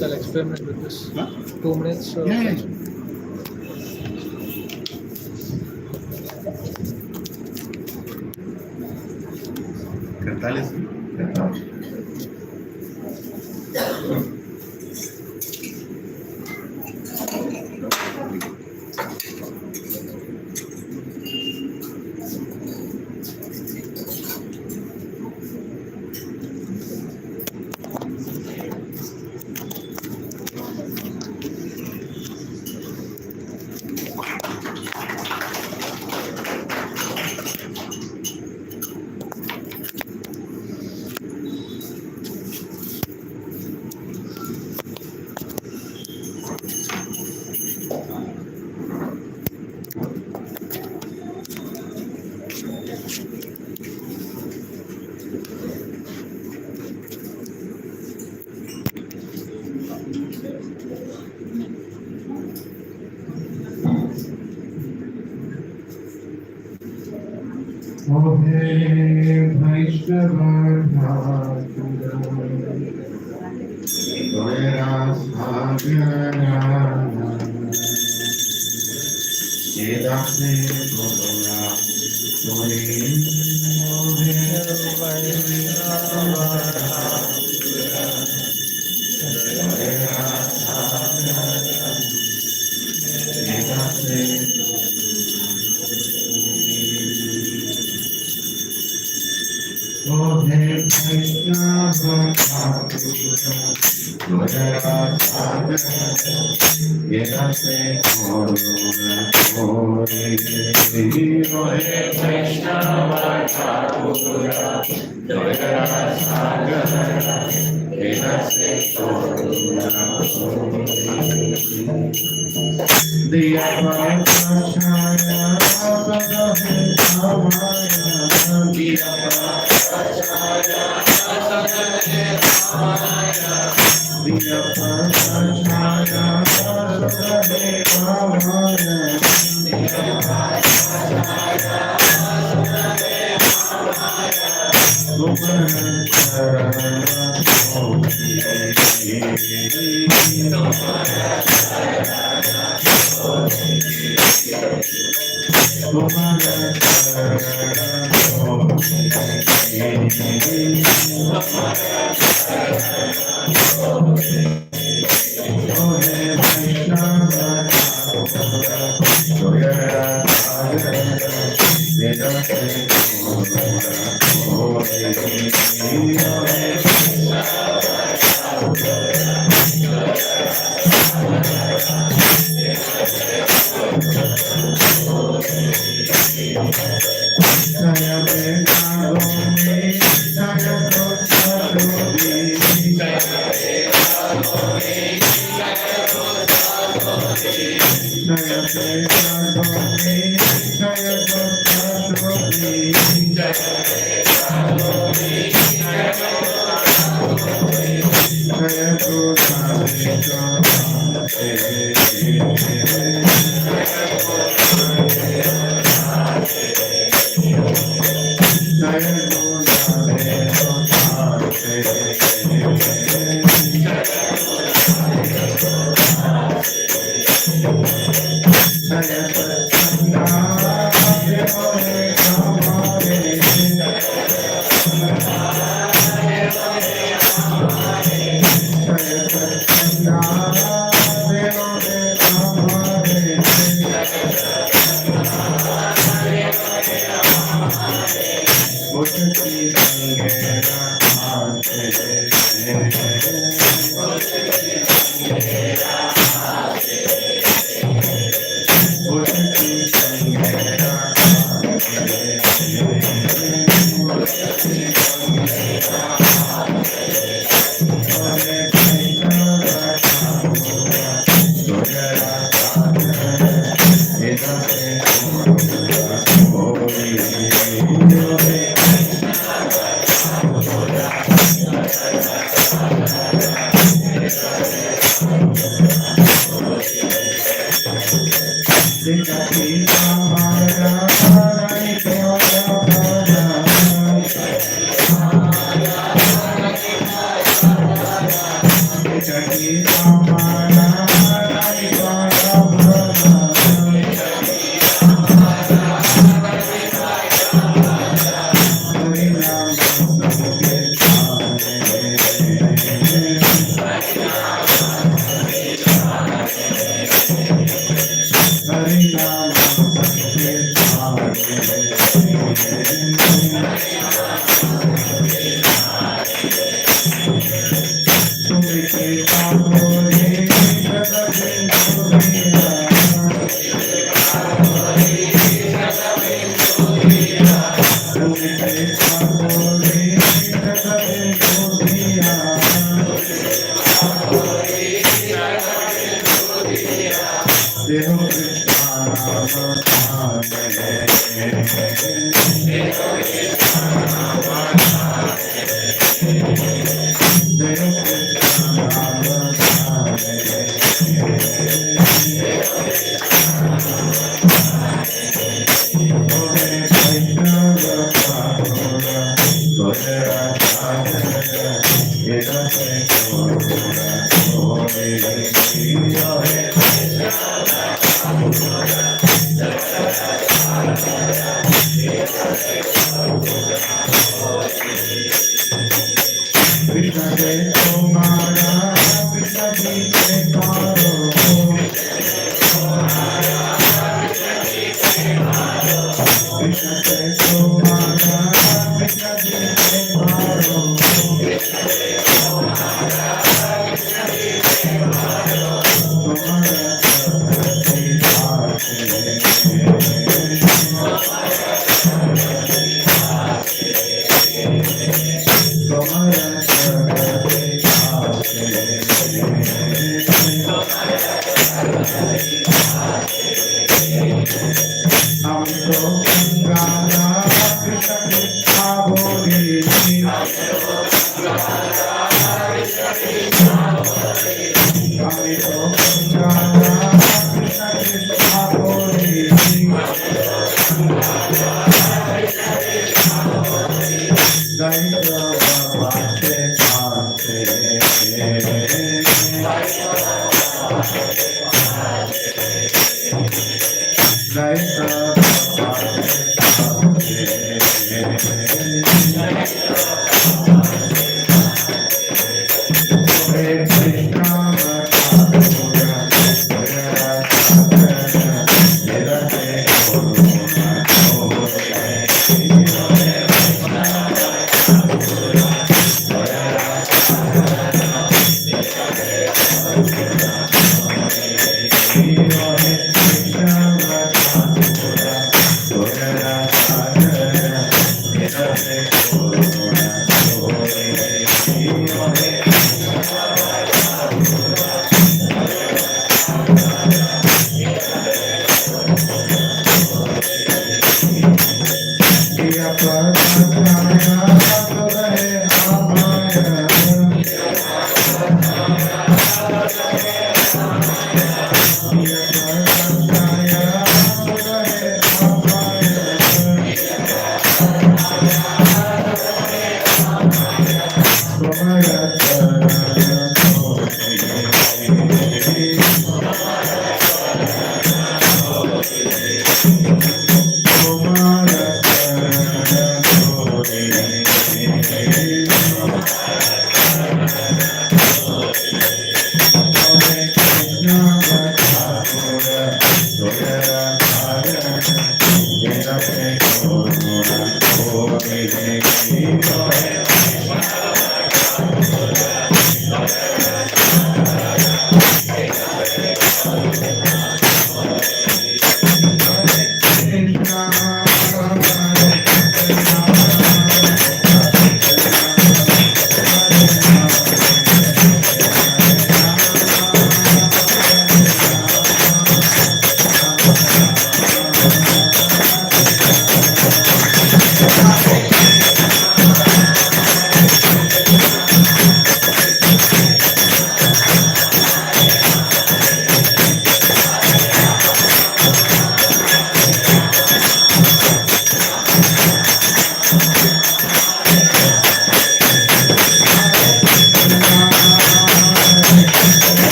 I'll experiment with this. Huh? 2 minutes. Yeah. Cantales.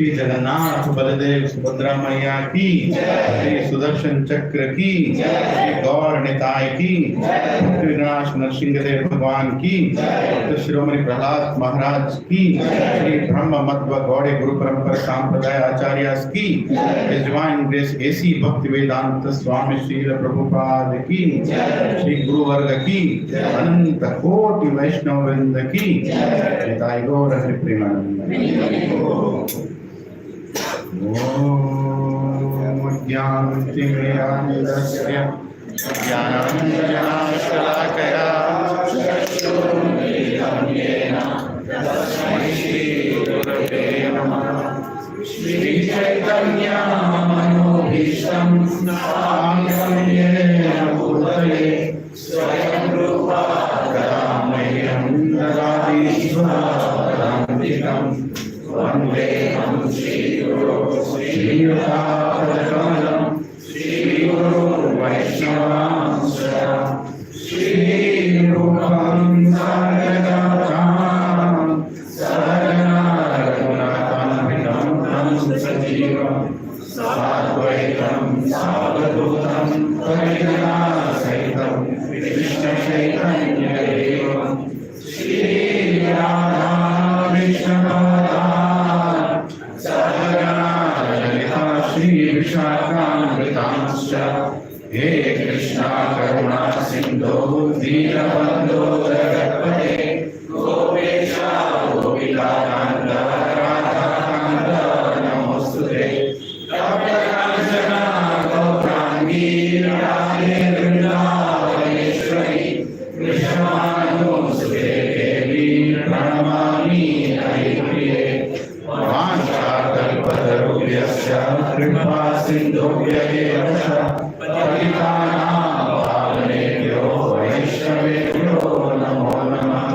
Shri Jagannath Baldev Subhadra मैया की, श्री सुदर्शन चक्र की, श्री गौर निताय की, विनाश नरसिंहदेव भगवान की, श्रीमणि प्रहलाद महाराज की, श्री ब्रह्म मध्व गौड़े गुरु परंपरा संप्रदाय आचार्य की, डिवाइन ग्रेस एसी भक्ति वेदांत स्वामी श्री प्रभुपाद की, श्री गुरु वर्ग की, अनंत कोटि वैष्णव वृंद की, निताय गौर हरि प्रेमानंद। ओम ज्ञानतिमिरान्धस्य ज्ञानाञ्जनशलाकया चक्षुरुन्मीलितं तस्मै श्रीगुरवे नमः। श्रीचैतन्यमनोभीष्टं स्थापितं येन भूतले स्वयं रूपा कदा मह्यं ददाति स्वपदान्तिकम्। वन्देऽहं श्रीगुरो श्रीयुतापदकमलं श्रीगुरो वैष्णवांश्च श्रीरूपं सारगतां सहगना रघुनाथान्वितं तं सजीवं साद्वैतं सावधूतं परिजनासहितं कृष्णचैतन्यदेवं श्रीराधा विशाखामृतांश्च हे कृष्णा करुणा सिंधो दीनबन्धो जगत्पते गोपेशा गोपिकान्त राधाकान्त नमोस्तुते। तप्तकाञ्चना गौराङ्गी राधे वृन्दावनेश्वरी कृष्णमानुसुते देवी प्रणमामि हरिप्रिये। वाञ्छाकल्पतरुभ्यश्च कृपा सिन्धुभ्येव च पतितानां पावनेभ्यो वैष्णवेभ्यो नमो नमः।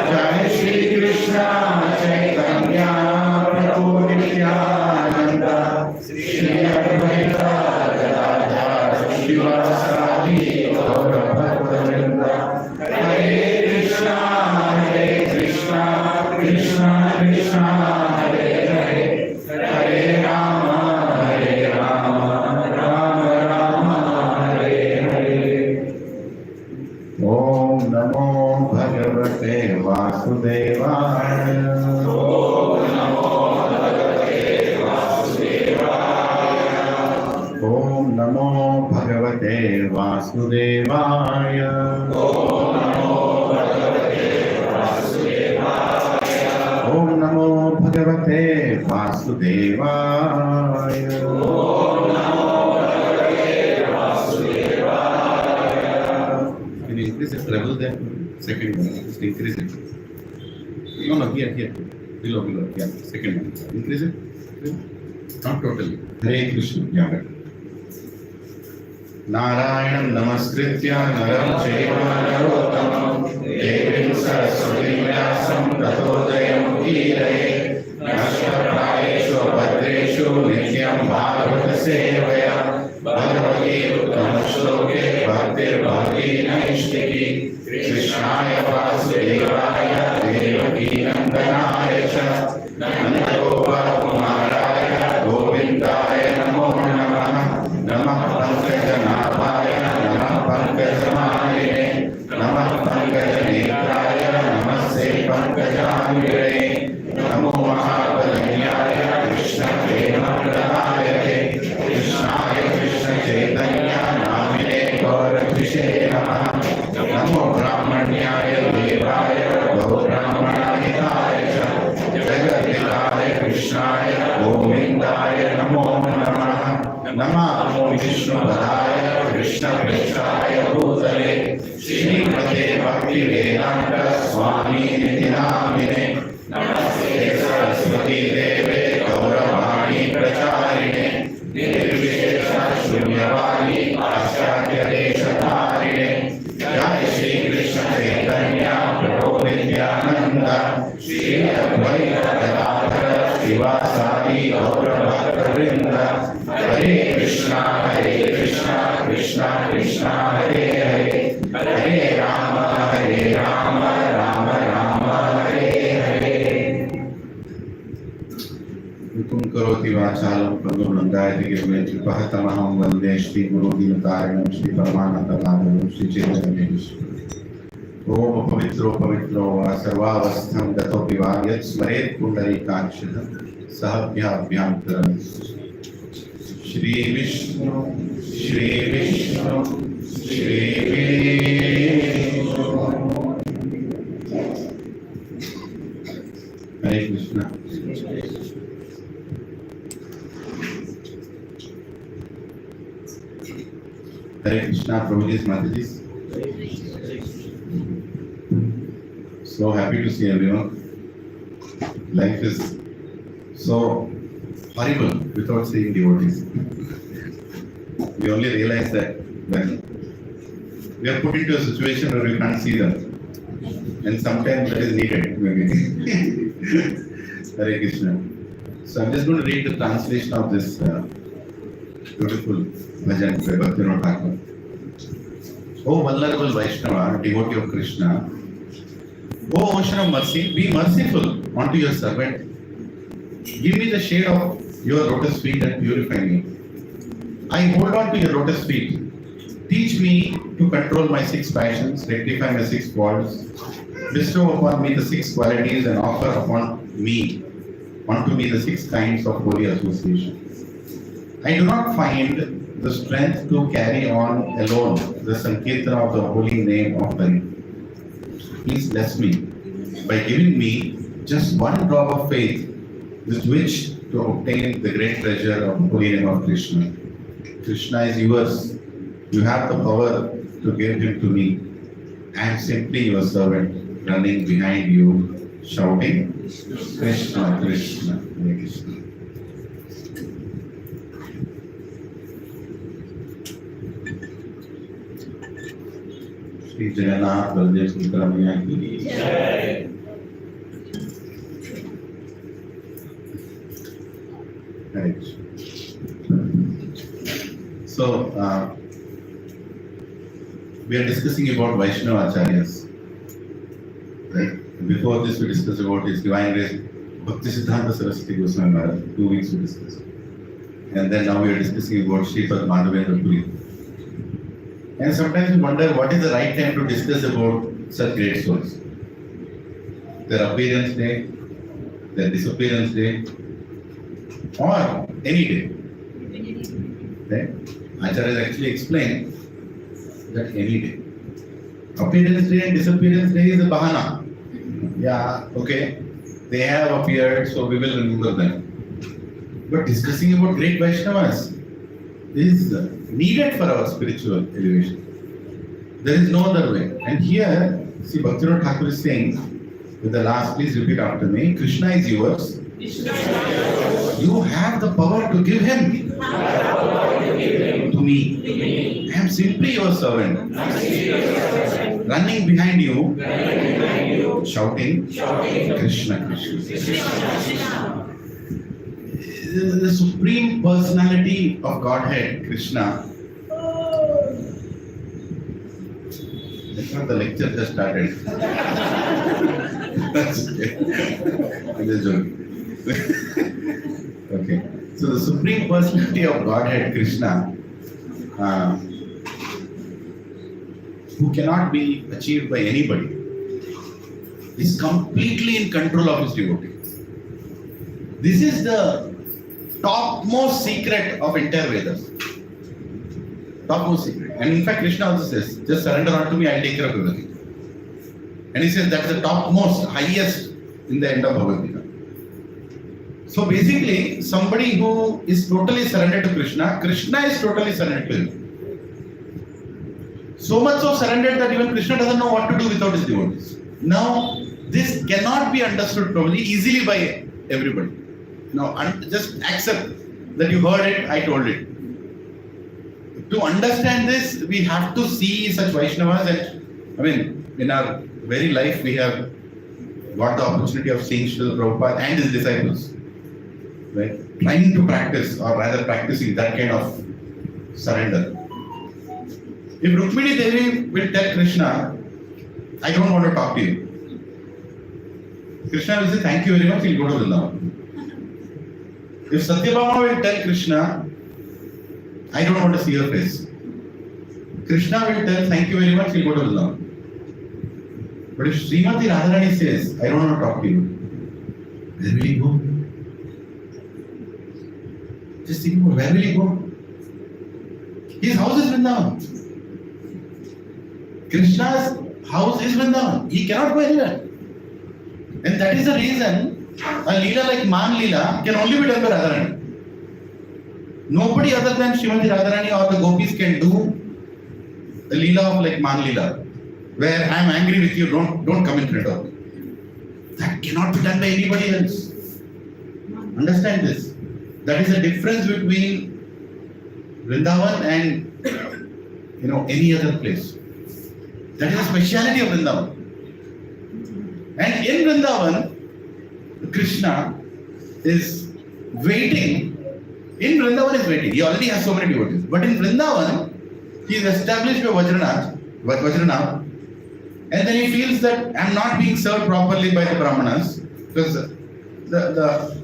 जय श्री कृष्ण चैतन्य प्रभु नित्यानंद श्री अद्वैत गदाधर शिवासादि गौरभक्तवृंद। हरे कृष्ण कृष्ण कृष्ण हरे हरे हरे राम राम राम हरे हरे। ओम नमो भगवते वासुदेवाय। ओम नमो भगवते वासुदेवाय। ओम नमो भगवते वासुदेवाय। ओम नमो भगवते वासुदेवाय। Can you increase the treble there? Second one, just increase it. No, here, below, yeah, second one. Increase it. Not totally. Hare Krishna. Yeah. नारायणं नमस्कृत्य नरं चैव नरोत्तमं देवीं सरस्वतीं व्यासं ततो जयमुदीरये। नष्टप्रायेषु भद्रेषु नित्यं भागवतसेवया भगवतीरुत्तमश्लोके भक्तिर्भवती नैष्टिकी। कृष्णाय वासुदेवाय देवकीनन्दनाय च नन्दगोपकुमाराय गोविन्दाय नमो नमः। नमः पंकजनाभाय नमः पंकजमालिने नमः पंकजनेत्राय नमस्ते पंकजाङ्गिरे। नमो महाबलन्याय कृष्णप्रेमप्रदायते कृष्णाय कृष्णचैतन्य नामिने गौरकृषे नमः। नमो ब्राह्मण्याय देवाय गौब्राह्मणहिताय च जगद्धिताय कृष्णाय गोविन्दाय नमो नमः। नमो विष्णुपदाय कृष्णपृष्ठाय भूतले श्रीमते भक्तिवेदान्त स्वामिनिधि नामिने। नमस्ते सरस्वती देवे गौरवाणी प्रचारिणे निर्विशेष शून्यवादी पाश्चात्यदेशधारिणे। जय श्री कृष्ण चैतन्य प्रभु नित्यानंद श्री अद्वैत गदाधर शिवासादि गौरभक्तवृंद। हरे Krishna Krishna Krishna Hare Hare Hare Ram Ram Ram Hare Hare. Yatkum karoti vachalam pandum langayati givme tripahatamaham vande Shri Guru Dinataranam Shri Paramanandamadhanam Shri Chaitanya Om Pavitro Pavitro Va Sarvavastham Gato Piva Yat Smaret Pundari Kanshadam Sahabhya Abhyam Taram Shri Vishnu Shri Vishnu Shri Vishnu Hare Krishna. Hare Krishna, Prabhuji's Mataji's. So happy to see everyone. Life is so horrible without seeing devotees. We only realize that when we are put into a situation where we can't see them. And sometimes that is needed, maybe. Hare Krishna. So I'm just going to read the translation of this beautiful bhajan by Bhaktivinoda Thakur. O vulnerable Vaishnava, devotee of Krishna, O ocean of mercy, be merciful unto your servant. Give me the shade of your lotus feet and purify me. I hold on to your lotus feet. Teach me to control my 6 passions, rectify my 6 faults, bestow upon me the 6 qualities and offer unto me the 6 kinds of holy association. I do not find the strength to carry on alone the Sankirtana of the holy name of Hari. Please bless me by giving me just one drop of faith with which to obtain the great treasure of the holy name of Krishna. Krishna is yours. You have the power to give him to me. I am simply your servant, running behind you, shouting, Krishna, Krishna, Hare Krishna. Shri Jagannath Baldev Sundaramaya ki Jai. Hare Krishna. So, we are discussing about Vaishnava Acharyas. Right? Before this, we discussed about his divine grace, Bhakti Siddhanta Saraswati Goswami Maharaj. 2 weeks we discussed. And then now we are discussing about Sripad Madhavendra Puri. And sometimes we wonder what is the right time to discuss about such great souls. Their appearance day, their disappearance day, or any day. Right? Acharyas actually explain that any day. Appearance day and disappearance day is a bahana. Yeah, okay, they have appeared, so we will remember them. But discussing about great Vaishnavas is needed for our spiritual elevation. There is no other way. And here, see, Bhaktivinoda Thakur is saying, with the last, please repeat after me, Krishna is yours. You have the power to give him to me. I am simply your servant, running behind you, shouting, Krishna, Krishna. The Supreme Personality of Godhead, Krishna. That's not the lecture just started. That's okay. I'm just joking. Okay. So the Supreme Personality of Godhead, Krishna, who cannot be achieved by anybody, is completely in control of his devotees. This is the topmost secret of entire Vedas. Topmost secret. And in fact, Krishna also says, just surrender unto me, I'll take care of everything. And he says that's the topmost, highest in the end of Bhagavad Gita. So basically, somebody who is totally surrendered to Krishna, Krishna is totally surrendered to him. So much so surrendered that even Krishna doesn't know what to do without his devotees. Now, this cannot be understood probably easily by everybody. Now, just accept that you heard it, I told it. To understand this, we have to see such Vaishnavas that, in our very life, we have got the opportunity of seeing Srila Prabhupada and his disciples. Right? Trying to practice, or rather practicing that kind of surrender. If Rukmini Devi will tell Krishna, I don't want to talk to you, Krishna will say, thank you very much, he'll go to Vrindavan. If Satyabhama will tell Krishna, I don't want to see your face, Krishna will tell, thank you very much, he'll go to Vrindavan. But if Srimati Radharani says, I don't want to talk to you, where will he go? Just think about where will he go? His house is Vrindavan. Krishna's house is Vrindavan. He cannot go anywhere. And that is the reason a Leela like Man Leela can only be done by Radharani. Nobody other than Srimati Radharani or the gopis can do a Leela of like Man Leela, where I am angry with you, don't come in front of me. That cannot be done by anybody else. Understand this. That is the difference between Vrindavan and any other place. That is the speciality of Vrindavan. And in Vrindavan, Krishna is waiting. In Vrindavan is waiting. He already has so many devotees. But in Vrindavan, he is established by Vajranath. And then he feels that I am not being served properly by the Brahmanas. Because the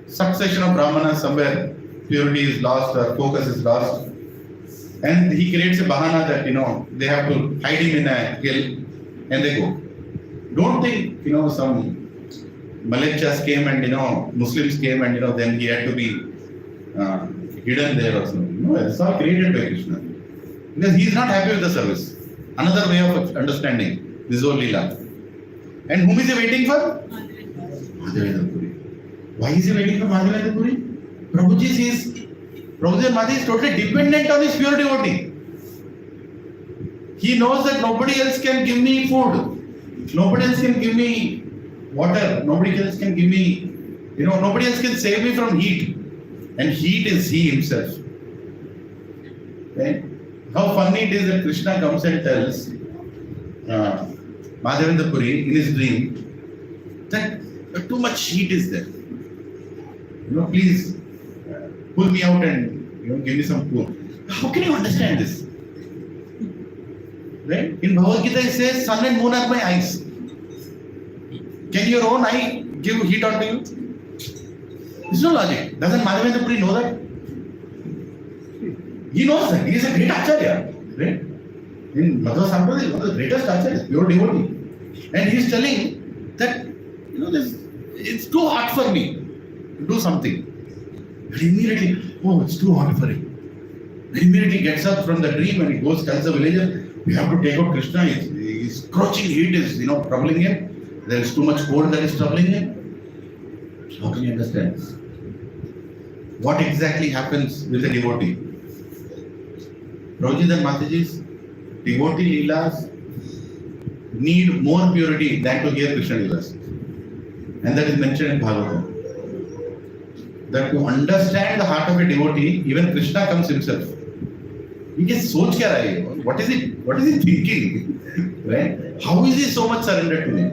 succession of Brahmanas, somewhere purity is lost or focus is lost. And he creates a bahana that, they have to hide him in a hill and they go. Don't think, some Malechas came and, Muslims came and, then he had to be hidden there or something. No, it's all created by Krishna. Because he is not happy with the service. Another way of understanding this whole Leela. And whom is he waiting for? Madhavendra Puri. Why is he waiting for Madhavendra Puri? Prabhuji and Madhi is totally dependent on his pure devotee. He knows that nobody else can give me food. Nobody else can give me water. Nobody else can give me, nobody else can save me from heat. And heat is he himself. Okay? How funny it is that Krishna comes and tells Madhavendra Puri in his dream that too much heat is there. Please pull me out and give me some food. How can you understand this? Right? In Bhagavad Gita it says, sun and moon are my eyes. Can your own eye give heat onto you? It's no logic. Doesn't Madhavendra Puri know that? He knows that. He is a great acharya. Right? In Madhva Sampradaya, one of the greatest acharyas, pure devotee. And he is telling that, it's too hot for me to do something. And immediately, it's too hot for him. He immediately gets up from the dream and he goes, tells the villager, we have to take out Krishna. His scorching heat is, troubling him. There is too much cold that is troubling him. How can you understand this? What exactly happens with a devotee? Prabhuji and Mataji's devotee leelas need more purity than to hear Krishna leelas. And that is mentioned in Bhagavatam. That to understand the heart of a devotee, even Krishna comes himself. He gets soch kya raha hai? What is he thinking? Right? How is he so much surrendered to him?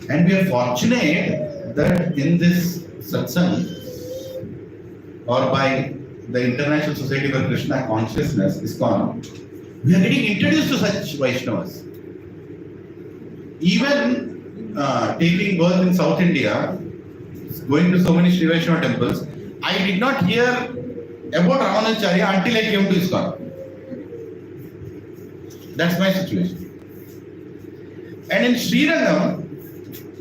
And we are fortunate that in this satsang or by the International Society for Krishna Consciousness, ISKCON, we are getting introduced to such Vaishnavas. Even taking birth in South India, going to so many Shri Vaishnava temples, I did not hear about Ramanacharya until I came to ISKCON. That's my situation. And in Srirangam,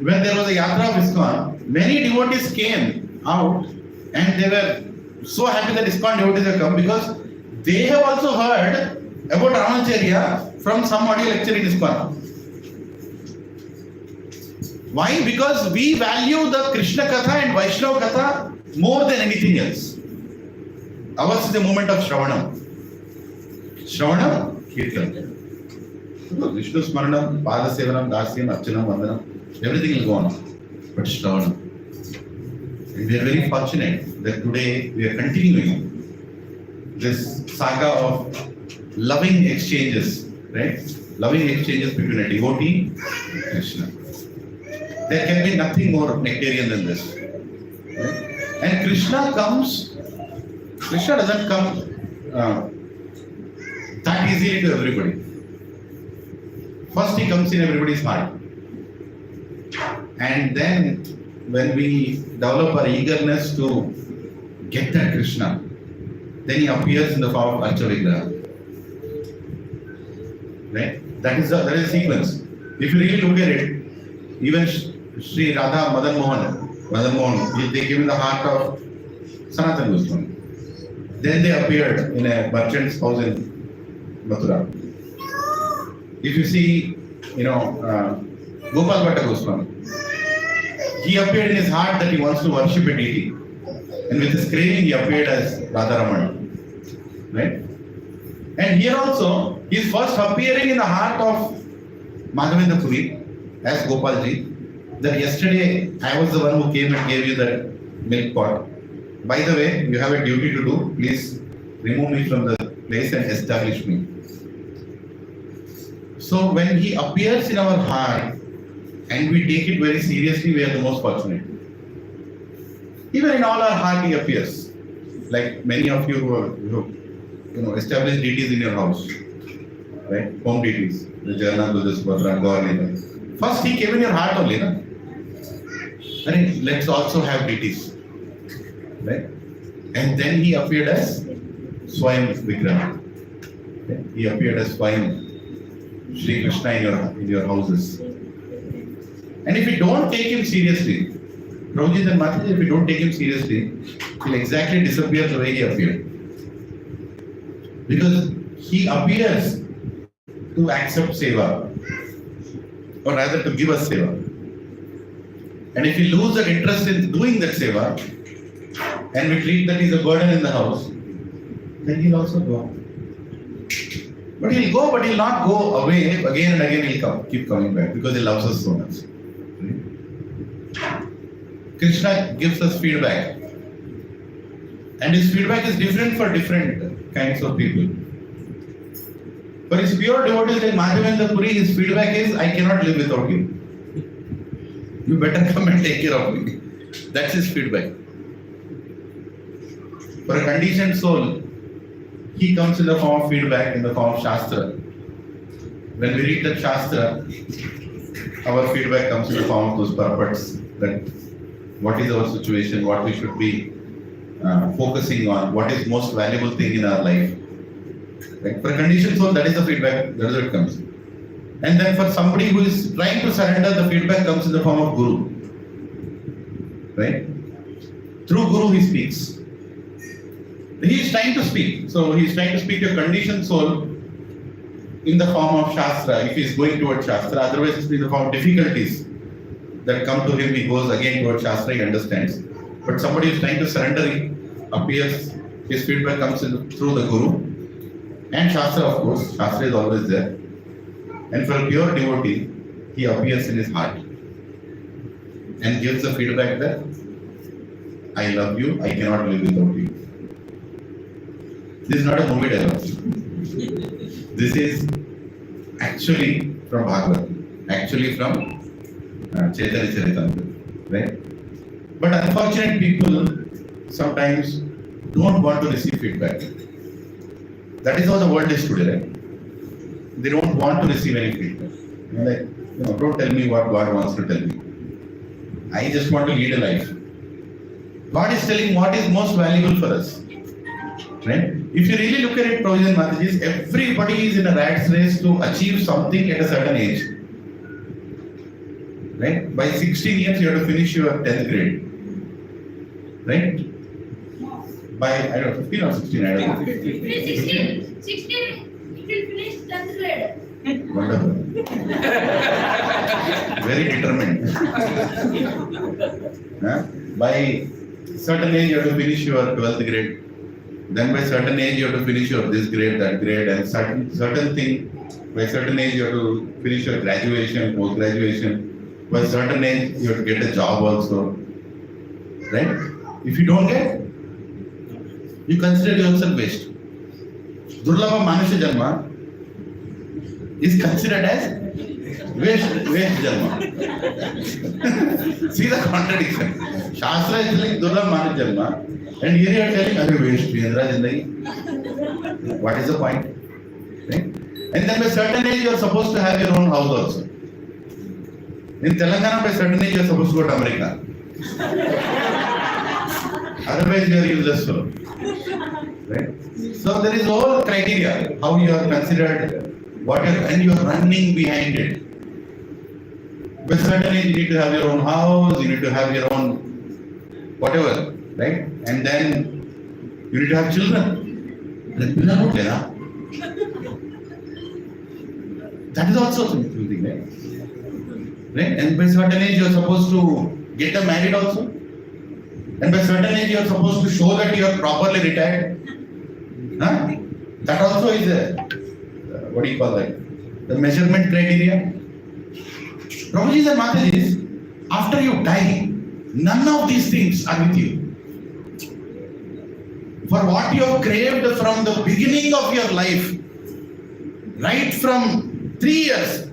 when there was a yatra of ISKCON, many devotees came out and they were so happy that ISKCON devotees have come because they have also heard about Ramanacharya from some audio lecture in ISKCON. Why? Because we value the Krishna Katha and Vaishnava Katha more than anything else. Ours is the moment of Shravanam. Shravanam, Kirtan. Vishnu Smaranam, Pada Sevanam, Dasyam, Archanam, Vandanam, everything will go on. But Shravanam. And we are very fortunate that today we are continuing this saga of loving exchanges, right? Loving exchanges between a devotee and Krishna. There can be nothing more nectarian than this. Right? And Krishna doesn't come that easily to everybody. First he comes in everybody's heart. And then when we develop our eagerness to get that Krishna, then he appears in the form of Archavigraha. Right? That is the sequence. If you really look at it, even Shri Radha Madan Mohan, they came in the heart of Sanatana Goswami. Then they appeared in a merchant's house in Mathura. If you see, Gopal Bhatta Goswami, he appeared in his heart that he wants to worship a deity. And with his craving, he appeared as Radharamana. Right? And here also, he is first appearing in the heart of Madhavendra Puri as Gopalji. That yesterday, I was the one who came and gave you that milk pot. By the way, you have a duty to do. Please remove me from the place and establish me. So when he appears in our heart and we take it very seriously, we are the most fortunate. Even in all our heart, he appears. Like many of you who have established deities in your house, right? Home deities, the Jagannath, Buddha, Subhadra, Gaur. First, he came in your heart only, na? And let's also have deities. Right? And then he appeared as Swayam Vigraha. Okay? He appeared as Swayam Shri Krishna in your houses. And if you don't take him seriously, Prabhuji and Mataji, if you don't take him seriously, he'll exactly disappear the way he appeared. Because he appears to accept seva, or rather to give us seva. And if we lose that interest in doing that seva, and we treat that he's a burden in the house, then he'll also go. But he'll go, but he'll not go away. Again and again he'll keep coming back because he loves us so much. Krishna gives us feedback. And his feedback is different for different kinds of people. For his pure devotees like Madhavendra Puri, his feedback is, I cannot live without you. You better come and take care of me. That's his feedback. For a conditioned soul, he comes in the form of feedback, in the form of Shastra. When we read that Shastra, our feedback comes in the form of those purports, that what is our situation, what we should be focusing on, what is most valuable thing in our life. Right? For a conditioned soul, that is the feedback, that's where it comes. And then for somebody who is trying to surrender, the feedback comes in the form of Guru. Right? Through Guru he speaks. He is trying to speak. So he is trying to speak to a conditioned soul in the form of Shastra, if he is going towards Shastra. Otherwise, it's in the form of difficulties that come to him, he goes again towards Shastra, he understands. But somebody who is trying to surrender, he appears, his feedback comes in through the Guru. And Shastra, of course, Shastra is always there. And for a pure devotee, he appears in his heart and gives the feedback that I love you, I cannot live without you. This is not a movie dialogue. This is actually from Bhagavad, actually from Chaitanya Charitamrita, right? But unfortunate people sometimes don't want to receive feedback. That is how the world is today, right? They don't want to receive any feedback. Like, don't tell me what God wants to tell me. I just want to lead a life. God is telling what is most valuable for us. Right? If you really look at it, Prabhuji and Mataji, everybody is in a rat race to achieve something at a certain age. Right? By 16 years, you have to finish your 10th grade. Right? By, 15 or 16, I don't know. 16, it will finish 10th grade. Wonderful. Very determined. By certain age, you have to finish your 12th grade. Then by certain age, you have to finish your this grade, that grade, and certain thing. By certain age, you have to finish your graduation, post-graduation. By certain age, you have to get a job also. Right? If you don't get, you consider yourself waste. Durlabha Manusya Janma is considered as waste Janma. See the contradiction. Shastra is telling Durlabha Manusya Janma, and here you are telling, "Are waste Indra Jindagi?" What is the point? Right? And then by certain age, you are supposed to have your own house also. In Telangana, by certain age, you are supposed to go to America. Otherwise, you are useless fellow. Right? So there is whole criteria how you are considered, and you are running behind it. But certainly you need to have your own house, you need to have your own whatever, right? And then you need to have children. That is also something, right? Right? And by certain age you are supposed to get married also. And by certain age you are supposed to show that you are properly retired. Huh? That also is a, what do you call that? The measurement criteria. Prabhuji and Matajis, after you die, none of these things are with you. For what you have craved from the beginning of your life, right from 3 years,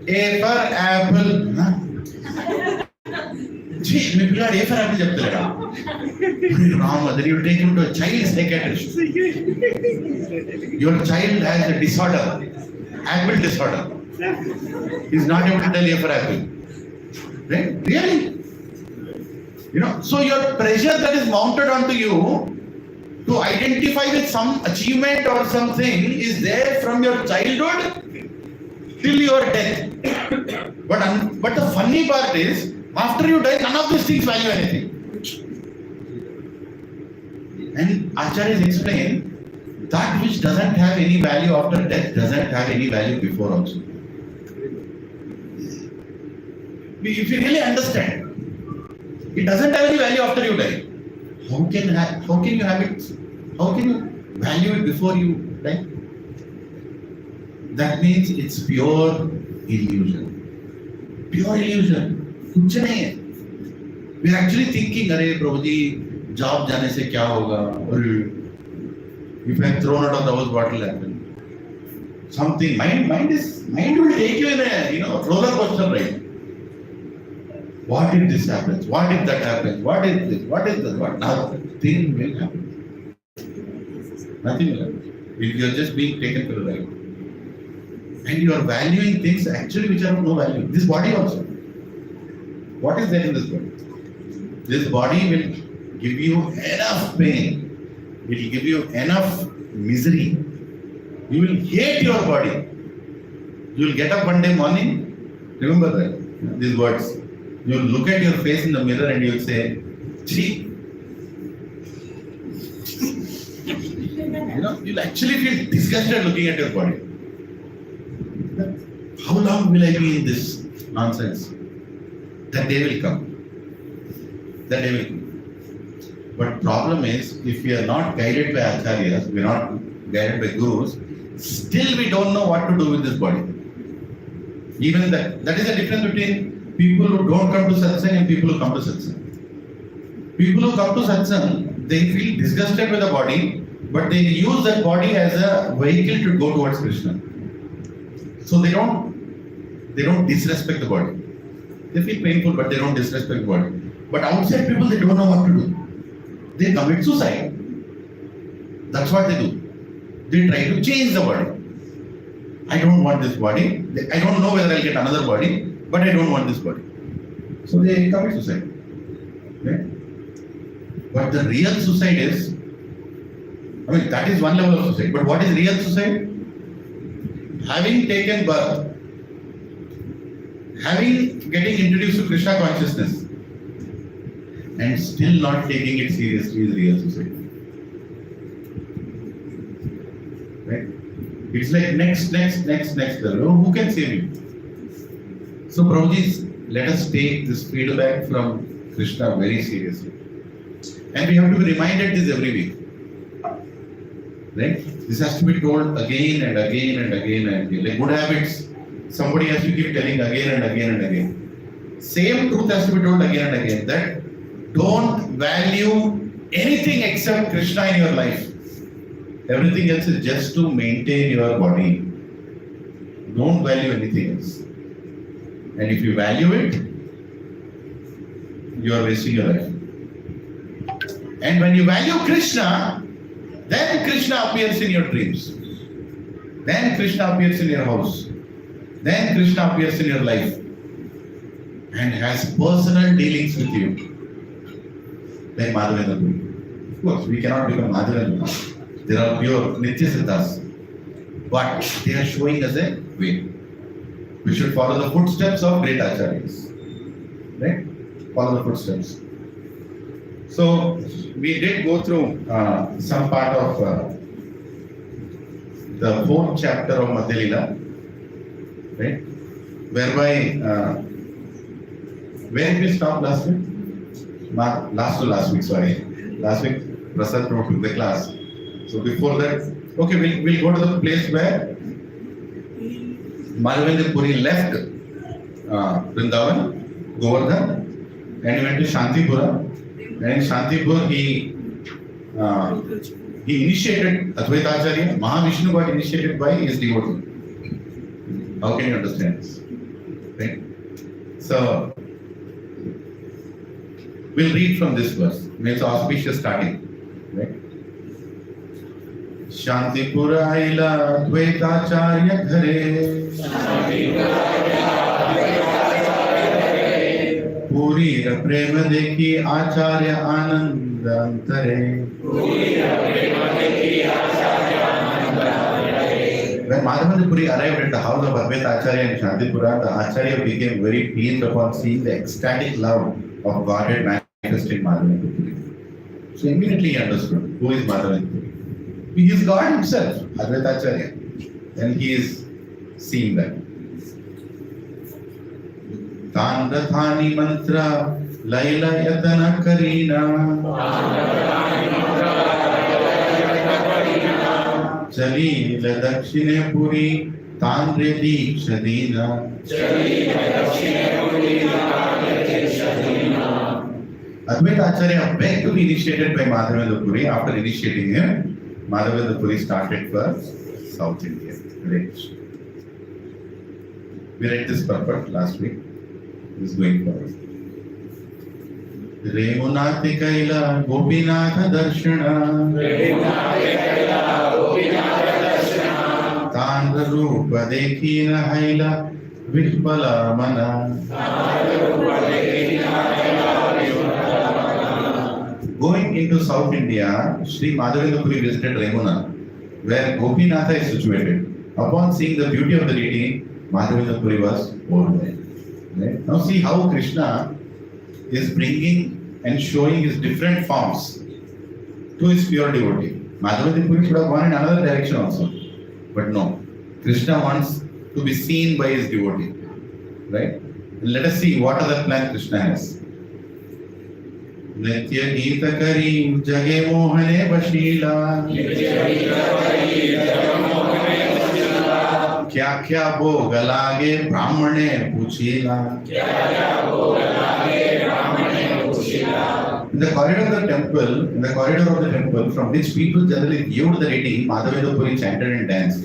A for apple. Gee, maybe A for apple jab Rama, then you take him to a child psychiatrist. Your child has a disorder, apple disorder. He's not able to tell A for apple. Right? Really? You know, so your pressure that is mounted onto you to identify with some achievement or something is there from your childhood till your death. But the funny part is, after you die, none of these things value anything. And Acharyas explain that which doesn't have any value after death doesn't have any value before also. If you really understand, it doesn't have any value after you die. How can you have it? How can you value it before you die? That means it's pure illusion. Pure illusion. कुछ नहीं है. We are actually thinking, अरे प्रभु जी, job जाने से क्या होगा? Or if I am thrown out of the house, what will happen? Something. Mind will take you in a roller coaster ride. What if this happens? What if that happens? What if this? What if that? What? Nothing will happen. Nothing will happen. You are just being taken for a ride. And you are valuing things actually which are of no value. This body also. What is there in this body? This body will give you enough pain. It will give you enough misery. You will hate your body. You will get up one day morning. Remember that. These words. You will look at your face in the mirror and you will say, "Gee." You'll actually feel disgusted looking at your body. How long will I be in this nonsense? That day will come. That day will come. But problem is, if we are not guided by acharyas, we are not guided by gurus, still we don't know what to do with this body. Even that is the difference between people who don't come to satsang and people who come to satsang. People who come to satsang, they feel disgusted with the body, but they use that body as a vehicle to go towards Krishna. So they don't disrespect the body. They feel painful, but they don't disrespect the body. But outside people, they don't know what to do. They commit suicide. That's what they do. They try to change the body. I don't want this body. I don't know whether I'll get another body, but I don't want this body. So they commit suicide. Right? But the real suicide is, that is one level of suicide. But what is real suicide? Having taken birth, getting introduced to Krishna consciousness, and still not taking it seriously is real suicide. Right? It's like next level. Who can save you? So Prabhuji, let us take this feedback from Krishna very seriously. And we have to be reminded this every week. Right? This has to be told again and again and again and again. Like good habits, somebody has to keep telling again and again and again. Same truth has to be told again and again, that don't value anything except Krishna in your life. Everything else is just to maintain your body. Don't value anything else. And if you value it, you are wasting your life. And when you value Krishna, then Krishna appears in your dreams. Then Krishna appears in your house. Then Krishna appears in your life and has personal dealings with you. like Madhavendra Puri. Of course, we cannot become Madhavendra. There are pure Nitya Siddhas. But they are showing us a way. We should follow the footsteps of great acharyas. Right? Follow the footsteps. So, we did go through some part of the 4th chapter of Madhya Leela, right? Whereby, where did we stop last week? Last week, sorry. Last week, Prasad took the class. So before that, okay, we'll go to the place where Madhavendra Puri left Vrindavan, Govardhan, and he went to Shantipura. And in Shantipur, he initiated Advaita Acharya. Mahavishnu got initiated by his devotee. How can you understand this? Right? So, we'll read from this verse. It's auspicious starting. Right? Shantipura aila Advaitacharya ghare Puri prem dekhi Acharya anand antare. When Madhavendra Puri arrived at the house of Advaita Acharya in Shantipura, the Acharya became very pleased upon seeing the ecstatic love of Godhead manifested in Madhavendra Puri. So immediately he understood who is Madhavendra Puri. He is God himself, Advaita Acharya, and he is seeing that. Tandathani mantra laila yatana karina Chali la dakshine puri tandre dikshadina. Advaita Acharya begged to be initiated by Madhavendra Puri. After initiating him, Madhavendra Puri started for South India. We read this purport last week. This is going forward. Remunati Kaila Gopinatha Darshana Tandra Rupa Dekhina Haila Vishbala Mana. Going into South India, Sri Madhavendra Puri visited Remuna, where Gopinatha is situated. Upon seeing the beauty of the deity, Madhavendra Puri was overwhelmed. Right? Now see how Krishna is bringing and showing his different forms to his pure devotee. Madhavendra Puri should have gone in another direction also. But no. Krishna wants to be seen by his devotee. Right? And let us see what other plan Krishna has. Nitya Geeta Kari Jage Mohane Vashila Kya kya bhog lage brahmane puchila. In the corridor of the temple, from which people generally viewed the deity, Madhavendra Puri chanted and danced.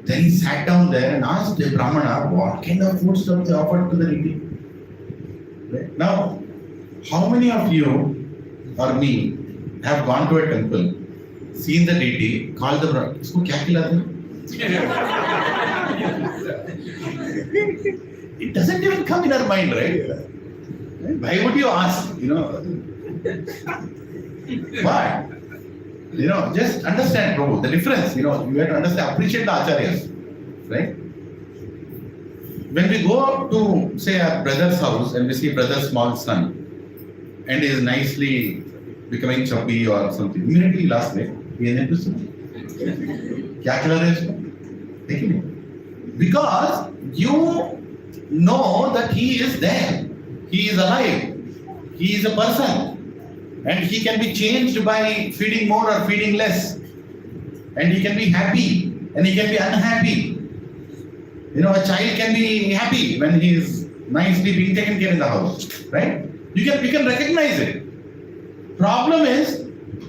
Then he sat down there and asked the Brahmana what kind of foodstuff they offered to the deity. Right? Now, how many of you or me have gone to a temple, seen the deity, called the Brahmana, isko kya khilate? It doesn't even come in our mind, right? Why would you ask? But just understand, Prabhu, the difference. You have to understand, appreciate the acharyas, right? When we go to, say, our brother's house and we see brother's small son, and he is nicely becoming chubby or something, immediately last night, he is into kya color hai isko? Because you know that he is there, he is alive, he is a person, and he can be changed by feeding more or feeding less, and he can be happy and he can be unhappy. A child can be happy when he is nicely being taken care in the house, right? We can recognize it. Problem is,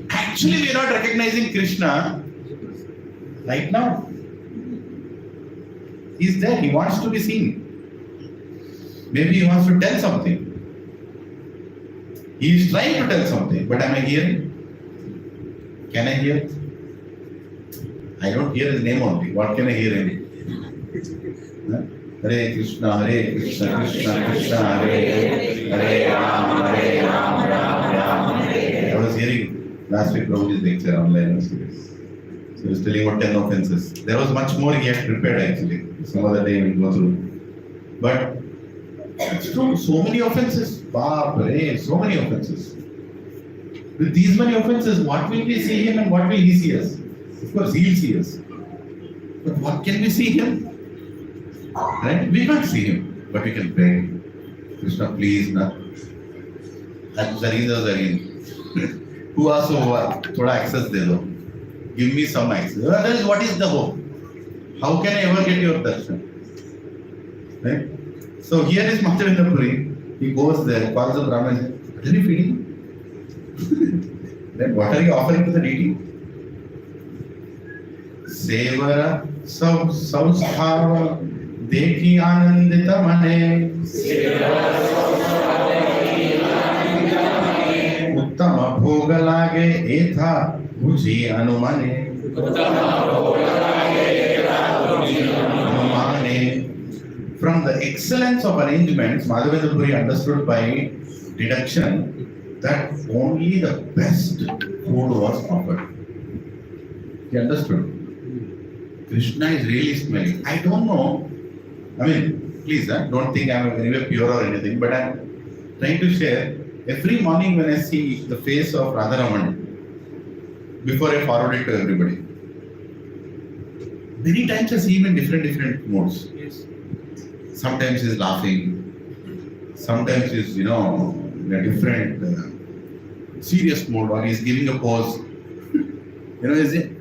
actually we are not recognizing Krishna right now. He is there, he wants to be seen. Maybe he wants to tell something. He is trying to tell something, but am I hearing? Can I hear? I don't hear his name only. What can I hear him? Hare Krishna, Krishna Krishna, Hare Hare, Hare Ram, Ram Ram. was hearing last week Prabhuji's lecture online. So he was telling about 10 offenses. There was much more he had prepared actually. Some other day we'll go through. But it's true, so many offenses. So many offenses. With these many offenses, what will we see him and what will he see us? Of course, he'll see us. But what can we see him? Right? We can't see him, but we can pray. Krishna, please, na. Who also thoda access de do. Give me some access. Otherwise, what is the hope? How can I ever get your darshan? Right? So here is Madhavendra Puri. He goes there, calls the Brahman. What are you feeding? Then what are you offering to the deity? Sevara Saustava Dekhi Anandita Mane Uttama Bhogalage Etha Bhuji Anumane From the excellence of arrangements, Madhavendra Puri understood by deduction that only the best food was offered. He understood. Krishna is really smelling. I don't know. I mean, please don't think I'm anyway pure or anything, but I'm trying to share. Every morning when I see the face of Radharaman, before I forward it to everybody, many times I see him in different modes. Yes. Sometimes he's laughing. Sometimes he's, in a different serious mode, or he's giving a pause. Is it?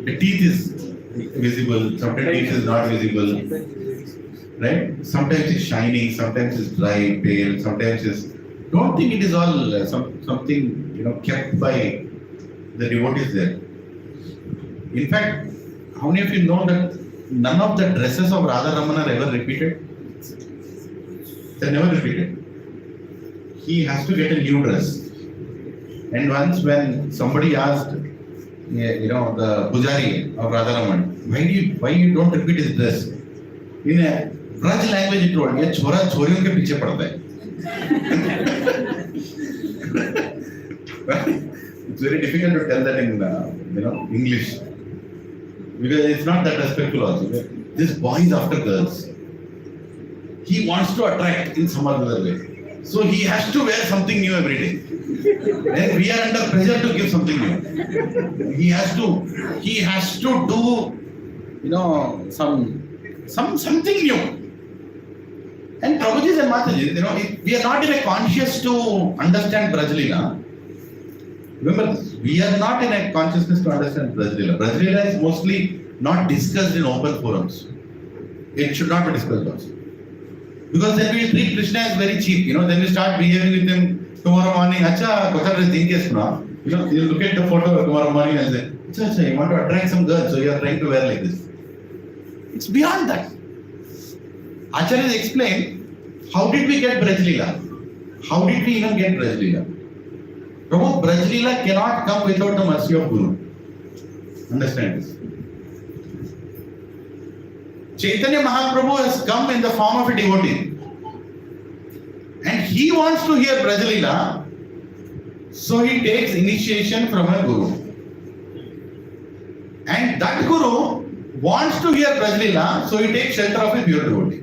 The teeth is visible, sometimes teeth is not visible. Right? Sometimes it's shining, sometimes it's dry, pale, sometimes it's. Don't think it is all something kept by the devotees there. In fact, how many of you know that none of the dresses of Radha-Raman are ever repeated? They're never repeated. He has to get a new dress. And once when somebody asked, the Pujari of Radharaman, why you don't repeat his dress? In a Braj language he told, ye chora choriyon ke piche padta hai. It's very difficult to tell that in English. Because it's not that respectful also. This boy is after girls. He wants to attract in some other way. So he has to wear something new every day. And we are under pressure to give something new. He has to do, something new. And Prabhuji and Mataji, we are not in a conscious to understand Brajlila. Remember this, we are not in a consciousness to understand Brajlila. Brajlila is mostly not discussed in open forums. It should not be discussed also. Because then we treat Krishna as very cheap, then we start behaving with him tomorrow morning, acha, kotha dress dinke suna. You look at the photo tomorrow morning and say, acha, you want to attract some girls, so you are trying to wear like this. It's beyond that. Acharya explained, how did we get Brajlila? How did we even get Brajlila? Prabhu, Brajlila cannot come without the mercy of Guru. Understand this. Chaitanya Mahaprabhu has come in the form of a devotee. And he wants to hear Brajlila, so he takes initiation from a Guru. And that Guru wants to hear Brajlila, so he takes shelter of a pure devotee.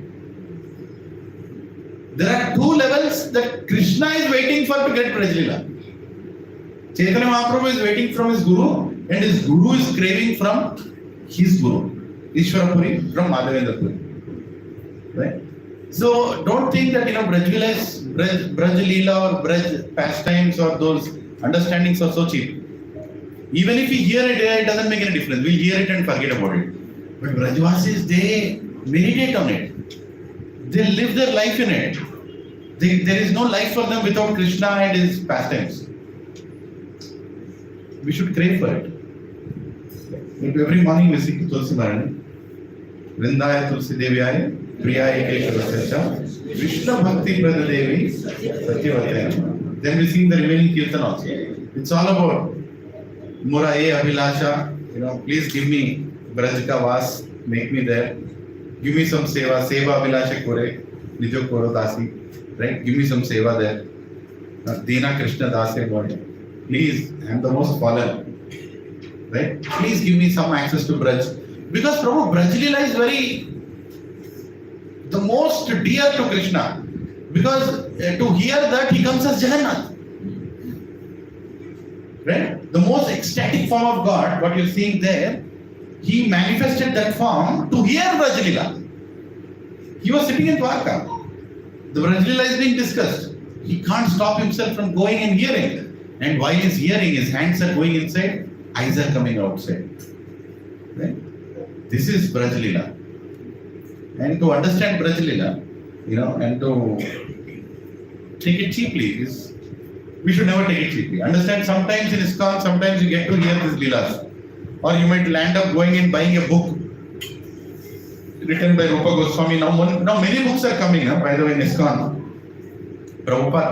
There are two levels that Krishna is waiting for to get Brajlila. Chaitanya Mahaprabhu is waiting from his Guru, and his Guru is craving from his Guru, Ishvara Puri, from Madhavendra Puri. Right? So don't think that Braj Leela or Braj pastimes or those understandings are so cheap. Even if we hear it doesn't make any difference. We'll hear it and forget about it. But Brajvasis, they meditate on it. They live their life in it. There is no life for them without Krishna and his pastimes. We should crave for it. Every morning we sing Tulsi Marani. Vrindaya Tulsi Devyaya, Priyaya Keshava Krishna Bhakti Prada Devi, Satyavataya. Then we sing the remaining Kirtan also. It's all about Muraye Abhilasha, please give me Brajka Vas, make me there. Give me some Seva Abhilasha Kore, Nijo Koro Dasi, right? Give me some Seva there. Dina Krishna Das God, please, I am the most fallen. Right? Please give me some access to Braj. Because Prabhu, Braj Leela is the most dear to Krishna. Because to hear that he comes as Jagannath. Right? The most ecstatic form of God, what you're seeing there, he manifested that form to hear Braj Leela. He was sitting in Dwarka. The Braj Leela is being discussed. He can't stop himself from going and hearing. And while he's hearing, his hands are going inside, eyes are coming outside. Right? This is Braj Leela. And to understand Braj Leela, and to take it cheaply we should never take it cheaply. Understand, sometimes in ISKCON, sometimes you get to hear these Leelas. Or you might land up going and buying a book written by Rupa Goswami. Now many books are coming, by the way, in ISKCON. Prabhupada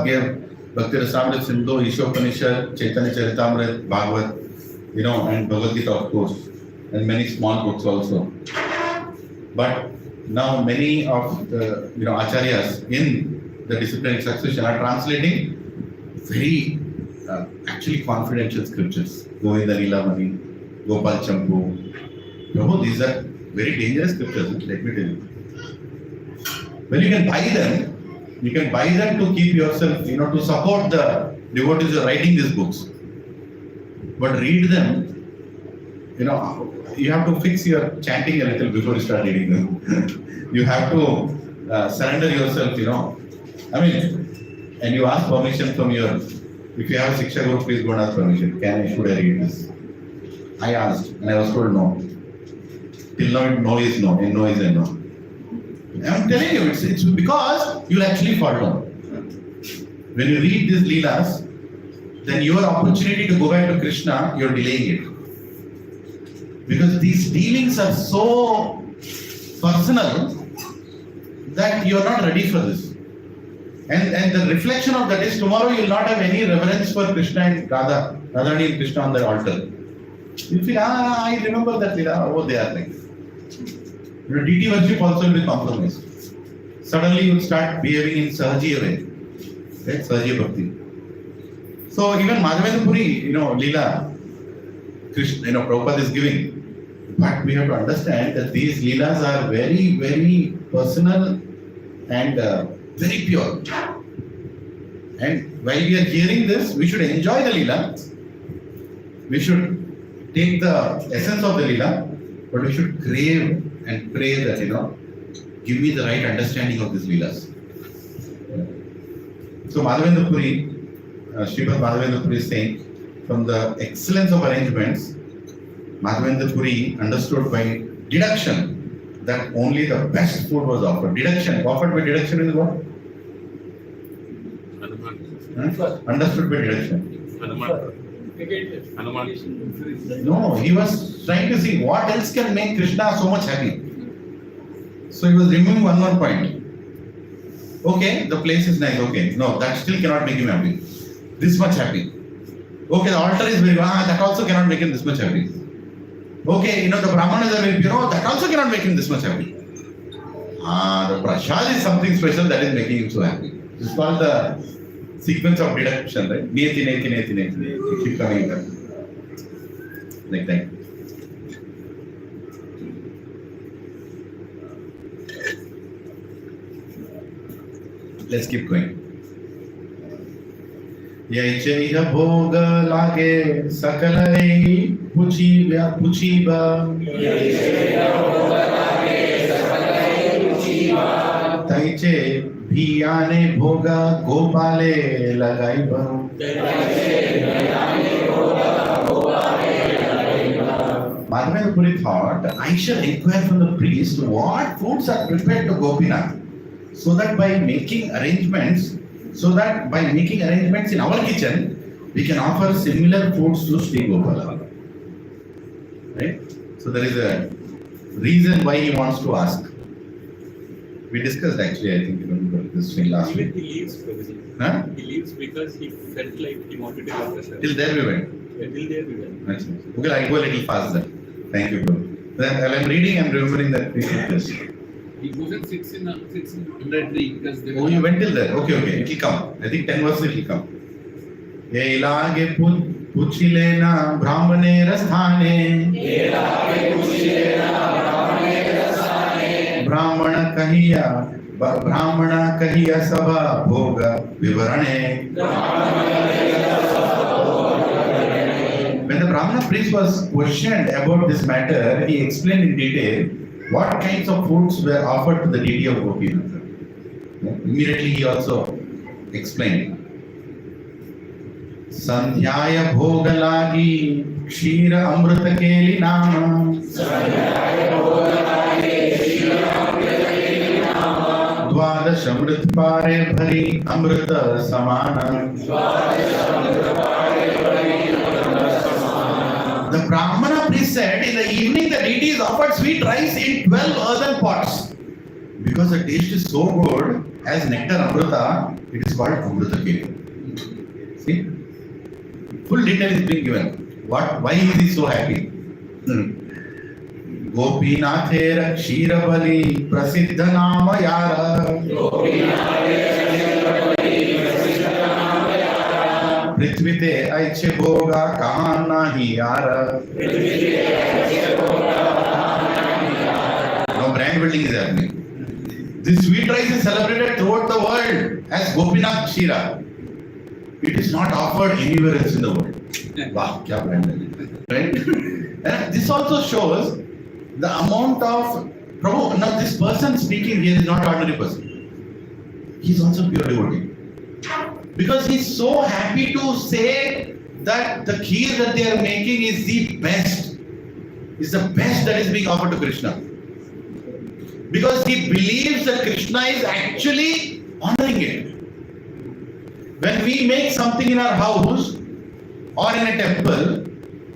gave Bhakti Rasamrita Sindhu, Ishopanishad, Chaitanya Charitamrita, Bhagavad, and Bhagavad Gita, of course, and many small books also. But now many of the acharyas in the disciplinary succession are translating very actually confidential scriptures. Govinda Leelamani, Gopal Champu. Prabhu, these are very dangerous scriptures, let me tell you. Well, you can buy them. You can buy them to keep yourself, to support the devotees who are writing these books. But read them, you have to fix your chanting a little before you start reading them. You have to surrender yourself, and you ask permission from if you have a Shiksha Guru, please go and ask permission. Should I read this? I asked and I was told no. Till now, no is no, and no is a no. I'm telling you, it's because you'll actually fall down. When you read these Leelas, then your opportunity to go back to Krishna, you're delaying it. Because these dealings are so personal that you're not ready for this. And the reflection of that is tomorrow you'll not have any reverence for Krishna and Radha and Krishna on the altar. You feel, I remember that Leela, they are like. DT worship also will be compromised. Suddenly you will start behaving in Sahaji way. Right? Sahaji Bhakti. So even Madhavendra Puri, Leela, Krishna, Prabhupada is giving. But we have to understand that these Leelas are very, very personal and very pure. And while we are hearing this, we should enjoy the Leela. We should take the essence of the Leela, but we should crave and pray that, give me the right understanding of these Leelas. So Madhavendra Puri, Sripad Madhavendra Puri is saying, from the excellence of arrangements, Madhavendra Puri understood by deduction that only the best food was offered. Deduction, offered by deduction is what? Understood by deduction. No, he was trying to see what else can make Krishna so much happy. So he was removing one more point. Okay, the place is nice. Okay, no, that still cannot make him happy. This much happy. Okay, the altar is very that also cannot make him this much happy. Okay, the Brahmanas are very pure. That also cannot make him this much happy. The prasad is something special that is making him so happy. It's called the sequence of deduction, right? Neti. Keep coming back. Like that. Let's keep going. Yaichaya bhoga lage sakalai puchiba. Yaichaya bhoga lage sakalai puchiba. Taiche bhiyane bhoga gopale lagaiba. Madhavendra Puri thought, I shall inquire from the priest what foods are prepared to Gopinath, so that by making arrangements in our kitchen, we can offer similar foods to Sri Gopala. Right? So there is a reason why he wants to ask. We discussed actually, I think, this thing last week. He leaves, Huh? He leaves because he felt like he wanted to go to Till there we went. Till there we went. Okay, I go a little fast then. Thank you, bro. Then while I'm reading, I'm remembering that piece of this. He goes and sits in under a tree because they Oh, you went till there. Okay. It will come. I think 10 verses it will come. Elage puchilena brahmanera sthane. Brahmana kahiya sabha bhoga vivarane. When the Brahmana priest was questioned about this matter, he explained in detail what kinds of foods were offered to the deity of Gopinath. Immediately he also explained. Sandhyaya bhogalagi kshira amrita keli nama. Dvadash amrit pare bhari amrita samana. The Brahmana priest said, in the evening the deity is offered sweet rice in 12 earthen pots. Because the taste is so good, as nectar amrita, it is called amrita keli. See? Full detail is being given. Why is he so happy? Gopinathera kshira bali prasiddha nama yara. Prithvite aiche bhoga kahan nahi yara. Now brand building is happening. This sweet rice is celebrated throughout the world as Gopinath Kshira. It is not offered anywhere else in the world. Wow, kya brand building. Right? And this also shows the amount of Prabhu. Now this person speaking here is not ordinary person. He is also pure devotee. Because he is so happy to say that the kheer that they are making is the best. Is the best that is being offered to Krishna. Because he believes that Krishna is actually honoring it. When we make something in our house or in a temple,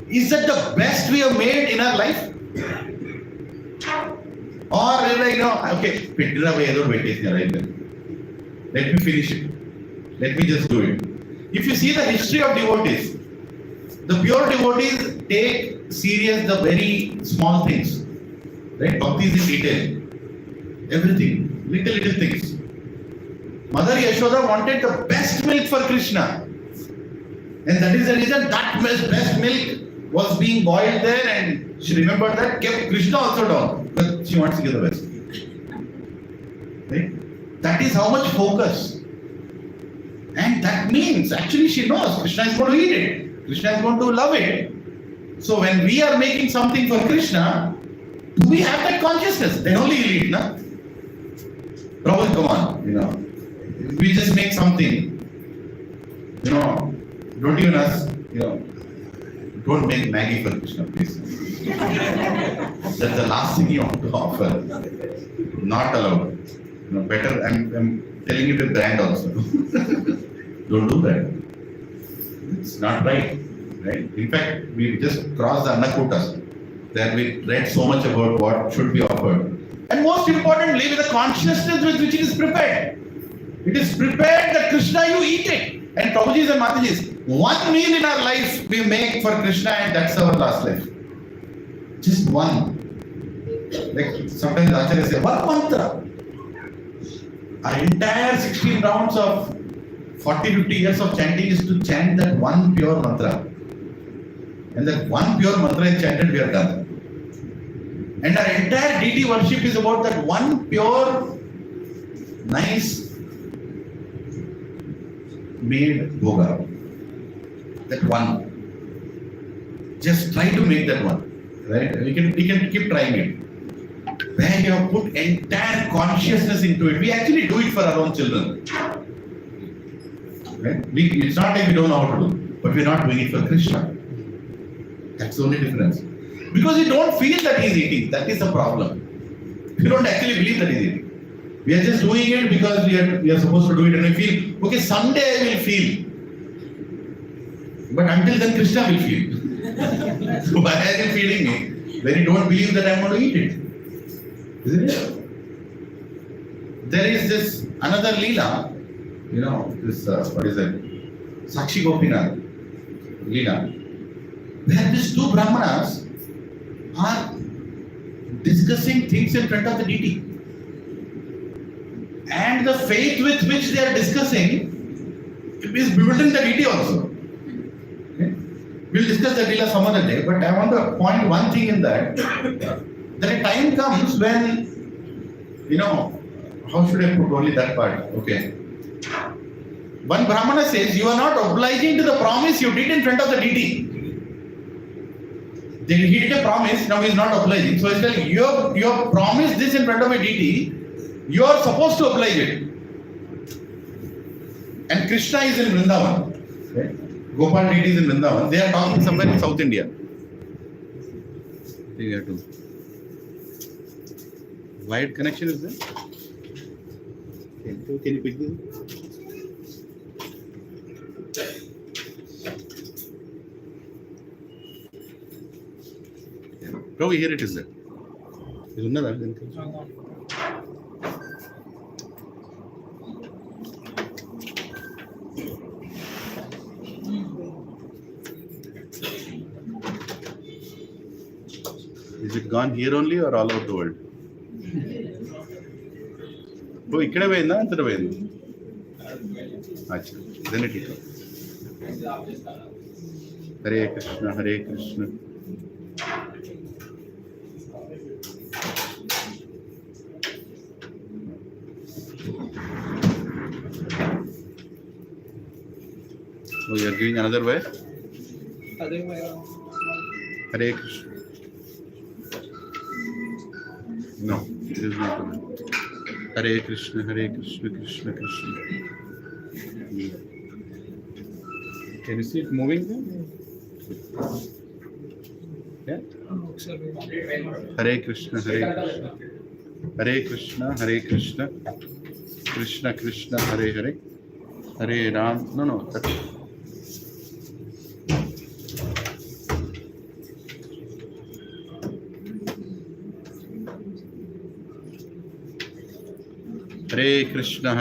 is that the best we have made in our life? Or okay, let me finish it. Let me just do it. If you see the history of devotees, the pure devotees take serious the very small things. Right? Bhakti is in detail. Everything. Little things. Mother Yashoda wanted the best milk for Krishna. And that is the reason that best milk was being boiled there, and she remembered that, kept Krishna also down. But she wants to give the best. Right? That is how much focus. And that means, actually she knows Krishna is going to eat it. Krishna is going to love it. So when we are making something for Krishna, do we have that consciousness? Then only he'll eat, na? Prabhu, come on, we just make something, don't even ask, don't make Maggie for Krishna, please. That's the last thing you want to offer. Not allowed. Better, I'm telling you the brand also. Don't do that. It's not right. In fact, we just crossed the Annakutas. There we read so much about what should be offered. And most importantly, with the consciousness with which it is prepared. It is prepared that Krishna, you eat it. And Prabhujis and Matajis, one meal in our life we make for Krishna, and that's our last life. Just one. Like sometimes Acharya say, one mantra. Our entire 16 rounds of 40-50 years of chanting is to chant that one pure mantra. And that one pure mantra is chanted, we are done. And our entire deity worship is about that one pure, nice, made bhoga. That one. Just try to make that one. Right? We can keep trying it. Where you have put entire consciousness into it. We actually do it for our own children. Right? It's not like we don't know how to do, but we're not doing it for Krishna. That's the only difference. Because we don't feel that he's eating. That is the problem. We don't actually believe that he's eating. We are just doing it because we are supposed to do it, and we feel, okay, someday I will feel. But until then, Krishna will feel. So why are you feeding me when you don't believe that I'm going to eat it? Isn't it? There is this another Leela, this, what is it? Sakshi Gopinath Leela, where these two Brahmanas are discussing things in front of the deity. And the faith with which they are discussing is bewildering the deity also. Okay? We'll discuss that Leela some other day, but I want to point one thing in that a time comes when, how should I put only that part? Okay. One Brahmana says, you are not obliging to the promise you did in front of the deity. He did a promise, now he is not obliging. So he's telling you have promised this in front of a deity, you are supposed to oblige it. And Krishna is in Vrindavan. Okay. Gopal deity is in Vrindavan. They are talking somewhere in South India. You have to. Wired connection is there? Can you pick this? Probably here it is there. Is another? Is it gone here only or all over the world? Oh, ikkade poyinda antara poyinda. Acha, then it is. Hare Krishna, Hare Krishna. Oh, you are giving another way? Hare Krishna. No, it is not correct. Hare Krishna, Hare Krishna, Krishna Krishna. Can you see it moving there? Yeah? Hare Krishna, Hare Krishna. Hare Krishna, Hare Krishna. Krishna Krishna, Hare Hare. Hare Ram. No, that's Hare Krishna,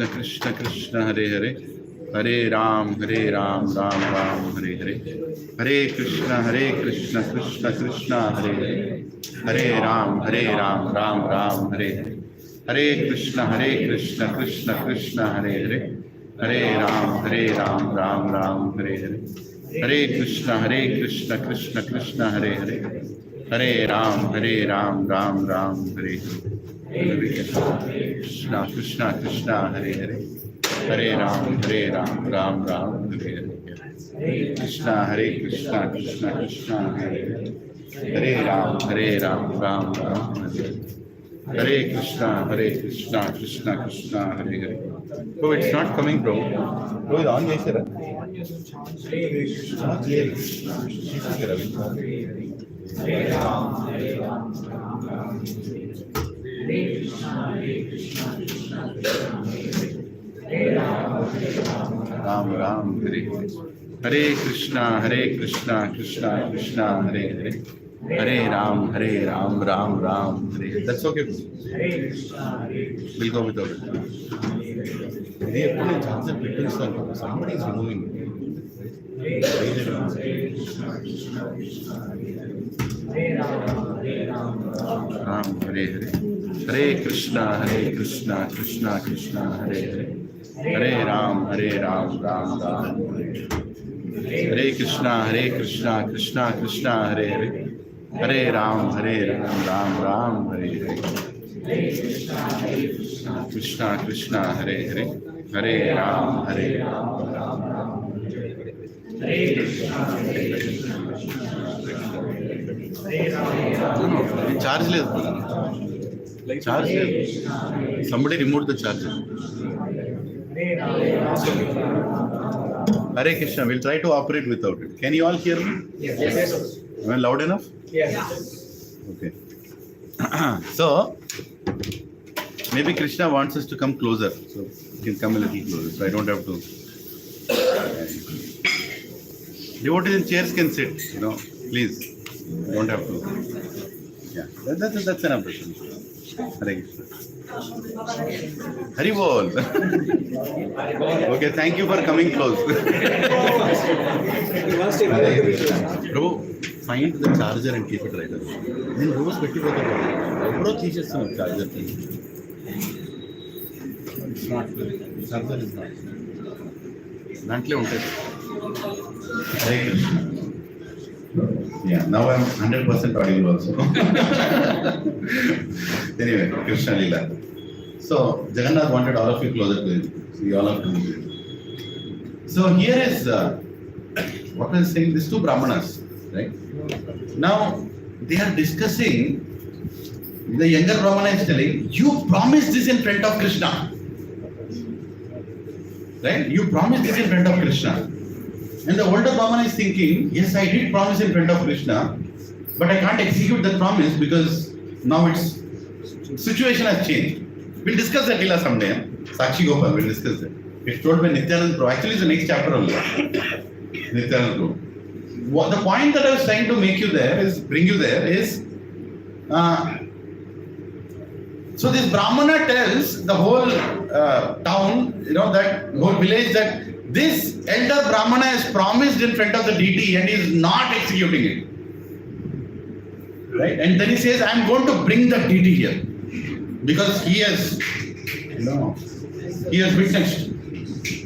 Krishna Krishna, Hare Hare. Hare Ram, Ram Ram, Hare Hare. Hare Krishna, Krishna Krishna, Hare Hare. Hare Ram, Ram Ram, Hare Hare. Hare Krishna, Krishna Krishna, Hare Hare. Hare Ram, Ram Ram, Hare Hare. Hare Krishna, Krishna Krishna, Hare Hare. Hare Ram, Ram Ram, Hare Hare. Krishna Krishna, Hare Hare. Hare Ram, Ram Ram, Hare Hare. Krishna Krishna Krishna, Hare Hare. Hare Ram, Ram Ram, Hare Hare. Hare Krishna Krishna Krishna, Hare Hare. Oh, it's not coming, bro. Bro, it's on, yes, sir. Hare Ram, Ram Ram, Hare Hare. Hare Krishna Krishna Krishna, Hare Hare. Hare Ram, Ram Ram, Hare Hare. That's okay. We'll go without it. They have put a charger between somebody is removing it. Ram, Hare Hare. Hare Krishna Krishna Krishna, Hare Hare. Hare Ram, Ram Ram, Hare Hare. Hare Krishna Krishna Krishna, Hare Hare. Hare Ram, Ram Ram, Hare Hare. Krishna Krishna, Hare Hare. Hare Ram, Ram Ram. No, charge లేదు. Charge లేదు. Somebody removed the charger. Hare Krishna, we'll try to operate without it. Can you all hear me? Yes. Am I loud enough? Yes. Okay. So, maybe Krishna wants us to come closer. So, you can come a little closer. So, I don't have to. Devotees in chairs can sit, please. You don't have to. Yeah, that's enough. Hare Krishna. Hari Bol. Okay, thank you for coming close. Prabhu, find the charger and keep it right there. Then rose betti the charger. not. Sardar is not. దాంట్లో ఉంటుంది. Hare Krishna. Yeah, now I'm 100% audible also. Anyway, Krishna Leela. So, Jagannath wanted all of you closer to him. So, you all have to meet him. So, here is what I was saying, these two Brahmanas, right? Now, they are discussing, the younger Brahmana is telling, you promised this in front of Krishna. Right? You promised this in front of Krishna. And the older Brahmana is thinking, yes, I did promise in front of Krishna, but I can't execute that promise because now its situation has changed. We'll discuss that Leela someday. Sakshi Gopal, we'll discuss that. It's told by Nityanand Prabhu. Actually, it's the next chapter only. Nityanand Prabhu. The point that I was trying to make you there is, bring you there is, so this Brahmana tells the whole town, that whole village that this elder Brahmana has promised in front of the deity and he is not executing it. Right? And then he says, I'm going to bring the deity here. Because he has witnessed.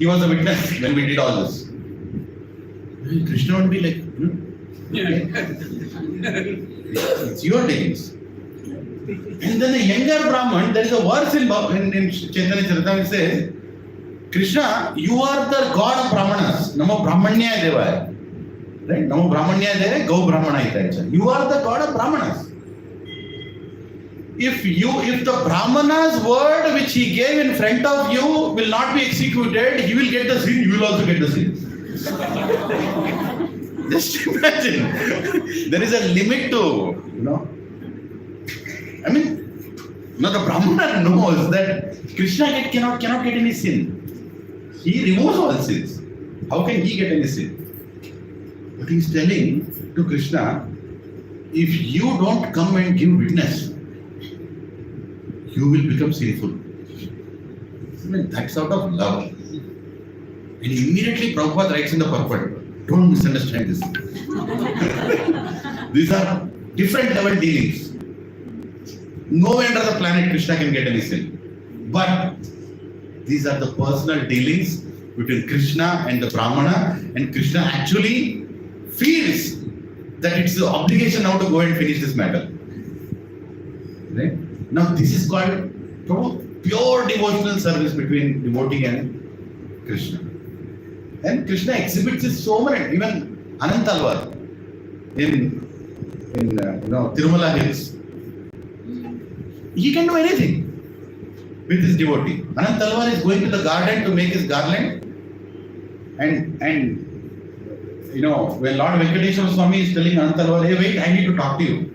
He was a witness when we did all this. Krishna would be like, it's your dealings. And then the younger Brahman, there is a verse in Chaitanya Charitamrita, it says, Krishna, you are the god of Brahmanas. Namo Brahmanyaya Devaya. Right? Namo Brahmanyaya Devaya, Go Brahmanayita. You are the god of Brahmanas. If the Brahmana's word which he gave in front of you will not be executed, he will get the sin, you will also get the sin. Just imagine. There is a limit to, I mean, now the Brahmana knows that Krishna cannot get any sin. He removes all sins. How can he get any sin? But he is telling to Krishna, if you don't come and give witness, you will become sinful. I mean, that's out of love. And immediately Prabhupada writes in the purport, don't misunderstand this. These are different level dealings. Nowhere under the planet Krishna can get any sin. But these are the personal dealings between Krishna and the Brahmana, and Krishna actually feels that it's the obligation now to go and finish this matter. Right? Now this is called pure devotional service between devotee and Krishna. And Krishna exhibits it so many, even Anantalvar in Tirumala Hills. He can do anything with his devotee. Anantalvar is going to the garden to make his garland, and when Lord Venkateswara Swami is telling Anantalvar, hey wait, I need to talk to you.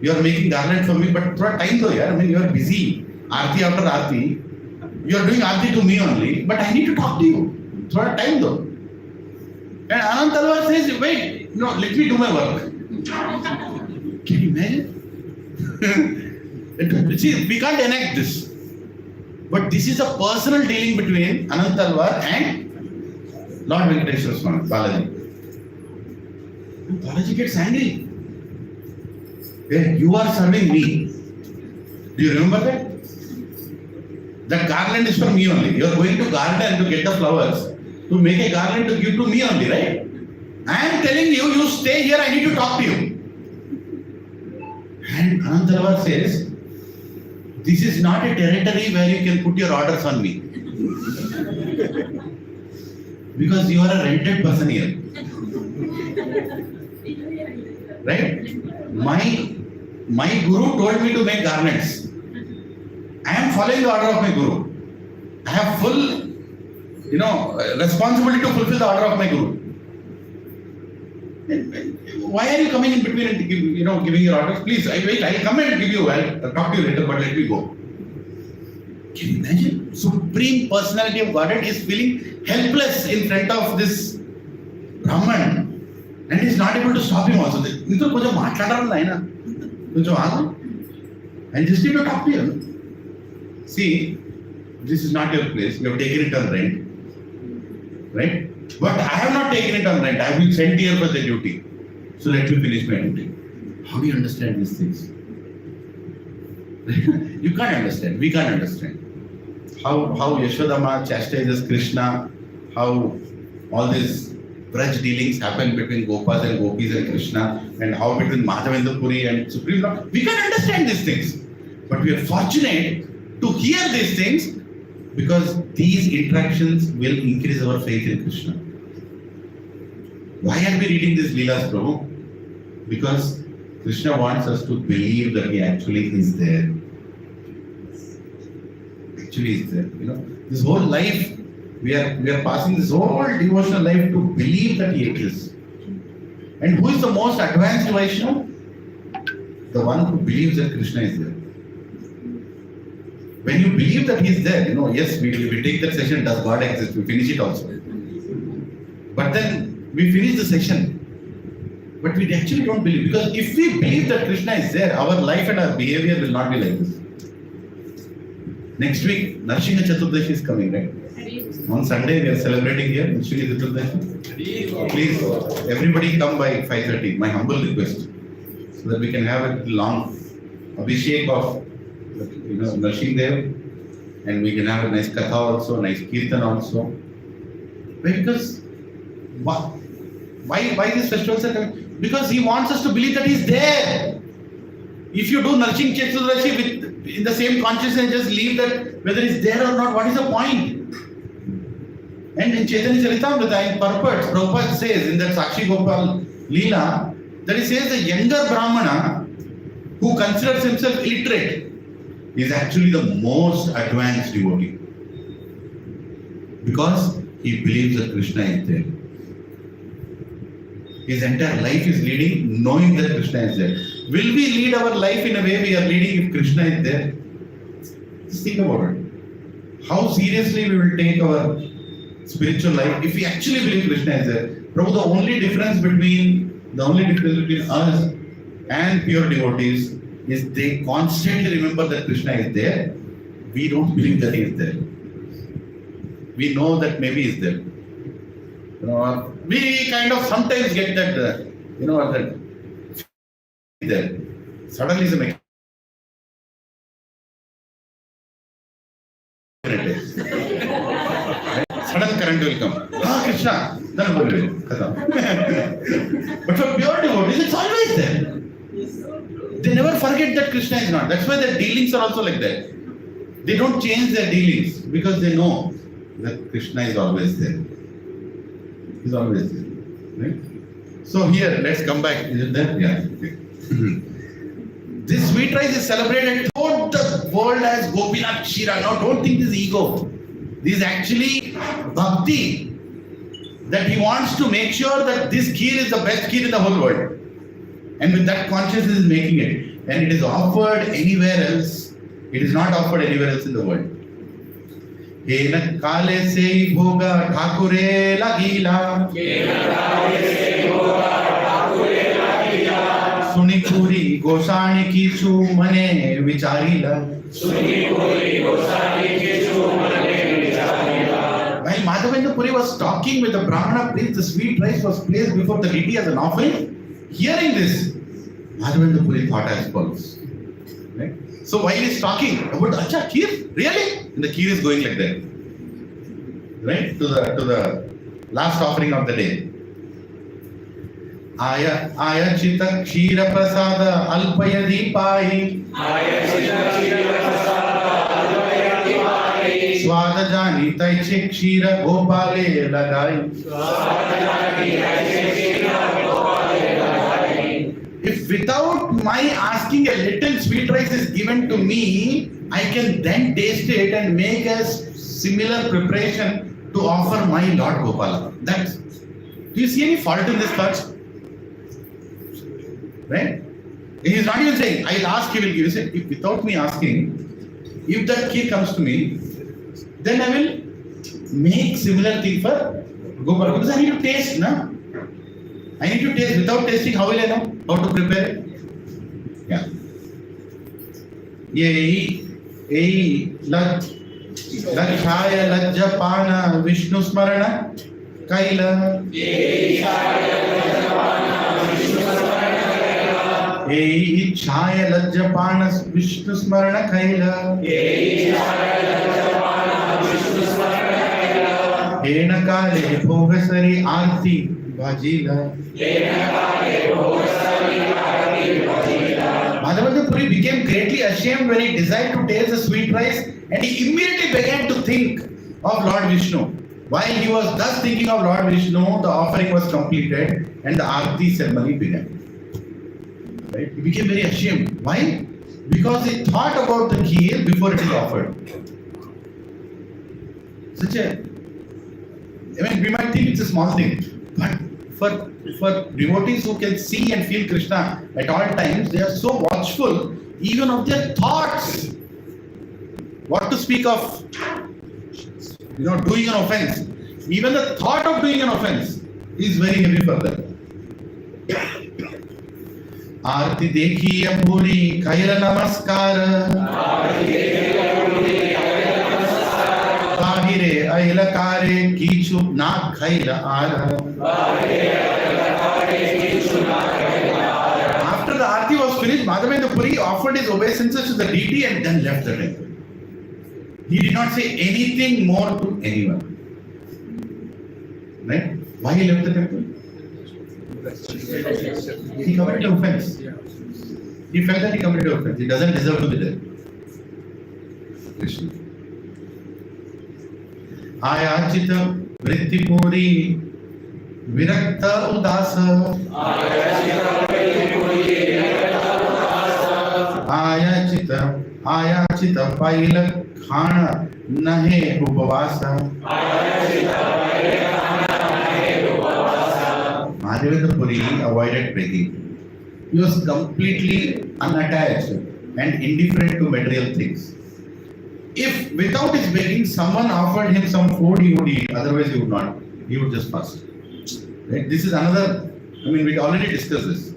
You are making garland for me, but through time though, I mean you are busy. Aarti after Aarti, you are doing Aarti to me only, but I need to talk to you. Through time though. And Anantalvar says, wait, let me do my work. Can you imagine? See, we can't enact this. But this is a personal dealing between Anantalvar and Lord Venkateswara Swami, Balaji. And Balaji gets angry. Hey, you are serving me. Do you remember that? That garland is for me only. You are going to garden to get the flowers, to make a garland to give to me only, right? I am telling you, you stay here, I need to talk to you. And Anantalvar says, this is not a territory where you can put your orders on me. Because you are a rented person here. Right? My guru told me to make garments. I am following the order of my guru. I have full, responsibility to fulfill the order of my guru. Why are you coming in between and giving your orders? Please, I'll come and give you. I'll talk to you later, but let me go. Can you imagine? Supreme personality of Godhead is feeling helpless in front of this Brahman, and he is not able to stop him also. And just need to talk to you. See, this is not your place. You have taken it on rent. Right? But I have not taken it on rent. I have been sent here for the duty. So let me finish my duty. How do you understand these things? You can't understand. We can't understand. how Yashodama chastises Krishna, how all these Braj dealings happen between Gopas and Gopis and Krishna, and how between Madhavendra Puri and Supreme Lord. We can understand these things, but we are fortunate to hear these things because these interactions will increase our faith in Krishna. Why are we reading these Leelas, Prabhu? Because Krishna wants us to believe that He actually is there. Actually is there. You know, this whole life, we are passing this whole devotional life to believe that He exists. And who is the most advanced Vaishnava? The one who believes that Krishna is there. When you believe that He is there, you know, yes, we take that session, does God exist? We finish it also. But then we finish the session. But we actually don't believe. Because if we believe that Krishna is there, our life and our behavior will not be like this. Next week, Narsinga Chaturdashi is coming, right? On Sunday, we are celebrating here, Narsinga Chaturdashi. Please, everybody come by 5:30. My humble request. So that we can have a long abhishek of Narsinga Dev, and we can have a nice katha also, nice kirtan also. Because why these festivals are coming? Because He wants us to believe that He is there. If you do Narsinga Chaturdashi in the same consciousness, just leave that whether He's there or not, what is the point? And in Chaitanya Charitamrita, in purport, Prabhupada says in that Sakshi Gopal Leela, that he says the younger Brahmana who considers himself illiterate is actually the most advanced devotee. Because he believes that Krishna is there. His entire life is leading knowing that Krishna is there. Will we lead our life in a way we are leading if Krishna is there? Just think about it. How seriously we will take our spiritual life if we actually believe Krishna is there. Prabhu, the only difference between us and pure devotees is they constantly remember that Krishna is there. We don't believe that He is there. We know that maybe He is there. You know, we kind of sometimes get that, that there. Suddenly is a sudden current will come. Ah, Krishna. Then but for pure devotees, it's always there. They never forget that Krishna is not. That's why their dealings are also like that. They don't change their dealings because they know that Krishna is always there. He's always there. Right? So here, let's come back. Is it there? Yeah. Okay. This sweet rice is celebrated throughout the world as Gopinath Shira. Now don't think this is ego. This is actually bhakti. That He wants to make sure that this kheer is the best kheer in the whole world. And with that consciousness is making it. And it is offered anywhere else. It is not offered anywhere else in the world. Kena kale se bhoga thakure lagila. Suni puri gosani kichu mane vicharila. While Madhavendra Puri was talking with the Brahmana priest, the sweet rice was placed before the deity as an offering. Hearing this, Madhavendra Puri thought as follows. Right? So while he's talking about Acha kheer, really? And the kheer is going like that. Right? To the last offering of the day. Aya chita kheera prasada alpaya deepai. Swada jani taiche kheera gopale lagai. If without my asking a little sweet rice is given to me, I can then taste it and make a similar preparation to offer my Lord Gopala. Do you see any fault in this thought? Right? He's not even saying, I'll ask, He will give. He said, if without me asking, if that key comes to me, then I will make similar thing for Gopala. Because I need to taste, na? I need to taste. Without tasting, how will I know how to prepare it? Yeah. Yei lakshaya lajjapana Vishnu smarana kaila. Yei ichhaya lajjapana Vishnu smarana kaila. येन काले भोगसरी आरती भजिला. Madhavendra Puri became greatly ashamed when he desired to taste the sweet rice, and he immediately began to think of Lord Vishnu. While he was thus thinking of Lord Vishnu, the offering was completed and the Aarti ceremony began. Right? He became very ashamed. Why? Because he thought about the kheer before it is offered. We might think it's a small thing, but for devotees who can see and feel Krishna at all times, they are so watchful even of their thoughts. What to speak of, doing an offense. Even the thought of doing an offense is very heavy for them. आरती देखिए पूरी खैर नमस्कार बाहिरे अयलकारे कीचु ना खैर are. After the Aarti was finished, Madhavendra Puri offered his obeisances to the deity and then left the temple. He did not say anything more to anyone. Right? Why he left the temple? He committed offense. He felt that he committed offense. He doesn't deserve to be there. Krishna. Ayachita vritti puri virakta udasa. Ayachita paila khana nahe upavasa. Madhavendra Puri avoided begging. He was completely unattached and indifferent to material things. If without his begging, someone offered him some food, he would eat. Otherwise, he would not. He would just fast. Right? This is another. We already discussed this.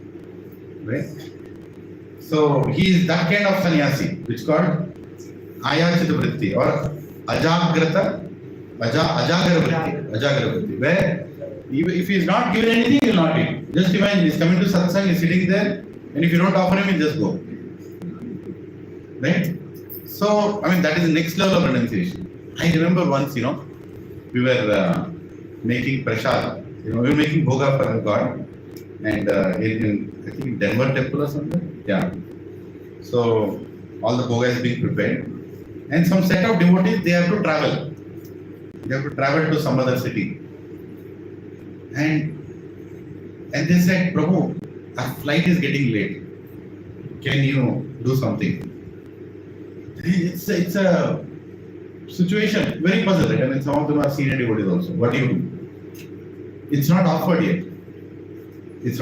Right? So he is that kind of sannyasi, which is called Ayachita Vritti or Ajagra Vritti, where if he is not given anything, he will not eat. Just imagine, he is coming to satsang, he is sitting there, and if you don't offer him, he just go. Right? So, that is the next level of renunciation. I remember once, we were making prasad. We were making bhoga for God, and in I think Denver temple or something. Yeah. So all the bhoga is being prepared, and some set of devotees, they have to travel. They have to travel to some other city. And they said, Prabhu, our flight is getting late. Can you do something? It's a situation, very puzzled. Some of them are senior devotees also. What do you do? It's not offered yet. It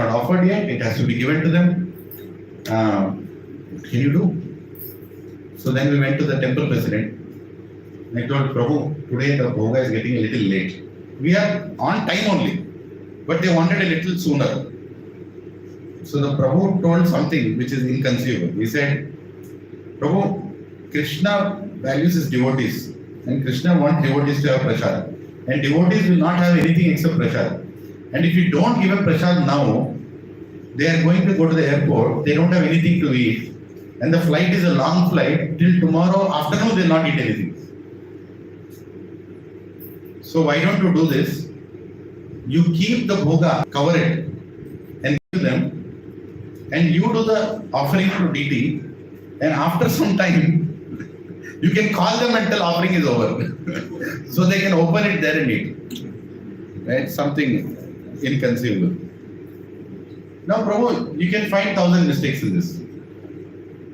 has to be given to them. What can you do? So then we went to the temple president. And I told Prabhu, today the bhoga is getting a little late. We are on time only, but they wanted a little sooner. So the Prabhu told something which is inconceivable. He said, Prabhu, Krishna values his devotees, and Krishna wants devotees to have prasad. And devotees will not have anything except prasad. And if you don't give a prasad now, they are going to go to the airport, they don't have anything to eat, and the flight is a long flight, till tomorrow afternoon they will not eat anything. So why don't you do this? You keep the bhoga, cover it, and give them, and you do the offering to deity, and after some time, you can call them until offering is over. So they can open it there and eat. Right? Something inconceivable. Now, Prabhu, you can find 1,000 mistakes in this.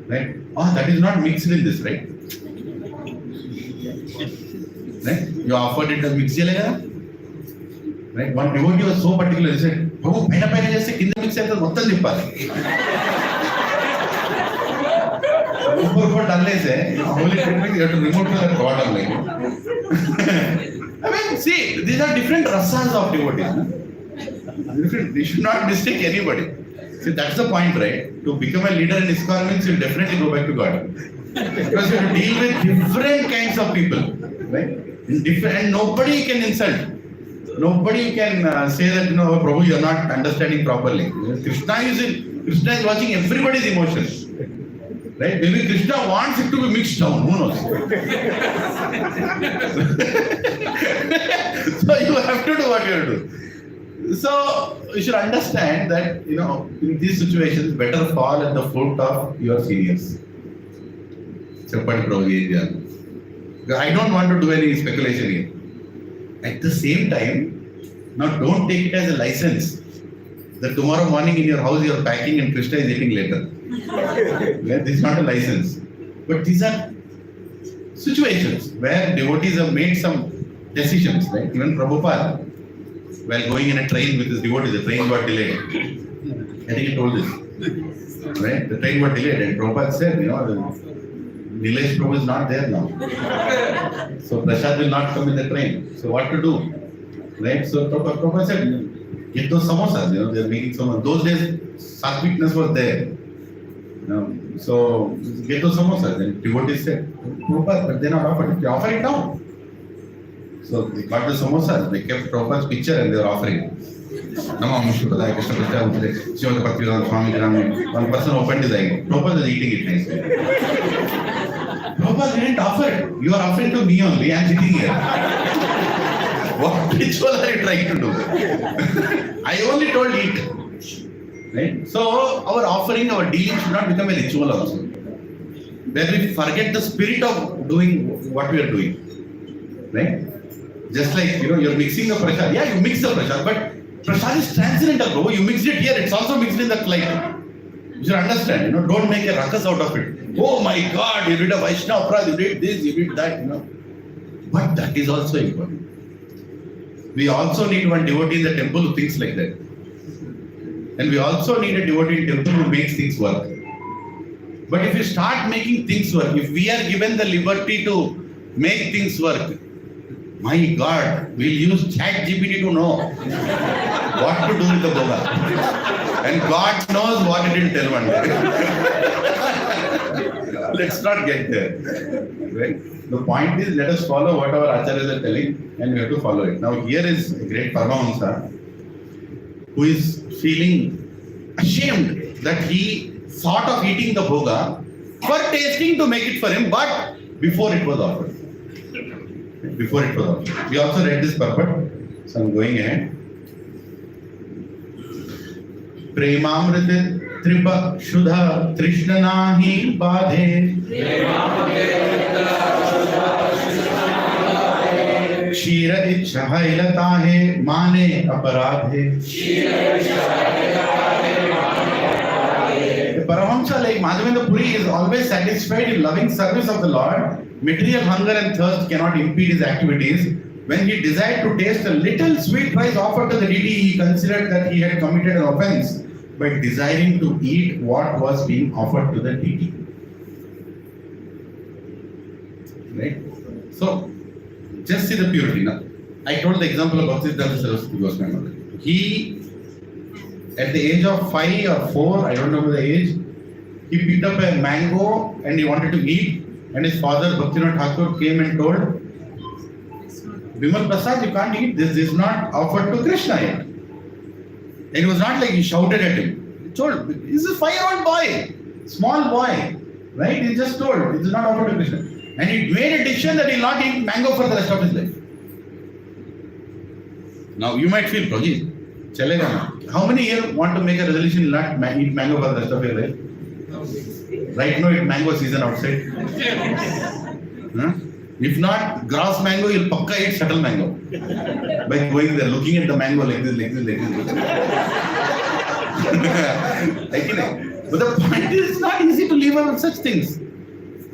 Right? Oh, that is not mixed in this, right? Right? You offered it as mixed. Right? One devotee was so particular, he said, Prabhu, paina just in the mix you have to remove to the god. See, these are different rasas of devotees. You should not mistake anybody. See, that's the point, right? To become a leader in ISKCON means you'll definitely go back to God. Because you have to deal with different kinds of people. Right? And nobody can insult. Nobody can say that, Prabhu, you are not understanding properly. Krishna is watching everybody's emotions. Right? Maybe Krishna wants it to be mixed down. Who knows? So you have to do what you have to do. So you should understand that, in these situations, better fall at the foot of your seniors. Sripad Prabhu, I don't want to do any speculation here. At the same time, now don't take it as a license that tomorrow morning in your house you are packing and Krishna is eating later. This is not a license. But these are situations where devotees have made some decisions. Right? Even Prabhupada, while going in a train with his devotees, the train got delayed. I think he told this. Right? The train got delayed and Prabhupada said, Nilesh Prabhu is not there now. So Prasad will not come in the train. So what to do? Right? So Prabhupada said, get those samosas, they are making samosas. Those days, satvikness was there. So get those samosas. And devotees said, Prabhupada, but they are not offered. They offer it now. So they got the samosas. They kept Prabhupada's picture and they were offering. One person opened his eye. Prabhupada is eating it nicely. Prabhupada didn't offer it. You are offering to me only. I am sitting here. What ritual are you trying to do? I only told eat. Right? So our offering, our dealing should not become a ritual also. Where we forget the spirit of doing what we are doing. Right? Just like, you're mixing the prasad. Yeah, you mix the prasad, but prasad is transcendental, bro. You mix it here, it's also mixed in the flight. You should understand, don't make a ruckus out of it. Oh my God, you did a Vaishnava Prasad, you did this, you did that, But that is also important. We also need one devotee in the temple who thinks like that. And we also need a devotee in the temple who makes things work. But if you start making things work, if we are given the liberty to make things work, my God, we'll use ChatGPT to know what to do with the Boga. And God knows what it will tell one day. Let's not get there. Right? The point is, let us follow what our acharyas are telling and we have to follow it. Now here is a great Paramahamsa who is feeling ashamed that he thought of eating the Boga for tasting to make it for him, but before it was offered. Before it was offered. We also read this purport, so I'm going ahead. Premamrita tripa shudha trishna nahi badhe Shira ichha hailata hai mane aparadhe. The Paramahamsa like Madhavendra Puri is always satisfied in loving service of the Lord. Material hunger and thirst cannot impede his activities. When he desired to taste a little sweet rice offered to the deity, he considered that he had committed an offense by desiring to eat what was being offered to the deity. Right? So, just see the purity. Now, I told the example of Bhaktisiddhanta Saraswati Goswami Maharaj. He, at the age of 5 or 4, I don't know the age, he picked up a mango and he wanted to eat. And his father, Bhaktivinoda Thakur, came and told, Vimal Prasad, you can't eat this. This is not offered to Krishna yet. And it was not like he shouted at him. He told, he's a 5-year-old boy, small boy, right? He just told, it is not offered to Krishna. And he made a decision that he will not eat mango for the rest of his life. Now you might feel, Prabhuji, chalega na. How many here want to make a resolution not eat mango for the rest of your life? Right now it's mango season outside. Huh? If not grass mango, you'll pakka eat subtle mango. By going there, looking at the mango like this. But the point is, it's not easy to live with such things.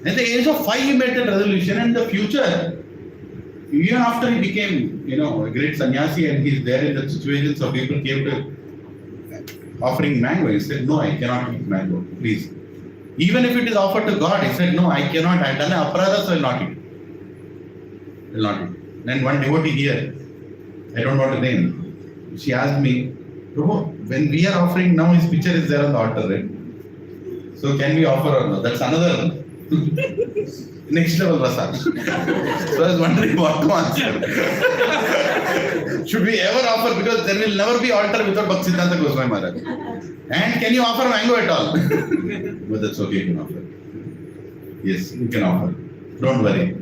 At the age of 5, he made that resolution, and in the future, even after he became, a great sannyasi, and he's there in the situations of people came to offering mango, he said, no, I cannot eat mango, please. Even if it is offered to God, he said, no, I cannot, I have done an aparadha, so I will not eat. I will not eat. Then one devotee here, I don't want to name, she asked me, Prabhu, when we are offering now, his picture is there on the altar, right? So can we offer or not? That's another next level prasad. So I was wondering what to answer. Should we ever offer? Because there will never be altar without Bhaktisiddhanta Goswami Maharaj. And can you offer mango at all? But that's okay, you can offer. Yes, you can offer. Don't worry.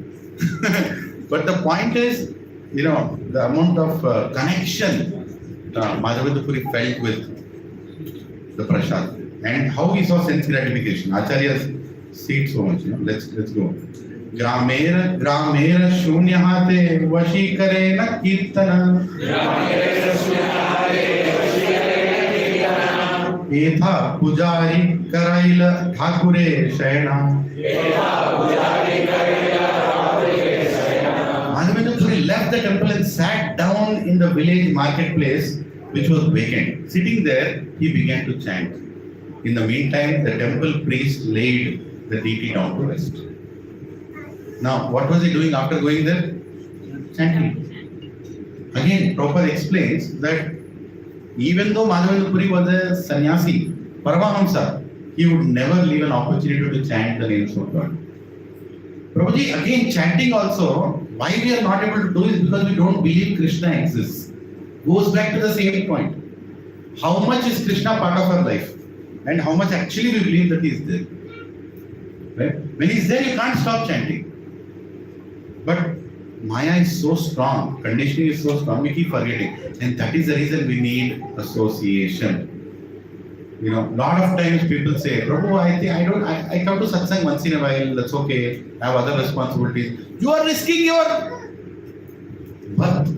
But the point is, the amount of connection Madhavendra Puri felt with the prasad and how he saw sense gratification. Acharyas see it so much. Let's go. ग्रामेर शून्यहाते वशीकरेण कीर्तन एथा पुजारी कराइल Thakure शयना. Madhavendra Puri left the temple and sat down in the village marketplace, which was vacant. Sitting there, he began to chant. In the meantime, the temple priest laid the deity down to rest. Now, what was he doing after going there? Chanting. Again, Prabhupada explains that even though Madhavendra Puri was a sannyasi, Paramahamsa, he would never leave an opportunity to chant the names of God. Prabhuji, again, chanting also, why we are not able to do it because we don't believe Krishna exists. Goes back to the same point. How much is Krishna part of our life? And how much actually we believe that he is there? Right? When he is there, you can't stop chanting. But Maya is so strong, conditioning is so strong, we keep forgetting. And that is the reason we need association. Lot of times people say, Prabhu, I come to satsang once in a while, that's okay, I have other responsibilities. You are risking your birth.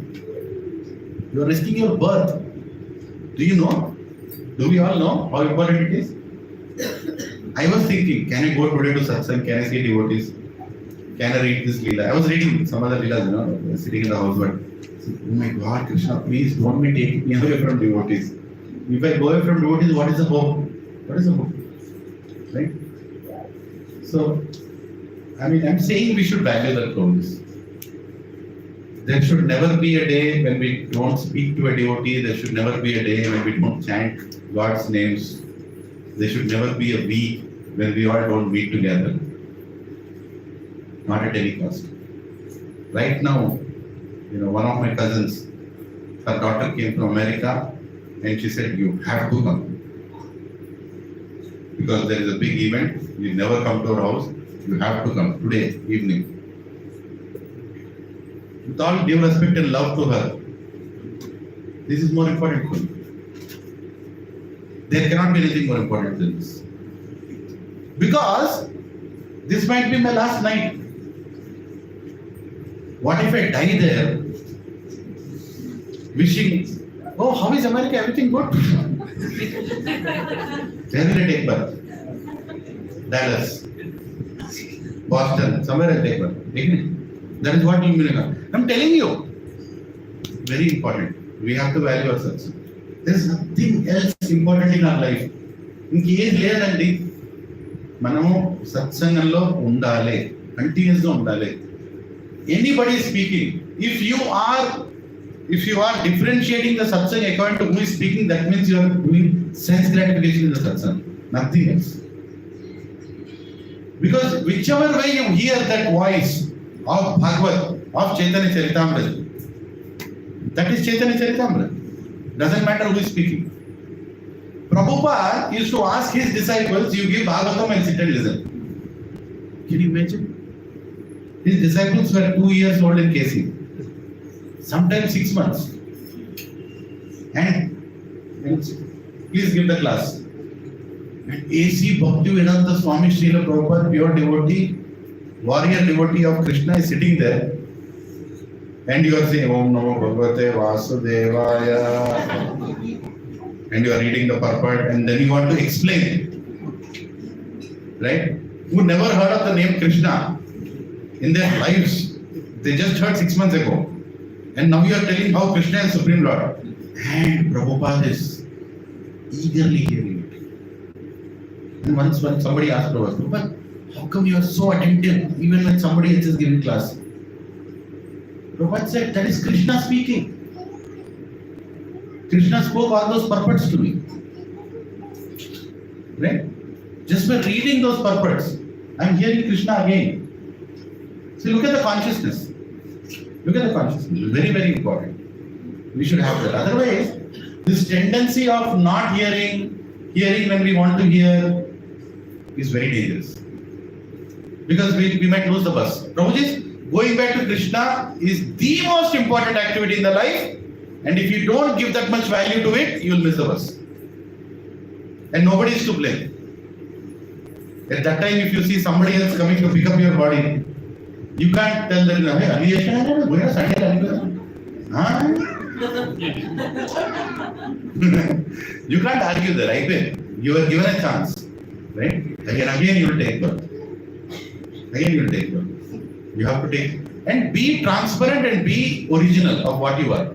You are risking your birth. Do you know? Do we all know how important it is? I was thinking, can I go today to satsang? Can I see devotees? Can I read this Leela? I was reading some other Leelas, sitting in the house, but oh my God, Krishna, please don't take me away from devotees. If I go away from devotees, what is the hope? What is the hope? Right? So, I'm saying we should value the clothes. There should never be a day when we don't speak to a devotee. There should never be a day when we don't chant God's names. There should never be a week when we all don't meet together. Not at any cost. Right now, one of my cousins, her daughter came from America and she said, you have to come. Because there is a big event, you never come to our house, you have to come today evening. With all due respect and love to her, this is more important for me. There cannot be anything more important than this. Because this might be my last night. What if I die there, wishing, oh, how is America? Everything good? Where will I take birth? Dallas, Boston, somewhere I'll take birth. That is what you mean. I'm telling you. Very important. We have to value ourselves. There's nothing else important in our life. ఇంకేం లేదండి. మనము సత్సంగంలో ఉండాలి, continuous గా ఉండాలి. Anybody is speaking, if you are differentiating the satsang according to who is speaking, that means you are doing sense gratification in the satsang, nothing else. Because whichever way you hear that voice of Bhagavad, of Chaitanya Charitamrita, that is Chaitanya Charitamrita. Doesn't matter who is speaking. Prabhupada used to ask his disciples, you give Bhagavatam and sit and listen. Can you imagine? His disciples were 2 years old in KC, sometimes 6 months. And please give the class. And AC Bhaktivedanta Swami Srila Prabhupada, pure devotee, warrior devotee of Krishna, is sitting there. And you are saying, Om Namo Bhagavate Vasudevaya. And you are reading the purport, and then you want to explain it. Right? Who never heard of the name Krishna in their lives, they just heard 6 months ago, and now you are telling how Krishna is Supreme Lord, and Prabhupada is eagerly hearing it. And once somebody asked Prabhupada, how come you are so attentive even when somebody else is giving class? Prabhupada said, that is Krishna speaking. Krishna spoke all those purports to me. Right? Just by reading those purports, I am hearing Krishna again. So look at the consciousness. Look at the consciousness. Very, very important. We should have that. Otherwise, this tendency of not hearing when we want to hear, is very dangerous. because we might lose the bus. Prabhuji, going back to Krishna is the most important activity in the life, and if you don't give that much value to it, you will miss the bus. And nobody is to blame. At that time, if you see somebody else coming to pick up your body, you can't tell them, hey, Aliyasha, where is Sunday? You can't argue the right way. You are given a chance, right? Again you will take birth. Again you will take birth. You have to take and be transparent and be original of what you are.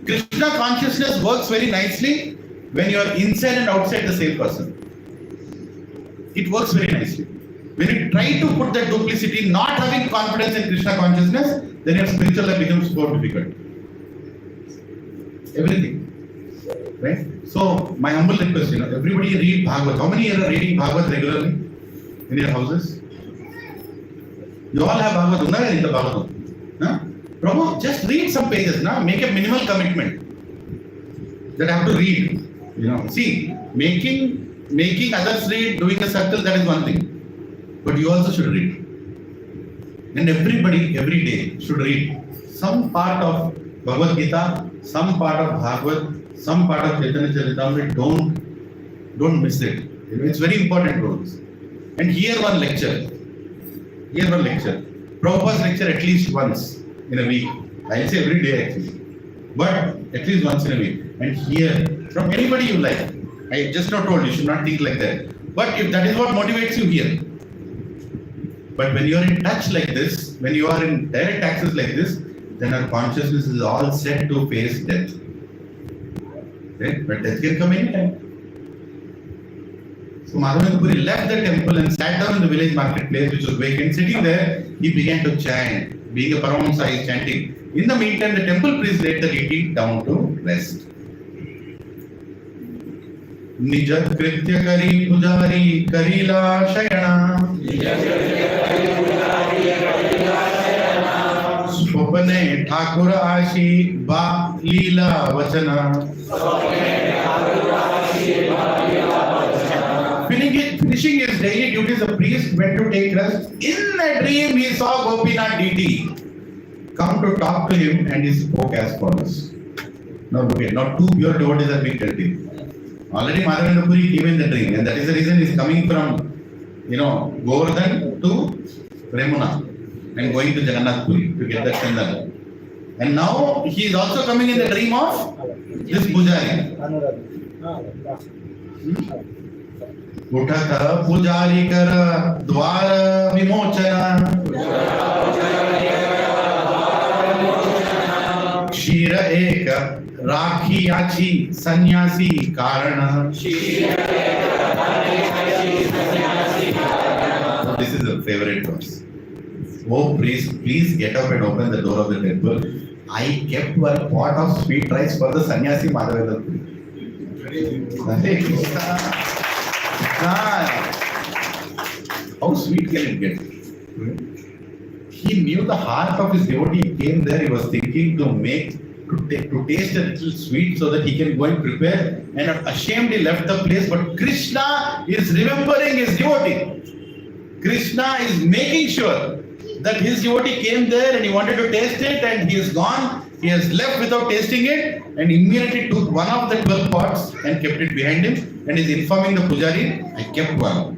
Krishna consciousness works very nicely when you are inside and outside the same person. It works very nicely. When you try to put that duplicity, not having confidence in Krishna consciousness, then your spiritual life becomes more difficult. Everything. Right? So, my humble request, everybody read Bhagavad. How many are reading Bhagavad regularly in your houses? You all have Bhagavad. Unna in the Bhagavad. Huh? Prabhu, just read some pages. Make a minimal commitment that I have to read. See, making others read, doing a circle, that is one thing. But you also should read. And everybody, every day, should read some part of Bhagavad Gita, some part of Bhagavad, some part of Chaitanya Charitamrita. Don't miss it. It's very important rules. And hear one lecture. Prabhupada's lecture at least once in a week. I'll say every day actually. But at least once in a week. And hear from anybody you like. I just not told you should not think like that. But if that is what motivates you, hear. But when you are in touch like this, when you are in direct access like this, then our consciousness is all set to face death. Right? But death can come anytime. So Madhavendra Puri left the temple and sat down in the village marketplace, which was vacant. Sitting there, he began to chant. Being a Paramahamsa, he is chanting. In the meantime, the temple priest laid the deity down to rest. Nija kritya kari pujari karila shayana. Swapane Thakur Ashi Ba Leela Vachana. Finishing his daily duties, the priest went to take rest. In a dream, he saw Gopinath deity come to talk to him, and he spoke as follows. Now look at, not two pure devotees are being told him. Already Madhavendra Puri came in the dream, and that is the reason he is coming from, Govardhan to Remuna and going to Jagannath Puri to get that Chandan. And now he is also coming in the dream of this Pujari. Uthata Pujari Kara Dwara Vimochana Shira Eka Rakhi Achi Sanyasi Karana. This is a favorite verse. Oh priest, please get up and open the door of the temple. I kept one pot of sweet rice for the sannyasi Madhavendra Puri. How sweet can it get? He knew the heart of his devotee. He came there, he was thinking to taste a little sweet so that he can go and prepare, and ashamed he left the place. But Krishna is remembering his devotee. Krishna is making sure that his devotee came there and he wanted to taste it, and he is gone. He has left without tasting it, and immediately took one of the 12 pots and kept it behind him, and is informing the pujari, I kept one.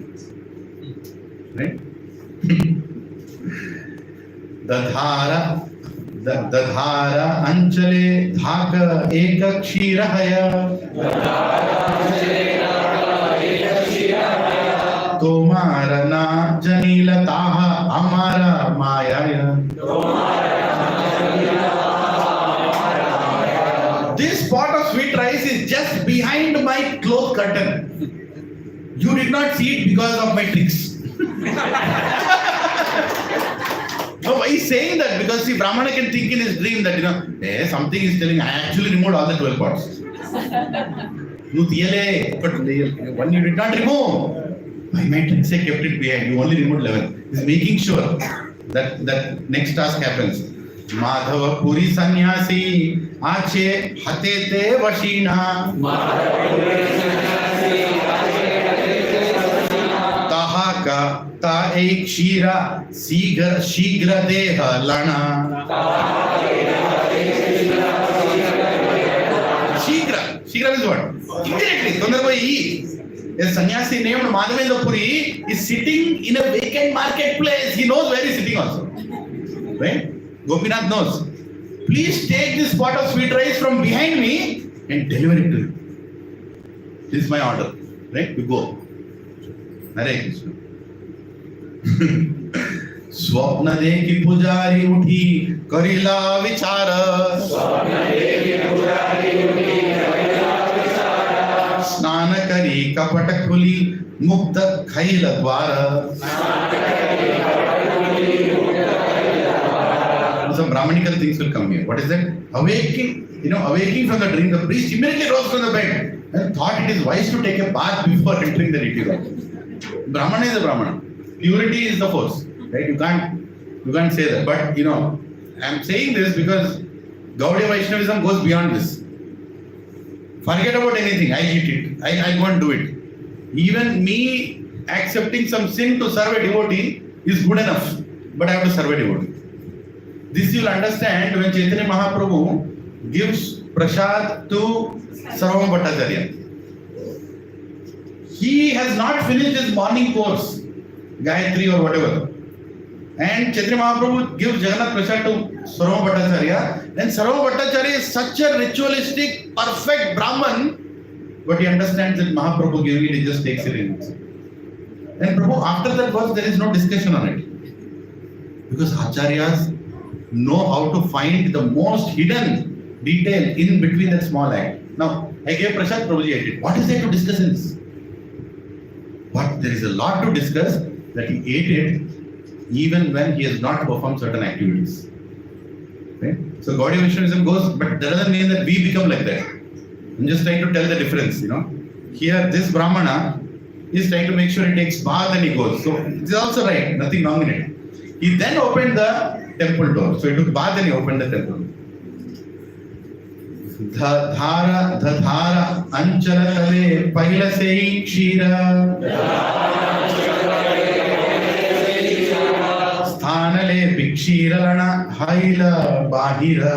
Right? Dadhara Anchale Dhaka Eka Kshirahaya Tomara Na Janila Taha Amara Mayaya. This pot of sweet rice is just behind my cloth curtain. You did not see it because of my tricks. No, why he's saying that? Because see, Brahmana can think in his dream that, something is telling, I actually removed all the 12 pots. But one you did not remove. My tricks, I kept it behind. You only removed 11. He's making sure that next task happens. Madhava Puri Sannyasi Ache Hatete Vashina Tahaka ताई क्षीरा शीघ्र देह लना शीघ्र is what? Indirectly. A sannyasi named Madhavendra Puri is sitting in a vacant marketplace. He knows where he is sitting also. Right? Gopinath knows. Please take this pot of sweet rice from behind me and deliver it to him. This is my order. Right? You go. Hare Krishna. स्वप्न देखी पुजारी उठी करिला विचार स्नान करी कपट खुली मुक्त खैल द्वार Some Brahmanical things will come here. What is that? Awaking from the dream. The priest immediately rose from the bed and thought it is wise to take a bath before entering the retreat. Brahmana is a Brahmana. Purity is the force. Right? You can't say that. But I'm saying this because Gaudiya Vaishnavism goes beyond this. Forget about anything. I eat it. I go and do it. Even me accepting some sin to serve a devotee is good enough. But I have to serve a devotee. This you'll understand when Chaitanya Mahaprabhu gives prasad to Sarvabhauma Bhattacharya. He has not finished his morning course, Gayatri or whatever. And Chaitanya Mahaprabhu gives Jagannath prasad to Sarvabhauma Bhattacharya. Then Sarvabhauma Bhattacharya is such a ritualistic, perfect Brahman, but he understands that Mahaprabhu gave it, he just takes it in. And Prabhu, after that verse, there is no discussion on it. Because Acharyas know how to find the most hidden detail in between that small act. Now, I gave prasad, Prabhuji ate it. What is there to discuss in this? But there is a lot to discuss that he ate it even when he has not performed certain activities. Okay? So Gaudiya Vaishnavism goes, but that doesn't mean that we become like that. I'm just trying to tell the difference, Here, this Brahmana is trying to make sure he takes bath and he goes. So it's also right, nothing wrong in it. He then opened the temple door. So he took bath and he opened the temple. Dhara anchara tale pahila se hi kshira sthanale bikshira lana haila bahira.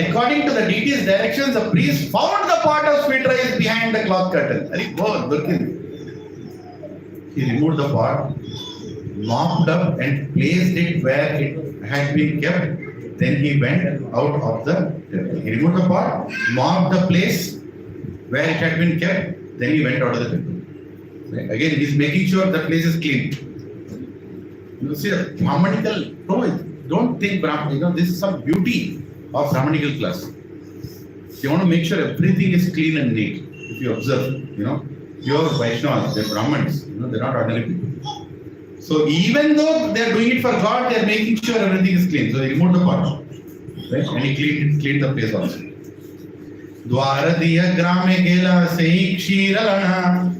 According to the deity's directions, the priest found the pot of sweet rice behind the cloth curtain. He removed the pot, mopped up and placed it where it had been kept. Then he went out of the temple. He removed the pot, mopped the place where it had been kept. Then he went out of the temple. Again, he is making sure the place is clean. You see, Brahmanical, don't think Brahmanical, this is some beauty of Brahmanical class. You want to make sure everything is clean and neat. If you observe, pure Vaishnavas, they're Brahmins, they're not ordinary people. So even though they're doing it for God, they're making sure everything is clean. So they removed the pot, right? And he cleaned the place also. Dwaradiya grame gela sei kshiralana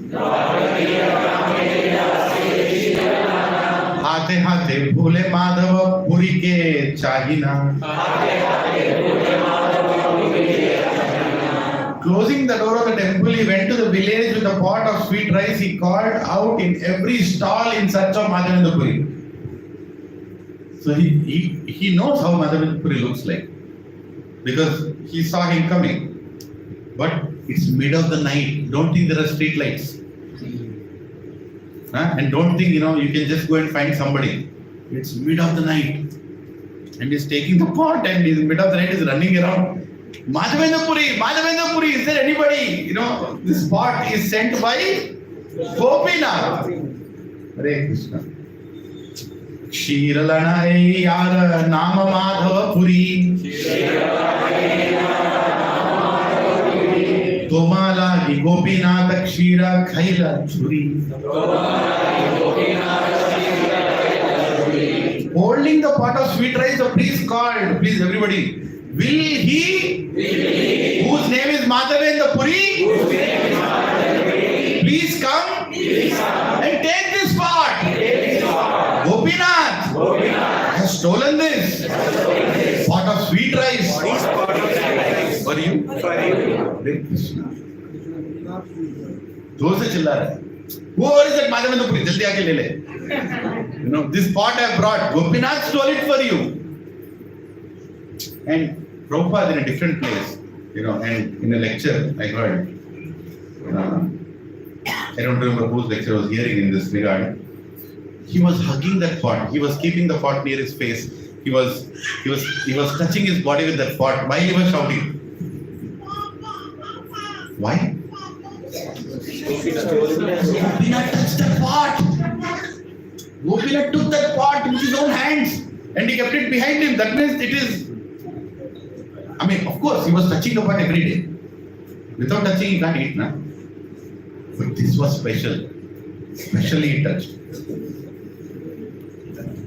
hate hate bhule Madhava Puri ke chahina. Closing the door of the temple, he went to the village with a pot of sweet rice. He called out in every stall in search of Madhavendra Puri. So he knows how Madhavendra Puri looks like because he saw him coming. But it's mid of the night. Don't think there are street lights. And don't think you can just go and find somebody. It's mid of the night, and he's taking the pot, and in mid of the night is running around. Madhavendra Puri, is there anybody? This pot is sent by Gopinath. Hare Krishna. Kshiralana yara nama Madhava Puri. Tomala ki Gopinath kshira khaila churi. Holding the pot of sweet rice, the priest called, please everybody, will he, whose name is Madhavendra Puri, please come and take this pot. Gopinath has stolen this pot of sweet rice. For you. Hare Krishna. जोर से चिल्ला रहा है, who is that Madhavendra Puri? जल्दी आके ले ले. You know, this pot I brought, Gopinath stole it for you. And Prabhupada in a different place, you know, and in a lecture I heard, I don't remember whose lecture I was hearing in this regard. He was hugging that pot. He was keeping the pot near his face. He was touching his body with that pot while he was shouting. Why? Gopinath touched that pot. Gopinath took that pot with his own hands and he kept it behind him. That means it is. I mean, of course, he was touching the pot every day. Without touching, he can't eat, na? But this was special. Specially touched.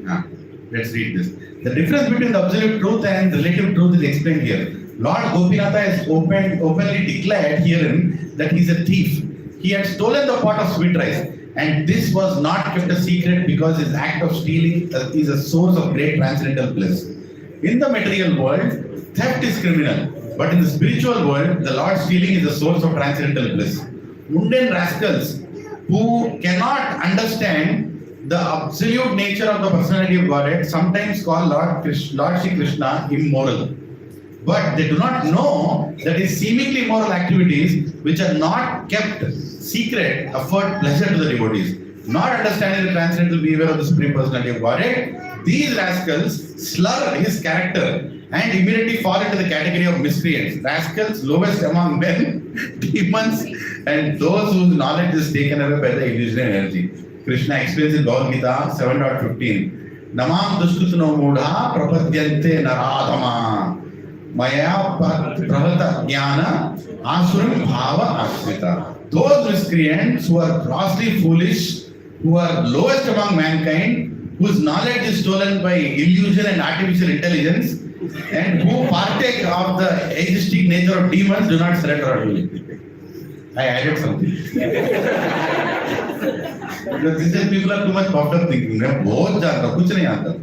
Now, let's read this. The difference between the absolute truth and relative truth is explained here. Lord Gopinatha has openly declared herein that he is a thief. He had stolen the pot of sweet rice, and this was not kept a secret because his act of stealing is a source of great transcendental bliss. In the material world, theft is criminal, but in the spiritual world, the Lord stealing is a source of transcendental bliss. Mundane rascals who cannot understand the absolute nature of the personality of Godhead sometimes call Lord Shri Krishna immoral. But they do not know that his seemingly immoral activities, which are not kept secret, afford pleasure to the devotees. Not understanding the transcendental behavior of the Supreme Personality of Godhead, these rascals slur his character and immediately fall into the category of miscreants. Rascals, lowest among men, demons, and those whose knowledge is taken away by the illusionary energy. Krishna explains in Bhagavad Gita 7.15, Namam dushkutno mudha prapadyante naradhama maya pravata jnana asuram bhava ashrita. Those miscreants who are grossly foolish, who are lowest among mankind, whose knowledge is stolen by illusion and artificial intelligence, and who partake of the atheistic nature of demons, do not surrender utterly. I added something. Because these people are too much puffed up thinking. बहुत जानता, कुछ नहीं आता.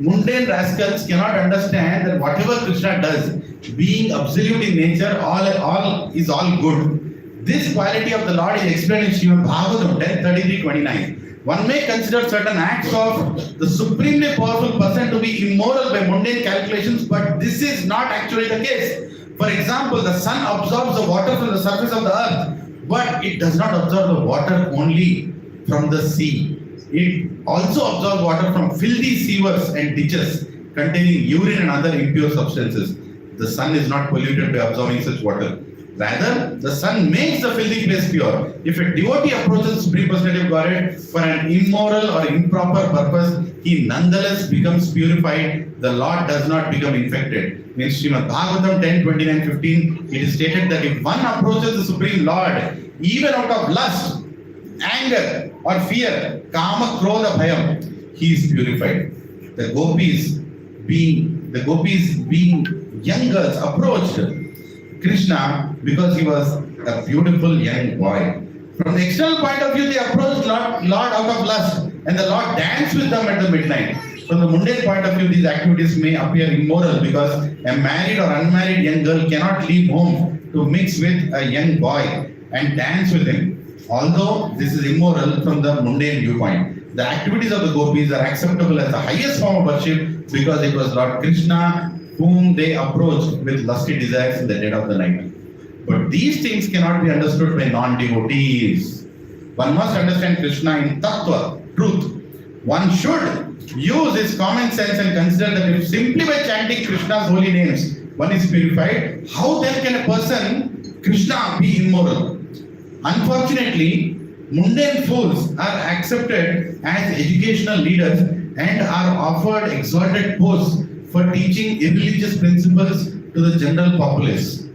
Mundane rascals cannot understand that whatever Krishna does, being absolute in nature, all is all good. This quality of the Lord is explained in Srimad Bhagavatam 10:33-29. One may consider certain acts of the supremely powerful person to be immoral by mundane calculations, but this is not actually the case. For example, the sun absorbs the water from the surface of the earth, but it does not absorb the water only from the sea. It also absorbs water from filthy sewers and ditches containing urine and other impure substances. The sun is not polluted by absorbing such water. Rather, the sun makes the filthy place pure. If a devotee approaches the Supreme Personality of Godhead for an immoral or improper purpose, he nonetheless becomes purified. The Lord does not become infected. In Srimad Bhagavatam 10:29-15, it is stated that if one approaches the Supreme Lord, even out of lust, anger, or fear, kama, krodha, bhayam, he is purified. The gopis being young girls approached Krishna because he was a beautiful young boy. From the external point of view, they approached Lord out of lust, and the Lord danced with them at the midnight. From the mundane point of view, these activities may appear immoral because a married or unmarried young girl cannot leave home to mix with a young boy and dance with him. Although this is immoral from the mundane viewpoint, the activities of the gopis are acceptable as the highest form of worship because it was Lord Krishna whom they approached with lusty desires in the dead of the night. But these things cannot be understood by non-devotees. One must understand Krishna in tattva, truth. One should use his common sense and consider that if simply by chanting Krishna's holy names one is purified, how then can a person, Krishna, be immoral? Unfortunately, mundane fools are accepted as educational leaders and are offered exalted posts for teaching irreligious principles to the general populace.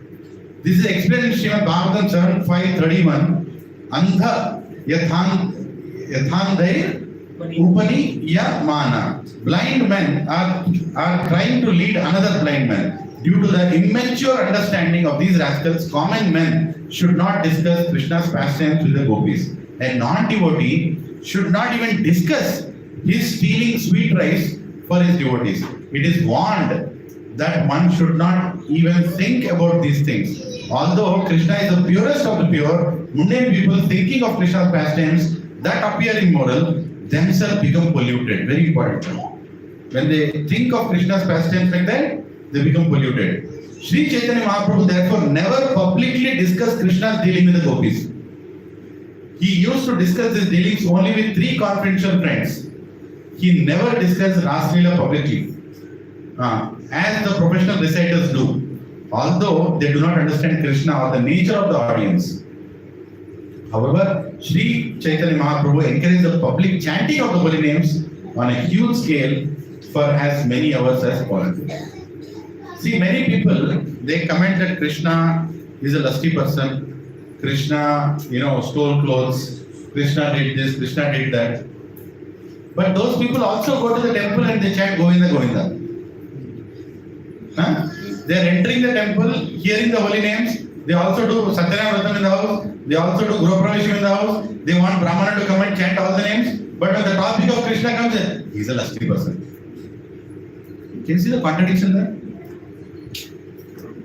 This is explained in Srimad Bhagavatam 7:5-31. Andha yathandai upani yamana. Blind men are trying to lead another blind man. Due to the immature understanding of these rascals, common men should not discuss Krishna's pastimes with the gopis. A non-devotee should not even discuss his stealing sweet rice for his devotees. It is warned that one should not even think about these things. Although Krishna is the purest of the pure, mundane people thinking of Krishna's pastimes that appear immoral themselves become polluted. Very important. When they think of Krishna's pastimes like that, they become polluted. Sri Chaitanya Mahaprabhu therefore never publicly discussed Krishna's dealing with the gopis. He used to discuss his dealings only with 3 confidential friends. He never discussed Ras Leela publicly, as the professional reciters do, although they do not understand Krishna or the nature of the audience. However, Sri Chaitanya Mahaprabhu encouraged the public chanting of the holy names on a huge scale for as many hours as possible. See, many people, they comment that Krishna is a lusty person, Krishna, stole clothes, Krishna did this, Krishna did that. But those people also go to the temple and they chant Govinda, Govinda. They are entering the temple, hearing the holy names. They also do Satyanarayana Vratam in the house. They also do Gruhapravesham in the house. They want Brahmana to come and chant all the names. But when the topic of Krishna comes in, he is a lusty person. Can you see the contradiction there?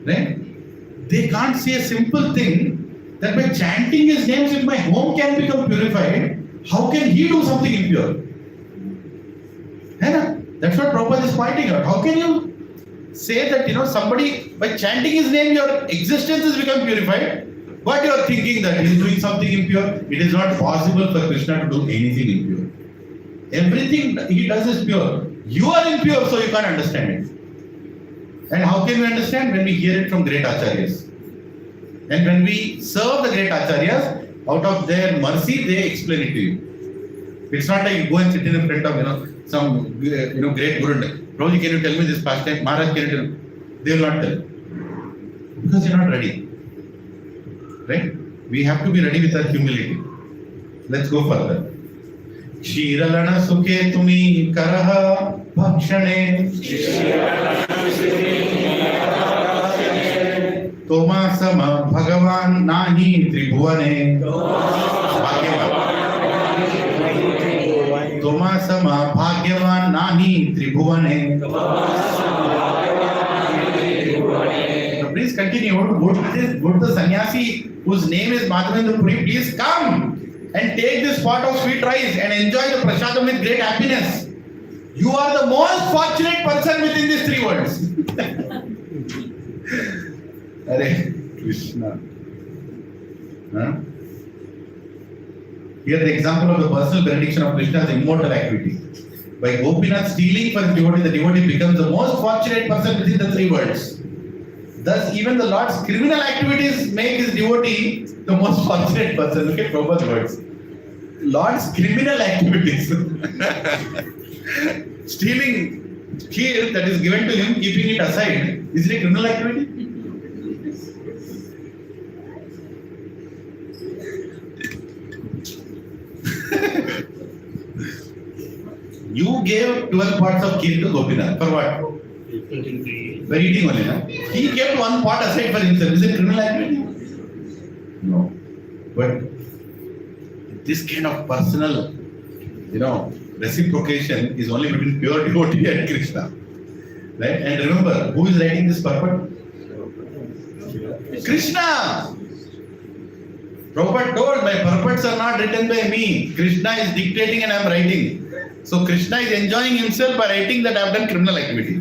Right? They can't see a simple thing that by chanting his names, if my home can become purified, how can he do something impure? That's what Prabhupada is pointing out. How can you say that somebody by chanting his name your existence has become purified, but you are thinking that he is doing something impure? It is not possible for Krishna to do anything impure. Everything he does is pure. You are impure, so you can't understand it. And how can we understand? When we hear it from great acharyas. And when we serve the great acharyas, out of their mercy, they explain it to you. It's not like you go and sit in front of some great guru. Prabhuji, can you tell me this pastime? Maharaj, can you tell me? They will not tell. Because you're not ready. Right? We have to be ready with our humility. Let's go further. Kshiralana sukhe tumi karaha bhakshane Toma sama bhagavan nahi tribhuvane Toma sama bhagyavan nahi tribhuvane. Now please continue. Go to the sannyasi whose name is Madhavendra Puri. Please come and take this pot of sweet rice and enjoy the prasadam with great happiness. You are the most fortunate person within these 3 worlds. Hare Krishna. Here the example of the personal benediction of Krishna's immortal activity. By Gopinath stealing for his devotee, the devotee becomes the most fortunate person within the 3 worlds. Thus, even the Lord's criminal activities make his devotee the most fortunate person. Look at Prabhupada's words. Lord's criminal activities. Stealing kheer that is given to him, keeping it aside, is it a criminal activity? You gave 12 parts of kheer to Gopinath. For what? For eating only, no? He kept 1 part aside for himself. Is it criminal activity? No. But this kind of personal, reciprocation is only between pure devotee and Krishna. Right? And remember, who is writing this purport? Krishna! Prabhupada told, my purports are not written by me. Krishna is dictating and I am writing. So Krishna is enjoying himself by writing that I have done criminal activity.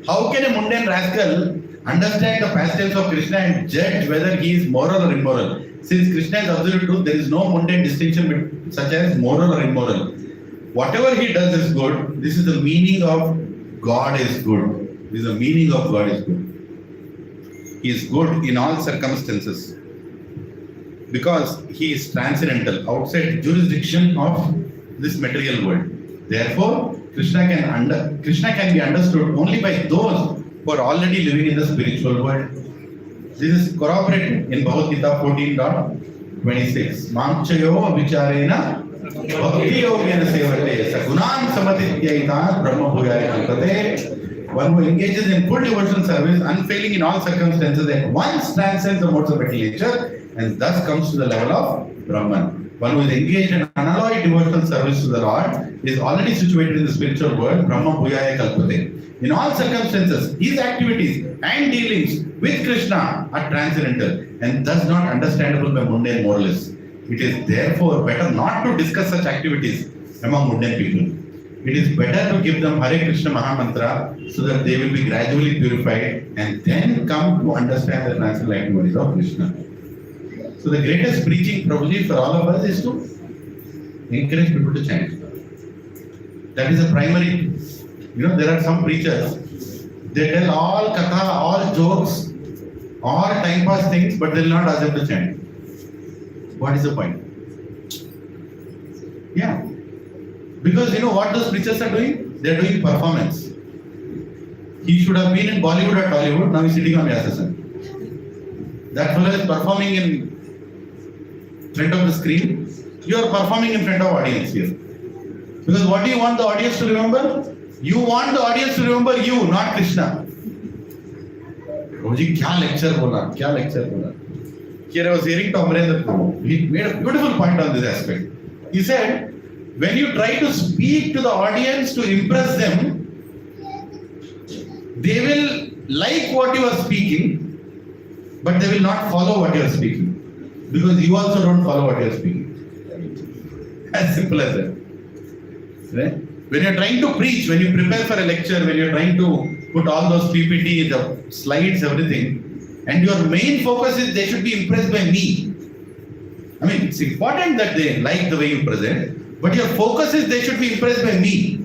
How can a mundane rascal understand the pastimes of Krishna and judge whether he is moral or immoral? Since Krishna is absolute truth, there is no mundane distinction such as moral or immoral. Whatever he does is good. This is the meaning of God is good. This is the meaning of God is good. He is good in all circumstances. Because he is transcendental, outside jurisdiction of this material world. Therefore, Krishna can be understood only by those who are already living in the spiritual world. This is corroborated in Bhagavad Gita 14.26. Mamchayo vicharena bhakti yogena sevate sagunan samadityaita brahma bhuyaya kalpate. One who engages in full devotional service, unfailing in all circumstances, at once transcends the modes of material nature and thus comes to the level of Brahman. One who is engaged in unalloyed devotional service to the Lord is already situated in the spiritual world, Brahma Bhuyaya Kalpate. In all circumstances, his activities and dealings with Krishna are transcendental and thus not understandable by mundane moralists. It is therefore better not to discuss such activities among mundane people. It is better to give them Hare Krishna Mahamantra so that they will be gradually purified and then come to understand the transcendental activities of Krishna. So the greatest preaching probably for all of us is to encourage people to chant. That is a primary. There are some preachers, they tell all katha, all jokes, all time pass things, but they will not ask them to chant. What is the point? Yeah. Because what those preachers are doing? They are doing performance. He should have been in Bollywood or Tollywood, now he is sitting on Vyasasana. That fellow is performing in front of the screen. You are performing in front of audience here. Because what do you want the audience to remember? You want the audience to remember you, not Krishna. Roji, kya lecture bola? Here I was hearing Madhavendra. He made a beautiful point on this aspect. He said, when you try to speak to the audience to impress them, they will like what you are speaking, but they will not follow what you are speaking. Because you also don't follow what you are speaking. As simple as that. Right? When you are trying to preach, when you prepare for a lecture, when you are trying to put all those PPT, the slides, everything, and your main focus is they should be impressed by me. I mean, it's important that they like the way you present, but your focus is they should be impressed by me.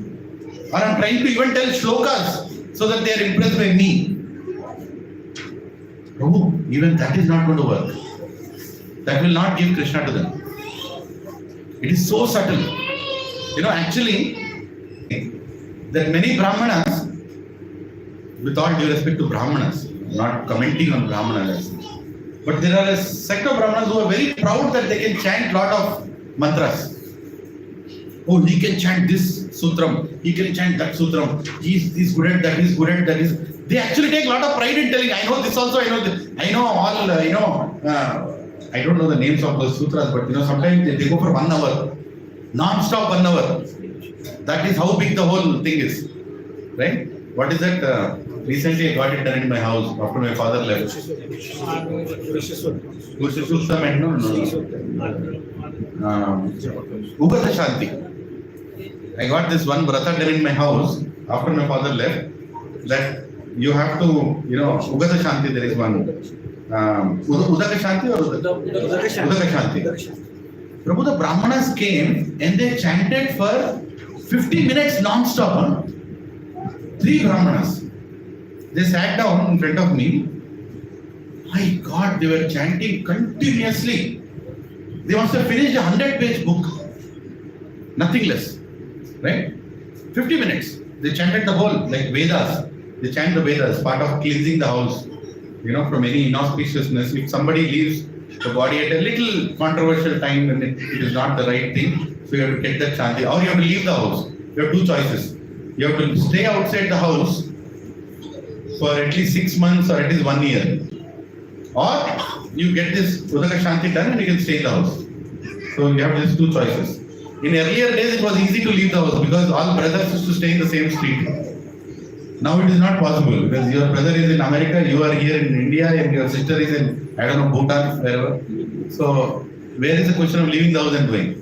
Or I'm trying to even tell shlokas so that they are impressed by me. Prabhu, even that is not going to work. That will not give Krishna to them. It is so subtle. Actually, that many Brahmanas, with all due respect to Brahmanas, not commenting on Brahmanas, but there are a sect of Brahmanas who are very proud that they can chant lot of mantras. Oh, he can chant this sutram, he can chant that sutram, he's good at that, he's good at that. They actually take a lot of pride in telling, I know this also, I know this, I know all, I don't know the names of those sutras, but sometimes they go for 1 hour, non-stop 1 hour. That is how big the whole thing is, right? What is that? Recently I got it done in my house after my father left. Ugata Shanti. I got this one Vrata done in my house after my father left. That you have to, Ugata Shanti, there is one. Udaka Shanti or Udaka Shanti. Prabhu, the Brahmanas came and they chanted for 50 minutes non-stop. 3 Brahmanas. They sat down in front of me. My God, they were chanting continuously. They must have finished a 100-page book. Nothing less. Right? 50 minutes. They chanted the whole, like Vedas. They chant the Vedas, part of cleansing the house. From any inauspiciousness. If somebody leaves the body at a little controversial time and it is not the right thing, so you have to get that shanti. Or you have to leave the house. You have 2 choices. You have to stay outside the house for at least 6 months or at least 1 year. Or you get this Udaka Shanti done and you can stay in the house. So you have these 2 choices. In earlier days it was easy to leave the house because all brothers used to stay in the same street. Now it is not possible because your brother is in America, you are here in India and your sister is in, Bhutan, wherever. So where is the question of leaving the house and going?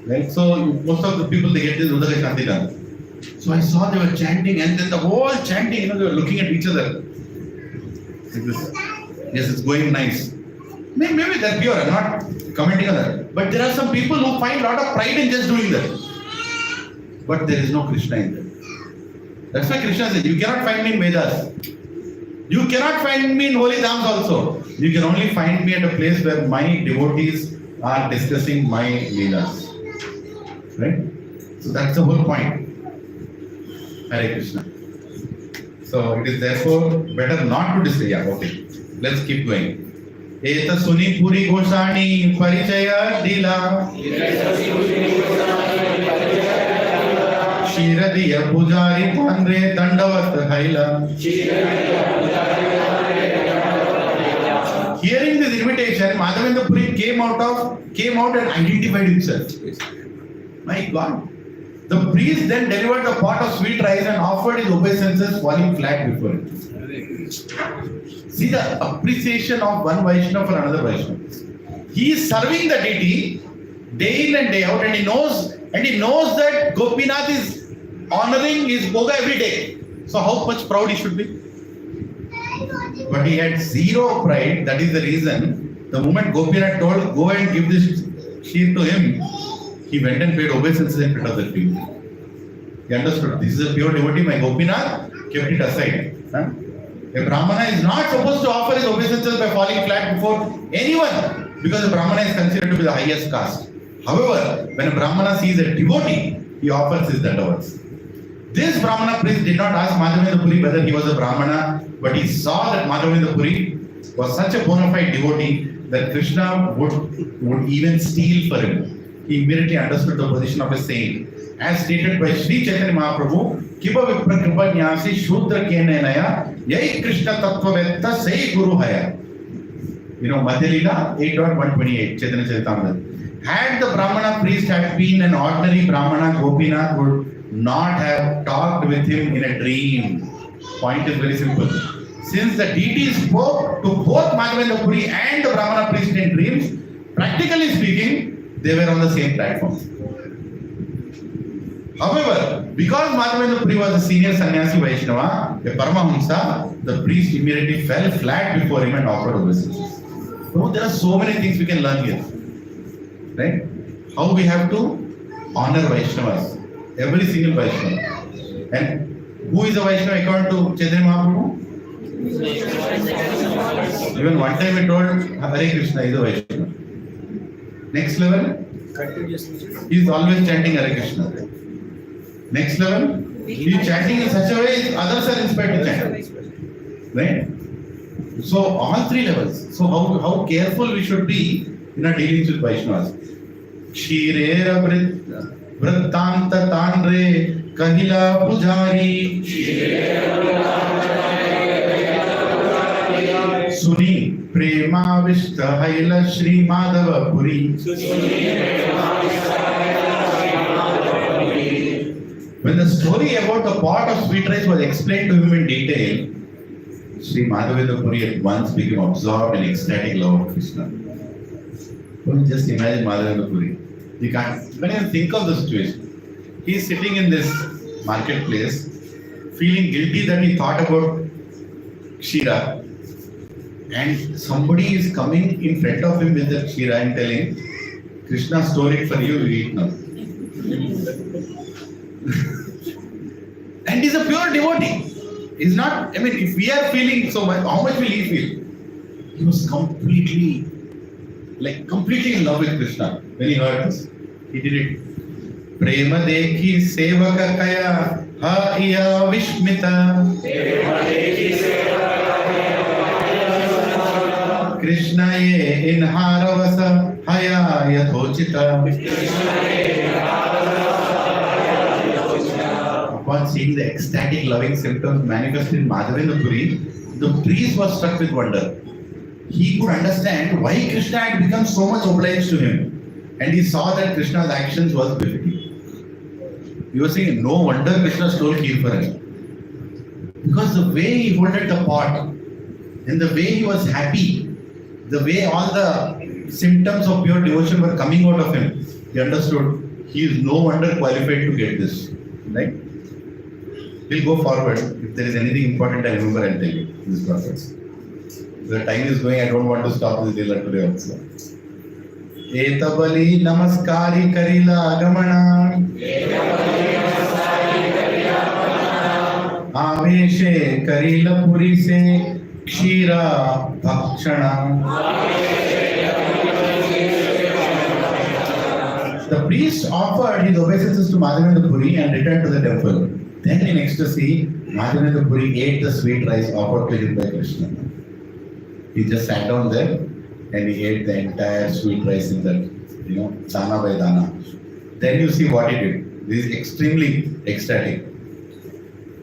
Right? So most of the people, they get this Udaka Shanti done. So I saw they were chanting and then the whole chanting, they were looking at each other. Like this. Yes, it's going nice. Maybe they're pure, I'm not commenting on that. But there are some people who find a lot of pride in just doing that. But there is no Krishna in them. That's why Krishna says, you cannot find me in Vedas. You cannot find me in holy dhams also. You can only find me at a place where my devotees are discussing my leelas. Right? So that's the whole point. Hare Krishna. So it is therefore better not to discuss. Yeah, okay. Let's keep going. Eta suni puri goshani parichaya dila. Shiradiya pujari thanre dandavat haila. He hearing this invitation, Madhavendra Puri came out and identified himself. My God. The priest then delivered a pot of sweet rice and offered his obeisances falling flat before him. See the appreciation of one Vaishnava for another Vaishnava. He is serving the deity day in and day out, and he knows that Gopinath is honoring his Bhoga every day. So how much proud he should be? But he had zero pride. That is the reason. The moment Gopinath told, go and give this sheep to him, he went and paid obeisances in front of the tree. He understood, this is a pure devotee, my Gopinath kept it aside. Huh? A Brahmana is not supposed to offer his obeisances by falling flat before anyone, because a Brahmana is considered to be the highest caste. However, when a Brahmana sees a devotee, he offers his dandavats. This Brahmana priest did not ask Madhavendra Puri whether he was a Brahmana, but he saw that Madhavendra Puri was such a bona fide devotee that Krishna would even steal for him. He immediately understood the position of a saint. As stated by Shri Chaitanya Mahaprabhu, Kipa Vipra Kripa Jnasi Shudra Kenenaya Yai Krishna Tattva Vetta Sai Guru Haya. Madhya Leela 8.128 Chaitanya Charitamrita. Had the Brahmana priest had been an ordinary Brahmana, Gopinath would not have talked with him in a dream. Point is very simple. Since the deity spoke to both Madhavendra Puri and the Brahmana priest in dreams, practically speaking, they were on the same platform. However, because Madhavendra Puri was a senior sannyasi Vaishnava, a Paramahamsa, the priest immediately fell flat before him and offered obeisances. So there are so many things we can learn here. Right? How we have to honor Vaishnavas. Every single Vaishnava. And who is a Vaishnava according to Chaitanya Mahaprabhu? Even one time we told Hare Krishna is a Vaishnava. Next level, he is always chanting Hare Krishna. Next level, he is chanting in such a way others are inspired to chant. Right? So all three levels. So how careful we should be in our dealings with Vaishnavas. Kshirera Vrittanta Tanre Kahila Pujari Suni Prema Vishta Haila Shri Madhava Puri. When the story about the pot of sweet rice was explained to him in detail, Shri Madhavendra Puri at once became absorbed in ecstatic love of Krishna. Just imagine Madhavendra Puri. You can't even think of the situation. He is sitting in this marketplace, feeling guilty that he thought about Kshira, and somebody is coming in front of him with the Kshira and telling, Krishna stored it for you, you eat now. And he's a pure devotee. He's not, if we are feeling so much, how much will he feel? He was completely in love with Krishna. When he heard this, he did it. Prema dekhi sevaka kaya ha iya vishmita. Krishna ye inharavasa haya yathochita. Upon seeing the ecstatic loving symptoms manifested in Madhavendra Puri, the priest was struck with wonder. He could understand why Krishna had become so much obliged to him, and he saw that Krishna's actions was befitting. He was saying, no wonder Krishna stole kheer for him. Because the way he holded the pot, and the way he was happy, the way all the symptoms of pure devotion were coming out of him, he understood he is no wonder qualified to get this. Right? We'll go forward. If there is anything important I remember, I'll tell you in this process. The time is going, I don't want to stop this dealer today also. Etabali namaskari karila agamana. Aveshe karila puri se kshira bhakshana. The priest offered his obeisances to Madhavendra Puri and returned to the temple. Then in ecstasy, Madhavendra Puri ate the sweet rice offered to him by Krishna. He just sat down there and he ate the entire sweet rice in that, dana by dana. Then you see what he did. This is extremely ecstatic.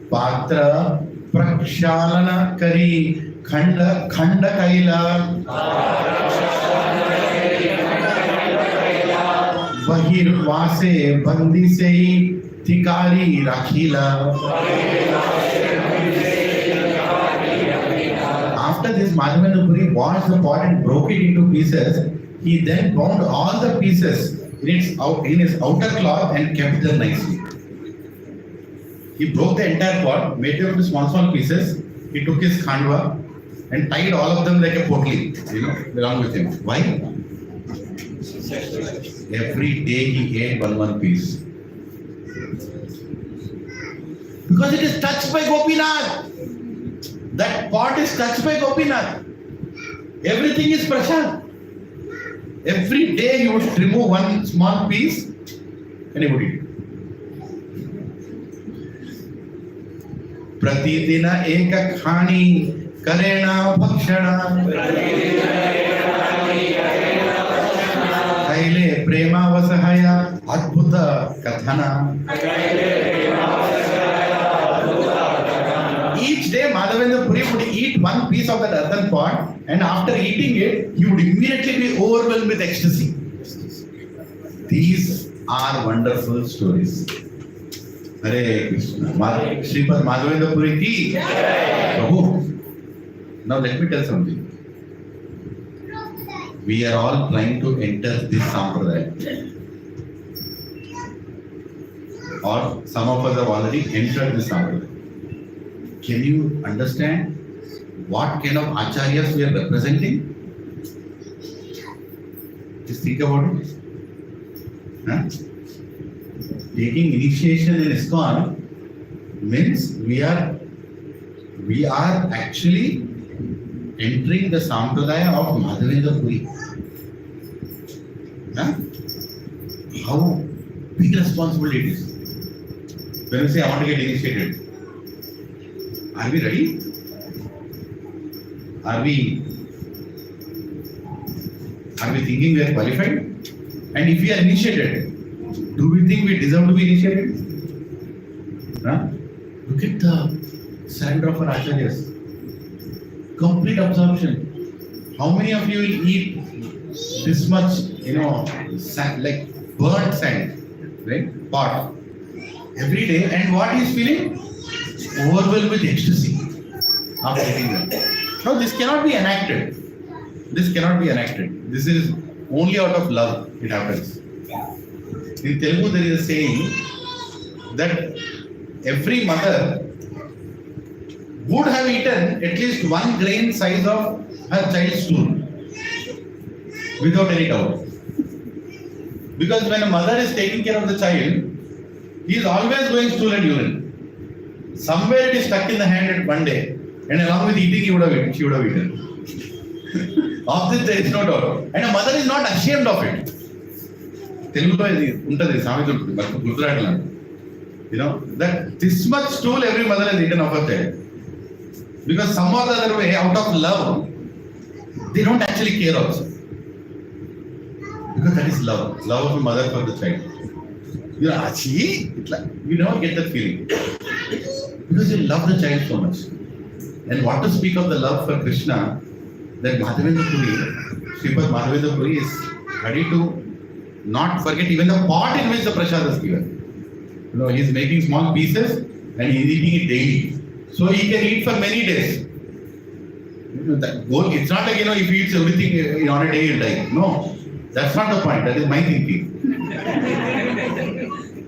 Patra prakshalana kari खंड कैला बहिर्वासे बंदिसे थिकारी राखीला. After this, Madhavendra Puri washed the pot and broke it into pieces. He then bound all the pieces in his outer cloth and kept them nicely. He broke the entire pot, made them into small pieces. He took his khandwa and tied all of them like a potli, along with him. Why? Every day he ate one piece. Because it is touched by Gopinath. That pot is touched by Gopinath. Everything is prasad. Every day he would remove one small piece and he would eat it. Pratidina eka khani karena bhakshana kaile prema vasahaya adbhuta kathana. Each day Madhavendra Puri would eat one piece of that earthen pot, and after eating it, he would immediately be overwhelmed with ecstasy. These are wonderful stories. Hare Krishna. Sripad Madhavendra Puri ki Prabhu. Now let me tell something. We are all trying to enter this sampradaya. Or some of us have already entered this sampradaya. Can you understand what kind of acharyas we are representing? Just think about it. Huh? Taking initiation in ISKCON means we are actually entering the sampradaya of Madhavendra Puri. Huh? How big responsibility it is. When we say I want to get initiated, are we ready? Are we thinking we are qualified? And if we are initiated, do we think we deserve to be initiated? Huh? Look at the surrender of our acharyas. Complete absorption. How many of you will eat this much, sand, like burnt sand, right? Pot every day, and what he is feeling? Overwhelmed with ecstasy after eating that. No, this cannot be enacted. This cannot be enacted. This is only out of love it happens. In Telugu there is a saying that every mother would have eaten at least 1 grain size of her child's stool without any doubt. Because when a mother is taking care of the child, he is always going stool and urine. Somewhere it is stuck in the hand at one day, and along with eating, she would have eaten. Of this there is no doubt. And a mother is not ashamed of it. Telugulo untadi samithu but gurturatlan. That this much stool every mother has eaten of her child. Because some or the other way, out of love, they don't actually care also. Because that is love. Love of a mother for the child. You never get that feeling. Because you love the child so much. And what to speak of the love for Krishna, that Madhavendra Puri, Sripad Madhavendra Puri is ready to not forget even the pot in which the prasad is given. He is making small pieces and he is eating it daily. So he can eat for many days. That goal, it's not like, if he eats everything on a day he'll die. No, that's not the point. That is my thinking.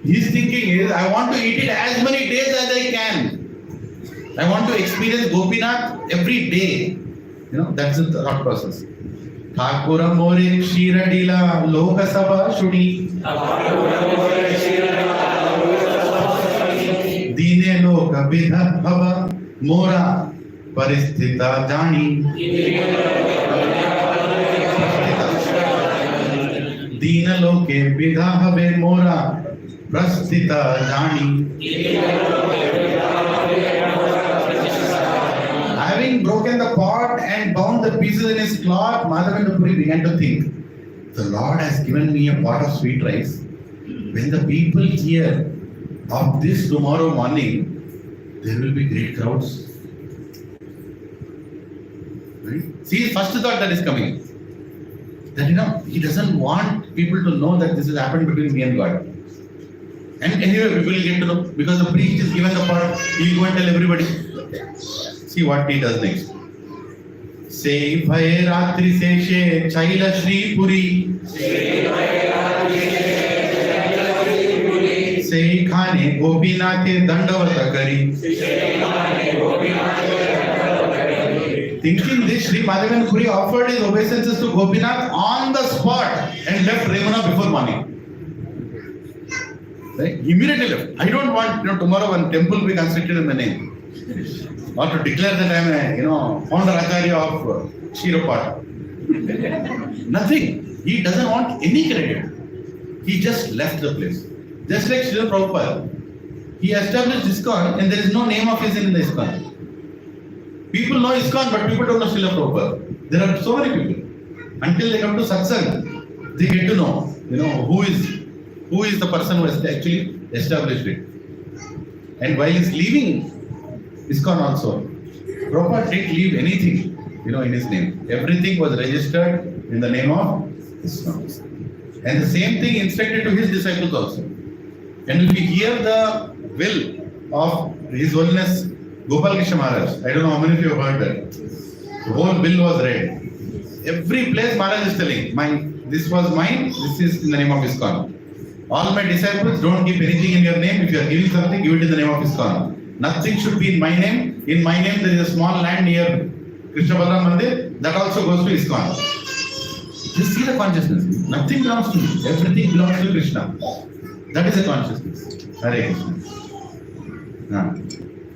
His thinking is, I want to eat it as many days as I can. I want to experience Gopinath every day. That's the thought process. Thakura more Shira Dila Loka Sabha Shudi Dine Loka Vidha Bhava Mora Paristhita Jani Dina Loke Vidha Bhave Mora Prasthita Jani. Having broken the pot and bound the pieces in his cloth, Madhavendra Puri began to think, the Lord has given me a pot of sweet rice. When the people hear of this tomorrow morning, there will be great crowds. Right? See, first thought that is coming. That he doesn't want people to know that this has happened between me and God. And anyway, people will get to know because the priest is given the part, he will go and tell everybody. See what he does next. Say bhaye ratri seshe chaila Shri Puri. Say khane gopinathe dandavata kari. Thinking this, Shri Madhavendra Puri offered his obeisances to Gopinath on the spot and left Remuna before morning. Right? Immediately left. I don't want tomorrow one temple be constructed in my name. Or to declare that I am a founder Acharya of Sripad. Nothing. He doesn't want any credit. He just left the place. Just like Srila Prabhupada. He established ISKCON and there is no name of his in the ISKCON. People know ISKCON but people don't know Srila Prabhupada. There are so many people. Until they come to satsang, they get to know, who is the person who has actually established it. And while he's leaving ISKCON also, Prabhupada didn't leave anything, in his name. Everything was registered in the name of ISKCON. And the same thing instructed to his disciples also. And if we hear the will of His Holiness Gopalji Maharaj, I don't know how many of you have heard that. The whole bill was read. Every place Maharaj is telling, this was mine, this is in the name of ISKCON. All my disciples, don't give anything in your name. If you are giving something, give it in the name of ISKCON. Nothing should be in my name. In my name, there is a small land near Krishna Balaram Mandir. That also goes to ISKCON. Just see the consciousness. Nothing belongs to me. Everything belongs to Krishna. That is a consciousness. Hare Krishna.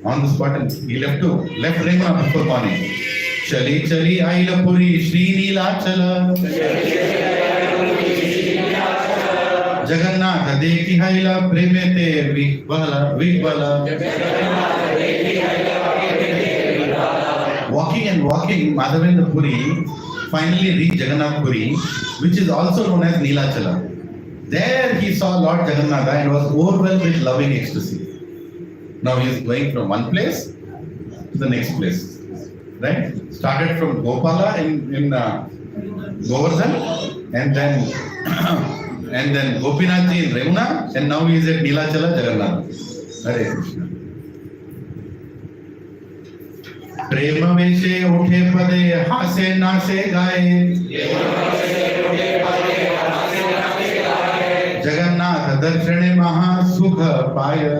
On the spot, he left Remuna before morning. Chali chali aila Puri Shri Neelachala. Jagannath dekhi haila premete vikbala. Walking, Madhavendra Puri finally reached Jagannath Puri, which is also known as Neelachala. There he saw Lord Jagannatha and was overwhelmed with loving ecstasy. Now he is going from one place to the next place. Right? Started from Gopala in Govardhan and then Gopinathji in Remuna, and now he is at Neelachala Jagannath. Hare Krishna. Prema veshe uthe pade hase nase gaye. Jagannath darshane maha sukha paya.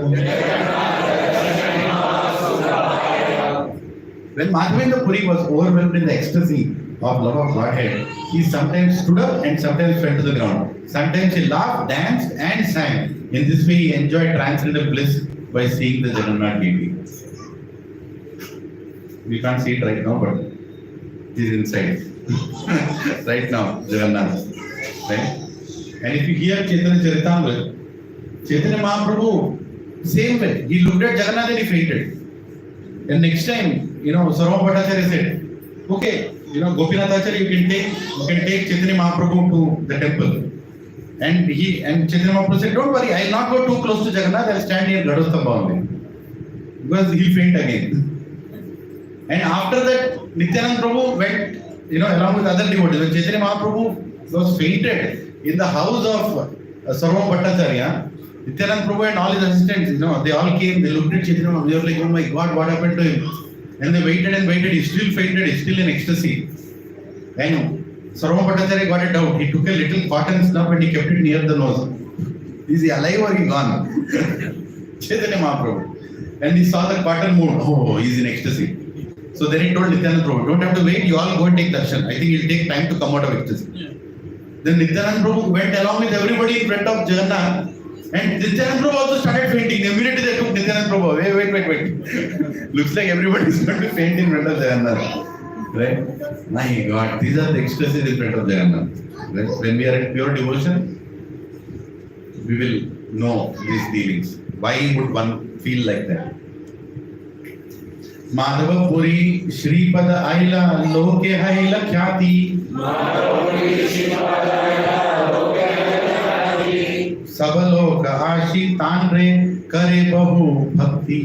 When Madhavendra Puri was overwhelmed in the ecstasy of love of Godhead, he sometimes stood up and sometimes fell to the ground. Sometimes he laughed, danced and sang. In this way he enjoyed transcendental bliss by seeing the Jagannath deity. We can't see it right now, but it is inside. Right now, Jagannath. Right? And if you hear Chaitanya Charitamrita, Chaitanya Mahaprabhu, same way, he looked at Jagannath and he fainted. And next time, Sarvam Bhattacharya said, okay, Gopinath Acharya, you can take Chaitanya Mahaprabhu to the temple. And Chaitanya Mahaprabhu said, don't worry, I will not go too close to Jagannath, I will stand near Gadostambha only. Because he will faint again. And after that, Nityananda Prabhu went, along with other devotees. When Chaitanya Mahaprabhu was fainted in the house of Sarvam Bhattacharya, Nityananda Prabhu and all his assistants, they all came, they looked at Chaitanya Mahaprabhu, they were like, oh my God, what happened to him? And they waited and waited, he still fainted, he's still in ecstasy. And Sarvam Bhattacharya got it out. He took a little cotton snuff and he kept it near the nose. Is he alive or he gone? Chaitanya Mahaprabhu. And he saw the cotton move. Oh, he's in ecstasy. So then he told Nityananda Prabhu, don't have to wait, you all go and take darshan. I think it'll take time to come out of ecstasy. Yeah. Then Nityananda Prabhu went along with everybody in front of Jagannath. And Nityananda Prabhu also started fainting. Immediately they took Nityananda Prabhu. Wait. Looks like everybody is going to faint in front of Jagannath. Right? My God, these are the ecstasies in front of Jagannath. Right? When we are in pure devotion, we will know these dealings. Why would one feel like that? Madhava Puri Sripad Aila Loke Haila Khyati. Sabaloka Ashi Tanre Kare Bahu Bhakti.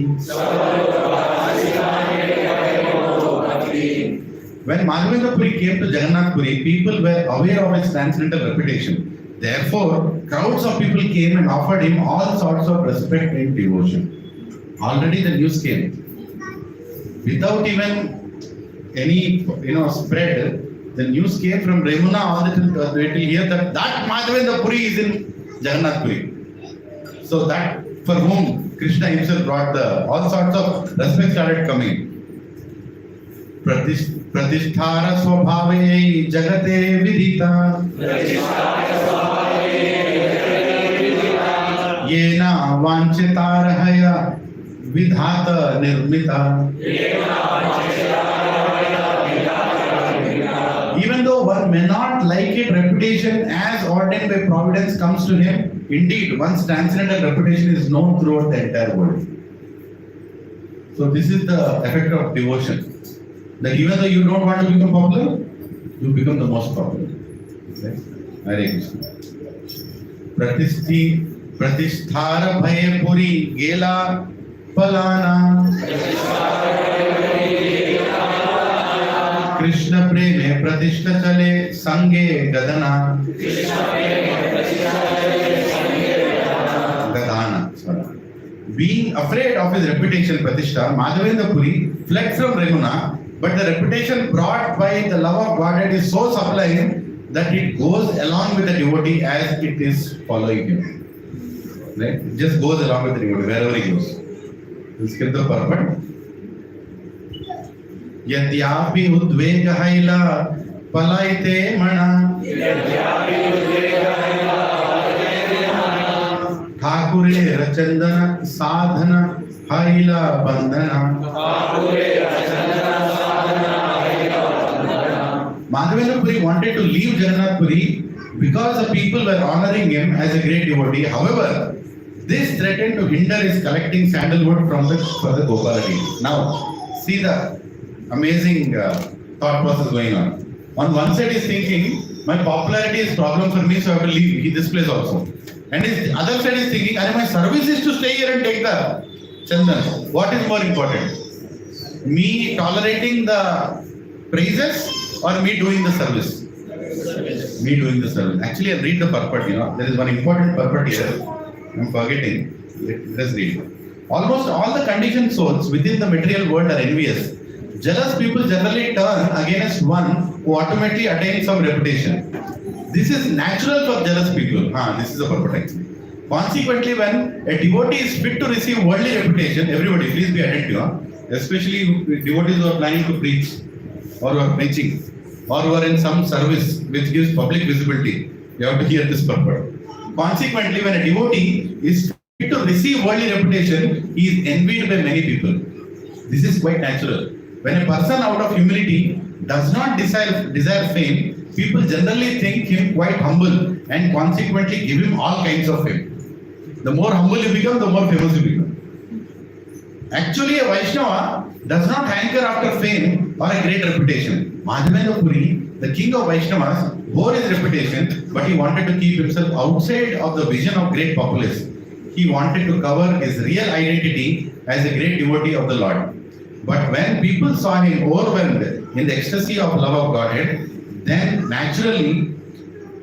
When Madhavendra Puri came to Jagannath Puri, people were aware of his transcendental reputation. Therefore, crowds of people came and offered him all sorts of respect and devotion. Already the news came. Without even any spread, the news came from Remuna all the way till here that Madhavendra Puri is in Jagannath Puri. So that for whom Krishna himself brought all sorts of respect started coming. Pratisthara swabhave jagate vidita yena vanchitarahaya vidhata nirmita. Even though one may not like it, reputation as ordained by providence comes to him. Indeed, one's transcendental reputation is known throughout the entire world. So this is the effect of devotion. That even though you don't want to become popular, you become the most popular. Okay? Hare Krishna. Pratisthara bhaye puri gela palana Krishna preme pratishta chale sange gadana gadana. Sorry. Being afraid of his reputation, Pratishtha, Madhavendra Puri fled from Remuna, but the reputation brought by the love of Godhead is so sublime that it goes along with the devotee as it is following him. Right? It just goes along with the devotee wherever he goes. Let's get the purport. Yadyapi udvega haila palaite mana Thakure rachandana sadhana haila bandhana. Madhavendra Puri wanted to leave Jagannath Puri because the people were honoring him as a great devotee. However, this threatened to hinder his collecting sandalwood for the Gopalji. Now, see the amazing thought process going on. On one side, he's thinking, my popularity is a problem for me, so I have to leave this place also. And the other side is thinking, my service is to stay here and take the chandan. What is more important? Me tolerating the praises or me doing the service? Me doing the service. Actually, I'll read the purport. There is one important purport here. I'm forgetting. Let's read. Almost all the conditioned souls within the material world are envious. Jealous people generally turn against one who automatically attains some reputation. This is natural for jealous people. This is the purport actually. Consequently, when a devotee is fit to receive worldly reputation, everybody please be attentive, especially devotees who are planning to preach or who are preaching or who are in some service which gives public visibility. You have to hear this purport. Consequently, when a devotee is fit to receive worldly reputation, he is envied by many people. This is quite natural. When a person out of humility does not desire fame, people generally think him quite humble and consequently give him all kinds of fame. The more humble you become, the more famous you become. Actually, a Vaishnava does not hanker after fame or a great reputation. Madhavendra Puri, the king of Vaishnavas, bore his reputation, but he wanted to keep himself outside of the vision of great populace. He wanted to cover his real identity as a great devotee of the Lord. But when people saw him overwhelmed in the ecstasy of love of Godhead, then naturally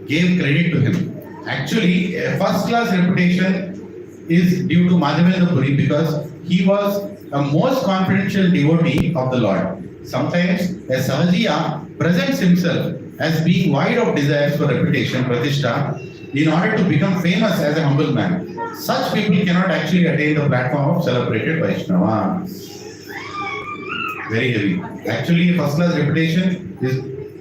gave credit to him. Actually, a first-class reputation is due to Madhavendra Puri because he was a most confidential devotee of the Lord. Sometimes a Sahajiya presents himself as being void of desires for reputation, Pratishtha, in order to become famous as a humble man. Such people cannot actually attain the platform of celebrated Vaishnava. Very heavy. Actually, first class reputation is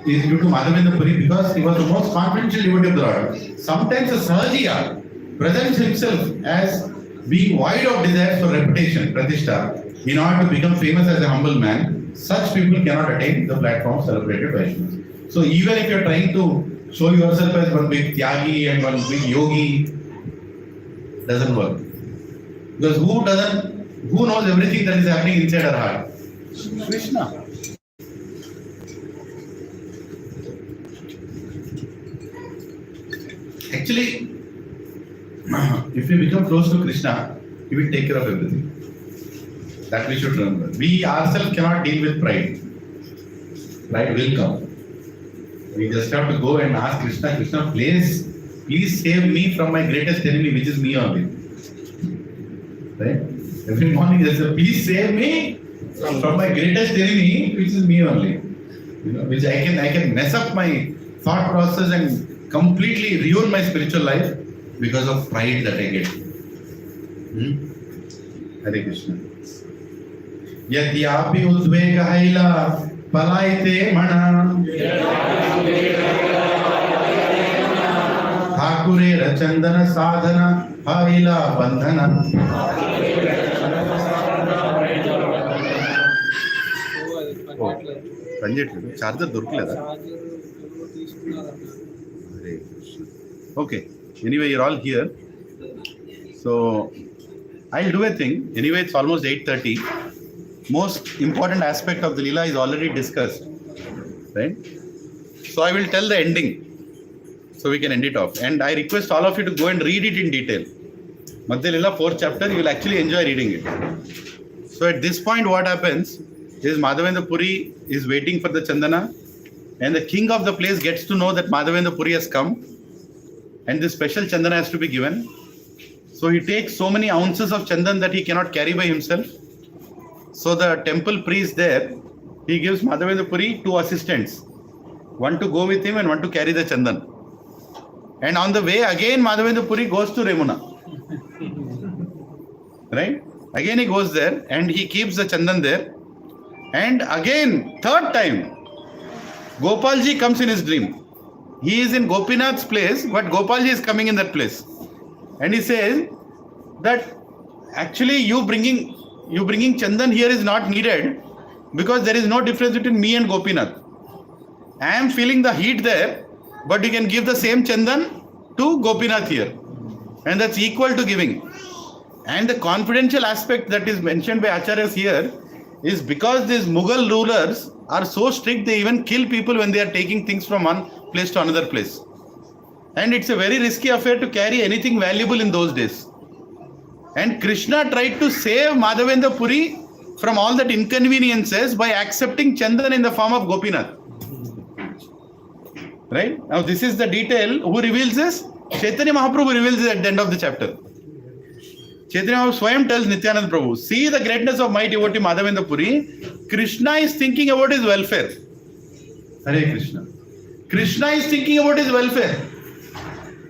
due to Madhavendra Puri because he was the most confidential devotee of the Lord. Sometimes a Sahajiya presents himself as being void of desires for reputation, Pratishtha, in order to become famous as a humble man. Such people cannot attain the platform of celebrated Vaishnavas. So even if you are trying to show yourself as one big Tyagi and one big Yogi, doesn't work. Because who knows everything that is happening inside our heart? Krishna. Actually, if we become close to Krishna, he will take care of everything. That we should remember. We ourselves cannot deal with pride. pride will come. We just have to go and ask Krishna, Krishna, please save me from my greatest enemy, which is me only. Right? Every morning they say, please save me from my greatest enemy, which is me only. You know, which I can mess up my thought process and completely ruin my spiritual life because of pride that I get. Hare Krishna. Yadyapi udvega haila palaite mana Thakurera Chandana Sadhana Haila Bandhana. Charger Okay. Anyway, you're all here. So I'll do a thing. Anyway, it's almost 8:30. Most important aspect of the Leela is already discussed. Right? So I will tell the ending. So we can end it off. And I request all of you to go and read it in detail. Madhya Leela 4th chapter, you will actually enjoy reading it. So at this point what happens is Madhavendra Puri is waiting for the Chandana, and the king of the place gets to know that Madhavendra Puri has come and this special Chandana has to be given. So he takes so many ounces of Chandan that he cannot carry by himself. So the temple priest there, he gives Madhavendra Puri 2 assistants. One to go with him and one to carry the Chandan. And on the way again Madhavendra Puri goes to Remuna. Right? Again he goes there and he keeps the Chandan there. And again, 3rd time, Gopalji comes in his dream. He is in Gopinath's place, but Gopalji is coming in that place. And he says that actually you bringing Chandan here is not needed because there is no difference between me and Gopinath. I am feeling the heat there, but you can give the same Chandan to Gopinath here. And that's equal to giving. And the confidential aspect that is mentioned by Acharyas here is because these Mughal rulers are so strict, they even kill people when they are taking things from one place to another place. And it's a very risky affair to carry anything valuable in those days. And Krishna tried to save Madhavendra Puri from all that inconveniences by accepting Chandan in the form of Gopinath. Right? Now this is the detail. Who reveals this? Chaitanya Mahaprabhu reveals this at the end of the chapter. Chaitanya Mahaprabhu Swayam tells Nityananda Prabhu, see the greatness of my devotee Madhavendra Puri. Krishna is thinking about his welfare. Hare Krishna. Krishna is thinking about his welfare.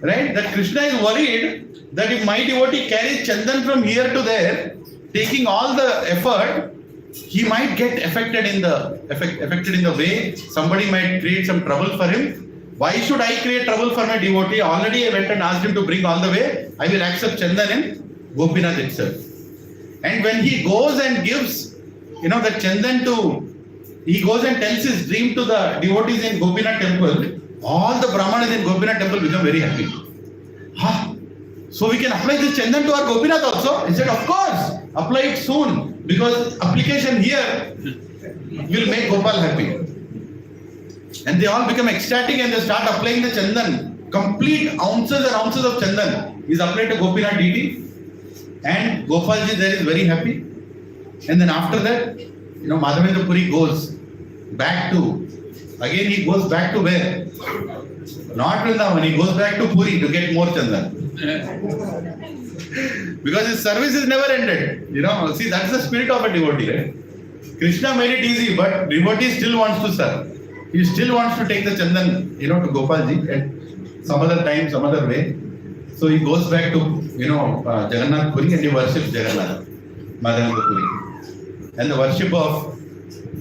Right? That Krishna is worried that if my devotee carries Chandan from here to there, taking all the effort, he might get affected in the way. Somebody might create some trouble for him. Why should I create trouble for my devotee? Already I went and asked him to bring all the way. I will accept Chandan in Gopinath itself. And when he goes and gives, the Chandan he goes and tells his dream to the devotees in Gopinath temple, all the Brahmanas in Gopinath temple become very happy. So we can apply this Chandan to our Gopinath also? He said, of course, apply it soon, because application here will make Gopal happy. And they all become ecstatic and they start applying the Chandan. Complete ounces and ounces of Chandan is applied to Gopinath deity. And Gopalji there is very happy. And then after that, Madhavendra Puri goes back to where? Not Vrindavan, he goes back to Puri to get more Chandan. Because his service is never ended. See, that's the spirit of a devotee, right? Krishna made it easy, but devotee still wants to serve. He still wants to take the Chandan, to Gopalji at some other time, some other way. So he goes back to, Jagannath Puri and he worships Jagannath, Madhavendra Puri. And the worship of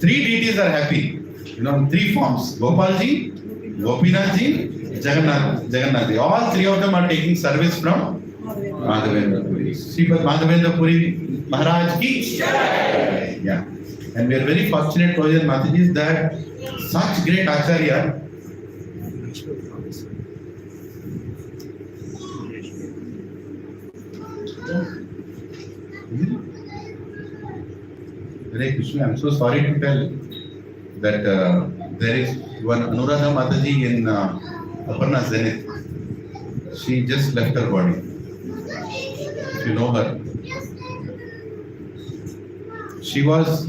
3 deities are happy, in 3 forms. Gopalji, Gopinathji, Jagannathji. All 3 of them are taking service from Madhavendra Puri. Sripad Madhavendra Puri Maharaj ki. Yeah. And we are very fortunate, Prajan Mataji, that such great Acharya Hare Krishna, I'm so sorry to tell that there is one Anuradha Mataji in Aparna Zenith. She just left her body. If you know her. She was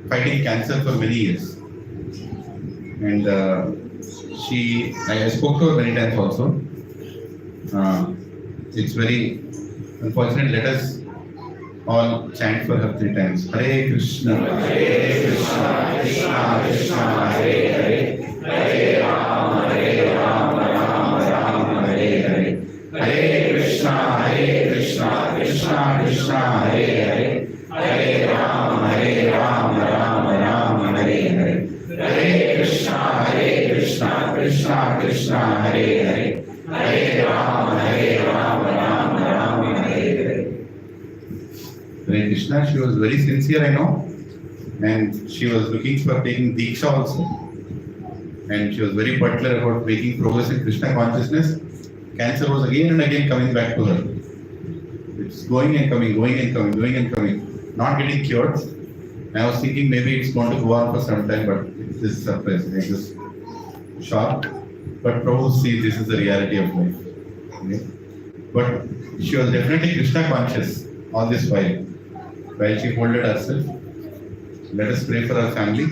fighting cancer for many years. and I spoke to her many times also. It's very unfortunate. Let us all chant for her 3 times. Hare Krishna, Krishna Krishna, Hare Hare, Hare Rama, Rama, Hare Hare. Hare Krishna, Krishna Krishna, Hare Hare, Hare Rama, Rama, Hare Hare. Hare Krishna, Krishna Krishna, Hare Hare, Hare Rama, Rama, Hare Hare. Hare Krishna, she was very sincere, I know, and she was looking for taking Diksha also, and she was very particular about making progress in Krishna consciousness. Cancer was again and again coming back to her. It's going and coming, not getting cured. I was thinking maybe it's going to go on for some time, but this is surprising. I just shocked. But Prabhu sees this is the reality of life. Okay? But she was definitely Krishna conscious all this while she folded herself. Let us pray for her family.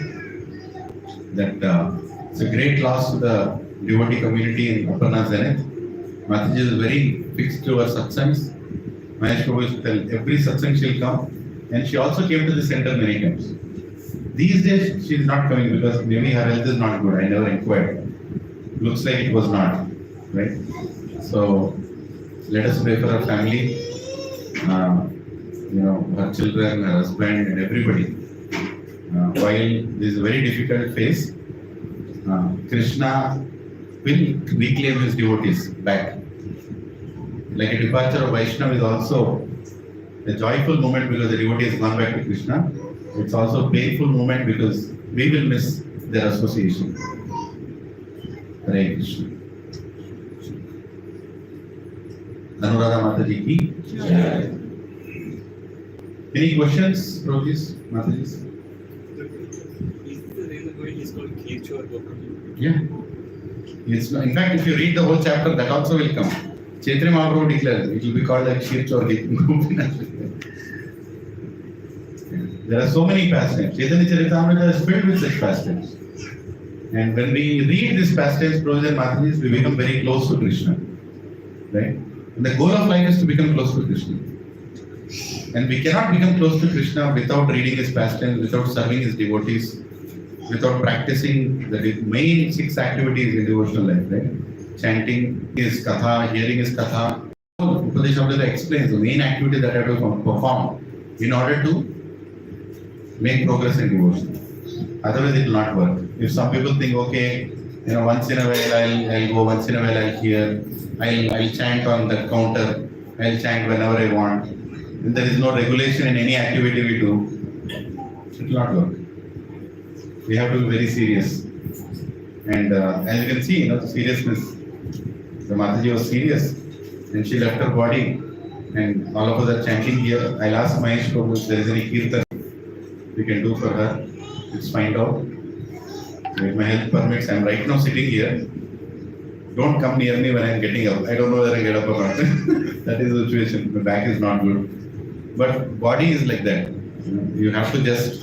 That it's a great loss to the devotee community in Aparna Zenith. Mataji is very fixed to her satsangs. Mahesh Prabhu used to tell every satsang she'll come, and she also came to the center many times. These days she is not coming because maybe her health is not good. I never inquired. Looks like it was not, right? So let us pray for her family, her children, her husband, and everybody. While this is a very difficult phase, Krishna will reclaim his devotees back. Like a departure of Vaishnava is also a joyful moment because the devotee has gone back to Krishna. It's also a painful moment because we will miss their association. Hare Krishna. Anuradha Mataji ki jai. Any questions, Prabhujis, Matajis? Is the reason why it is called Kirchhoff Gopalji? Yeah. It's not, in fact, if you read the whole chapter, that also will come. Chaitanya Mahaprabhu declares it will be called like Kirchhoff Gopalji. There are so many pastimes. Chaitanya Charitamrita is filled with such pastimes. And when we read these pastimes, Prabhuji and Matajis, we become very close to Krishna. Right? And the goal of life is to become close to Krishna. And we cannot become close to Krishna without reading his pastimes, without serving his devotees, without practicing the main 6 activities in devotional life, right? Chanting his katha, hearing his katha. Upadeshamrita explains the main activity that I have to perform in order to make progress in devotion. Otherwise, it will not work. If some people think, okay, once in a while I'll go, once in a while I'll hear, I'll chant on the counter, I'll chant whenever I want. If there is no regulation in any activity we do, it will not work. We have to be very serious. And as you can see, the seriousness. The Mataji was serious, and she left her body, and all of us are chanting here. I'll ask Mahesh Prabhu if there is any kirtan we can do for her. Let's find out. If my health permits, I'm right now sitting here. Don't come near me when I'm getting up. I don't know whether I get up or not. That is the situation. My back is not good. But body is like that. You have to just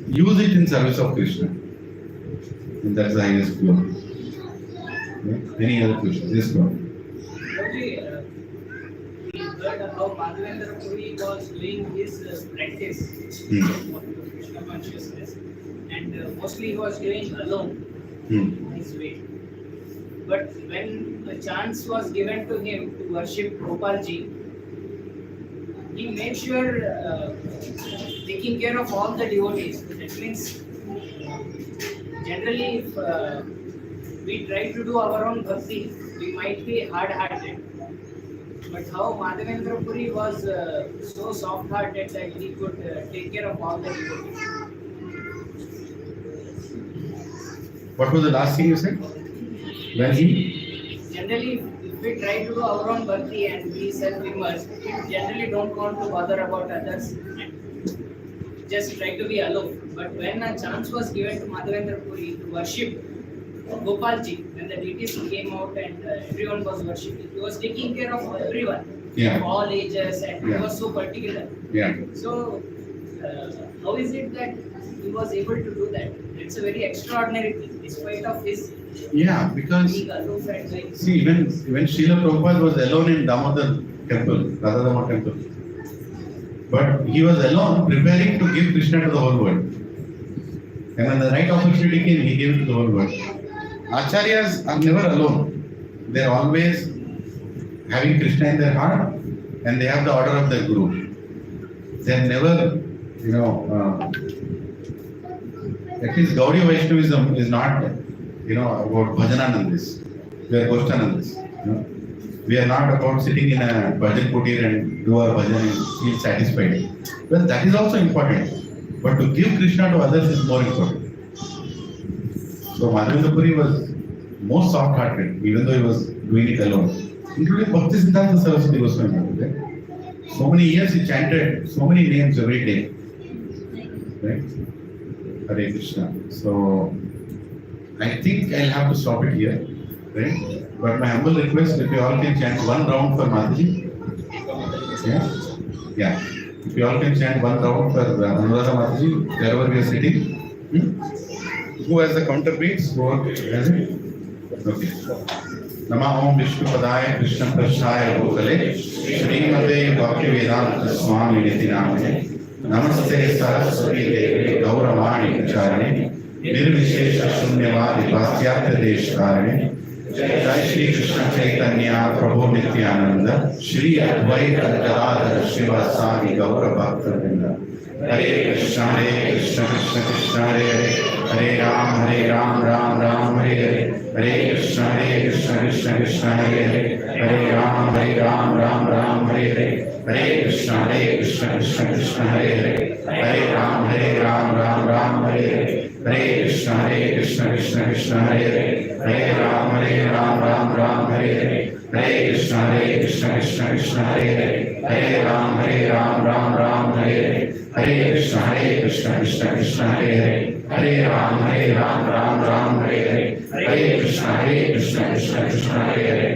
use it in service of Krishna. And that's the highest goal. Okay. Any other questions? Yes, go on. We heard how Madhavendra Puri was doing his practice of Krishna consciousness, and mostly he was doing alone in his way. But when a chance was given to him to worship Gopalji, he made sure taking care of all the devotees. That means generally if we try to do our own bhakti, we might be hard-hearted. But how Madhavendra Puri was so soft-hearted that he could take care of all the devotees. What was the last thing you said? When he? Generally, if we try to do our own bhakti and be self-immersed, we generally don't want to bother about others and just try to be alone. But when a chance was given to Madhavendra Puri to worship Gopalji, when the deities came out and everyone was worshipping, he was taking care of everyone, of all ages, and he was so particular. Yeah. So how is it that he was able to do that? It's a very extraordinary thing, despite of his Yeah, because being alone friend like. see, when Srila Prabhupada was alone in Damodar temple, Radha Damodar temple, but he was alone preparing to give Krishna to the whole world. And when the right opportunity came, he gave it to the whole world. Acharyas are never alone. They are always having Krishna in their heart, and they have the order of their guru. They are never, at least Gaudiya Vaishnavism is not, about bhajananandis. We are Goshthanandis. We are not about sitting in a bhajan kutir and do our bhajan and feel satisfied. Well, that is also important. But to give Krishna to others is more important. So Madhavendra Puri was most soft-hearted, even though he was doing it alone. Including Bhakti Siddhanta Saraswati Goswami. Right? So many years he chanted so many names every day. Right? Hare Krishna. So I think I'll have to stop it here. Right? But my humble request, if you all can chant one round for Mataji. Yeah? Yeah. If you all can chant one round for Anuradha Mataji, wherever we are sitting. Who has the counter beats? Who has it? Okay. Nama Om Vishnu Padaya Krishna Prasthaya Bhutale Srimate Bhakti Vedanta Swami Niti Namane Namaste Saraswati Devi Gauravani Pracharane Nirvishesha Shunyavadi Bhastyatya Deshkarane Jai Shri Krishna Chaitanya Prabhu Nityananda Shri Advaita Gadadhara Srivasadi Gaura Bhakta Vrinda Hare Krishna Krishna Krishna Hare Hare Ram Ram Hare Hare Hare Krishna Krishna Hare Hare Ram Ram Hare Hare Hare Krishna Krishna Hare Hare Hare Ram Hare Hare Hare Krishna Krishna Hare Hare Hare Ram Hare Hare Hare Krishna Krishna Hare Hare Hare Ram Hare Hare Hare Krishna Krishna Hare Hare Ram Hare Hare Hare Krishna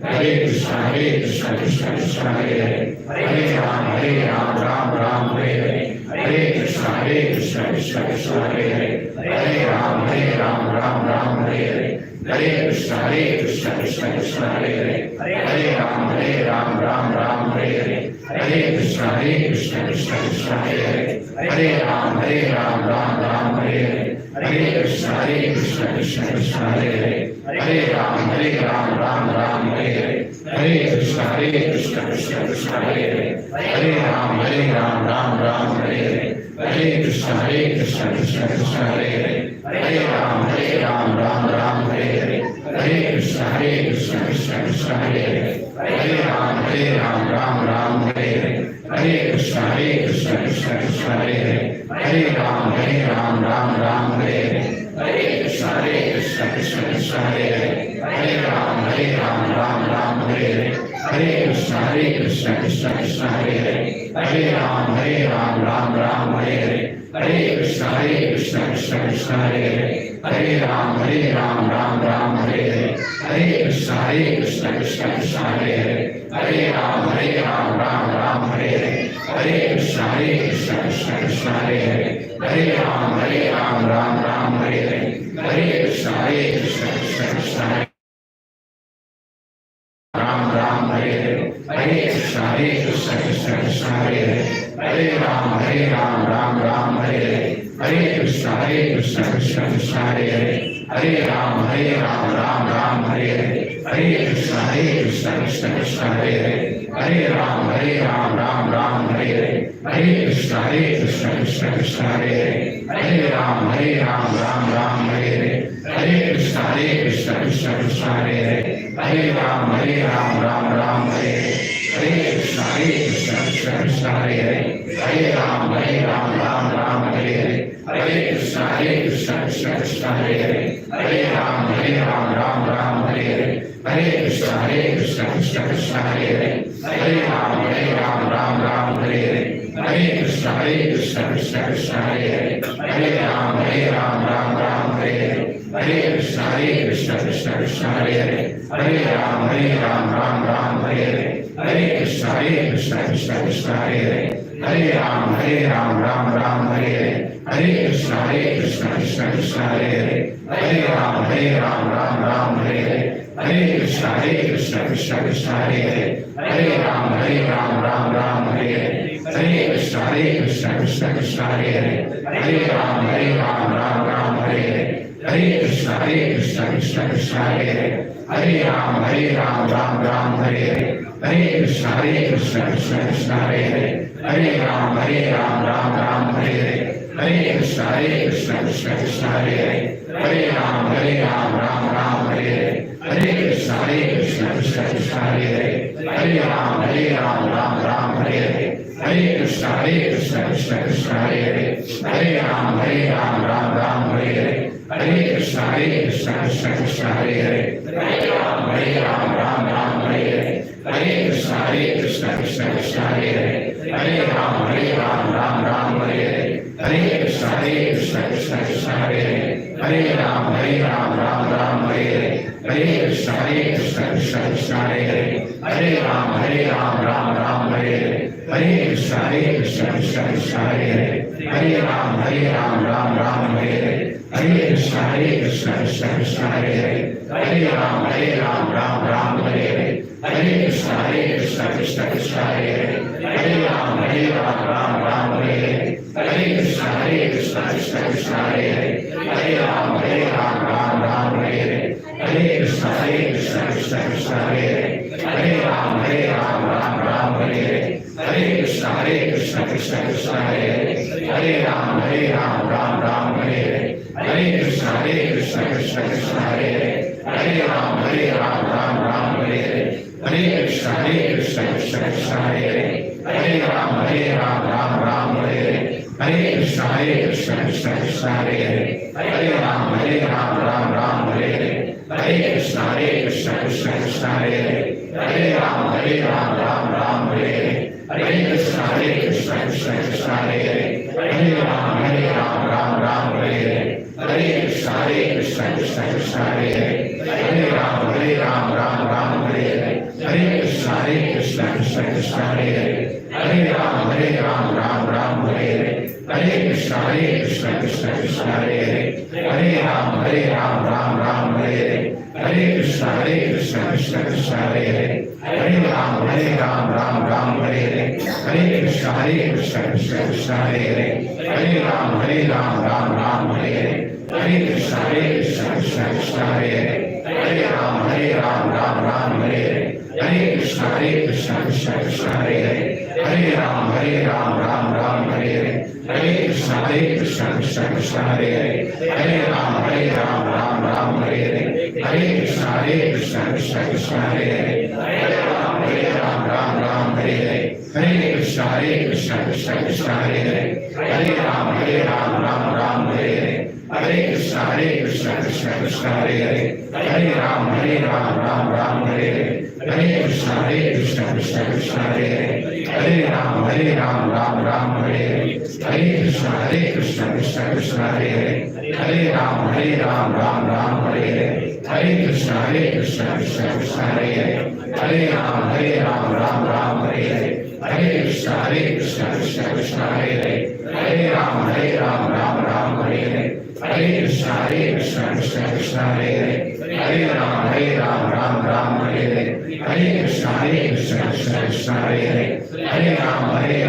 Hare Ram Hare Hare Hare Krishna Hare Ram Hare Hare Krishna Krishna Hare Hare Ram Hare Hare Krishna Krishna Hare Hare Ram Hare Hare Krishna Hare Ram Hare Hare Krishna Hare Ram Hare Krishna Hare Krishna Hare Ram Hare Krishna Hare Krishna Hare Ram Hare Krishna Hare Krishna Hare Ram Hare Krishna Hare Ram Hare Krishna Hare Ram Hare Krishna Hare Ram Hare Krishna Ram Hare Krishna Hare Ram Hare Krishna Hare Ram Hare Krishna Hare Ram Hare Krishna Hare Hare Krishna Krishna Krishna Hare Hare, Hare Ram Ram Ram Hare Hare, Hare Krishna Krishna Krishna Krishna Hare Hare, Hare Ram Ram Ram Hare Hare, Hare Krishna Krishna Krishna Krishna Hare Hare, Hare Ram Ram Hare Hare, Hare Krishna Krishna Krishna Hare Hare, Hare Ram Ram Hare Hare, Hare Krishna Krishna Krishna Hare Hare, Hare Ram Ram Hare Hare, Hare Krishna Krishna Krishna Hare Hare, Hare Ram Ram Hare Hare, Hare Krishna Krishna Krishna Hare Hare, Hare Ram Ram Hare Hare, Hare Krishna Krishna Krishna Hare Hare, Hare Ram Ram Hare Hare, Hare Krishna Krishna Krishna Hare Hare, Hare Ram Ram Hare Hare, Hare Krishna Krishna Krishna Hare Hare, Hare Ram Ram Hare Hare, Hare Krishna Krishna Krishna Hare Hare, Hare Ram Ram Hare Hare, Hare Krishna Krishna Krishna Hare Hare, Hare Ram Ram Hare Hare, Hare Krishna Krishna Krishna Hare Hare, Hare Ram Ram Hare Hare, Hare Krishna Krishna Krishna Hare Hare, Hare Ram Ram Hare Hare, Hare Krishna Krishna Krishna Hare Hare, Hare Ram Ram Hare Hare, Hare Krishna Krishna Krishna Hare Hare, Hare Ram Ram Hare Hare, Hare Krishna Krishna Krishna Hare Hare, Hare Ram Ram Hare Hare, Hare Krishna Krishna Krishna Hare Hare, Hare Ram Ram Hare Hare, Hare Krishna Krishna Krishna Hare Hare, Hare Ram Ram Hare Hare, Hare Krishna Krishna Krishna Hare Hare, Hare Ram Ram Hare Hare, Hare Krishna Krishna Krishna Hare Hare, Hare Ram Ram Hare Hare, Hare Krishna Krishna Krishna Hare Hare, Hare Ram Ram Hare Hare, Hare Krishna Krishna Krishna Hare Hare, Hare Ram Ram Hare Hare, Hare Krishna Krishna Krishna Hare Hare, Hare Ram Ram Hare Hare, Hare Krishna Krishna Krishna Hare Hare, Hare Ram Ram Hare Hare, Hare Krishna Krishna Krishna Hare Hare, Hare Ram Ram Hare Hare, Hare Krishna Krishna Krishna Hare Hare, Hare Ram Ram Hare Hare, Hare Krishna Krishna Krishna Hare Hare, Hare Ram Ram Hare Hare, Hare Krishna Krishna Krishna Hare Hare, Hare Ram Ram Hare Hare, Hare Krishna Krishna Krishna Hare Hare, Hare Ram Ram Hare Hare, Hare Krishna Krishna Krishna Hare Hare, Hare Ram Ram Hare Hare, Hare Krishna Krishna Krishna Hare Hare, Hare Ram Ram Hare Hare, Hare Krishna Krishna Krishna Hare Hare, Hare Ram Ram Hare Hare, Hare Krishna Krishna Krishna Hare Hare, Hare Ram Ram Hare Hare, Hare Krishna Krishna Krishna Hare Hare, Hare Ram Ram Hare Hare, Hare Krishna Krishna Krishna Hare Hare, Hare Ram Ram Hare Hare, Hare Krishna Krishna Krishna Hare Hare, Hare Ram Ram Hare Hare, Hare Krishna Krishna Krishna Hare Hare, Hare Ram Ram Hare Hare, Hare Krishna Krishna Krishna Hare Hare, Hare Ram Ram Hare Hare, Hare Krishna Krishna Krishna Hare Hare, Hare Ram Ram Hare Hare, Hare Krishna Krishna Krishna Hare Hare, Hare Ram Ram Hare Hare, Hare Krishna Krishna Krishna Hare Hare, Hare Ram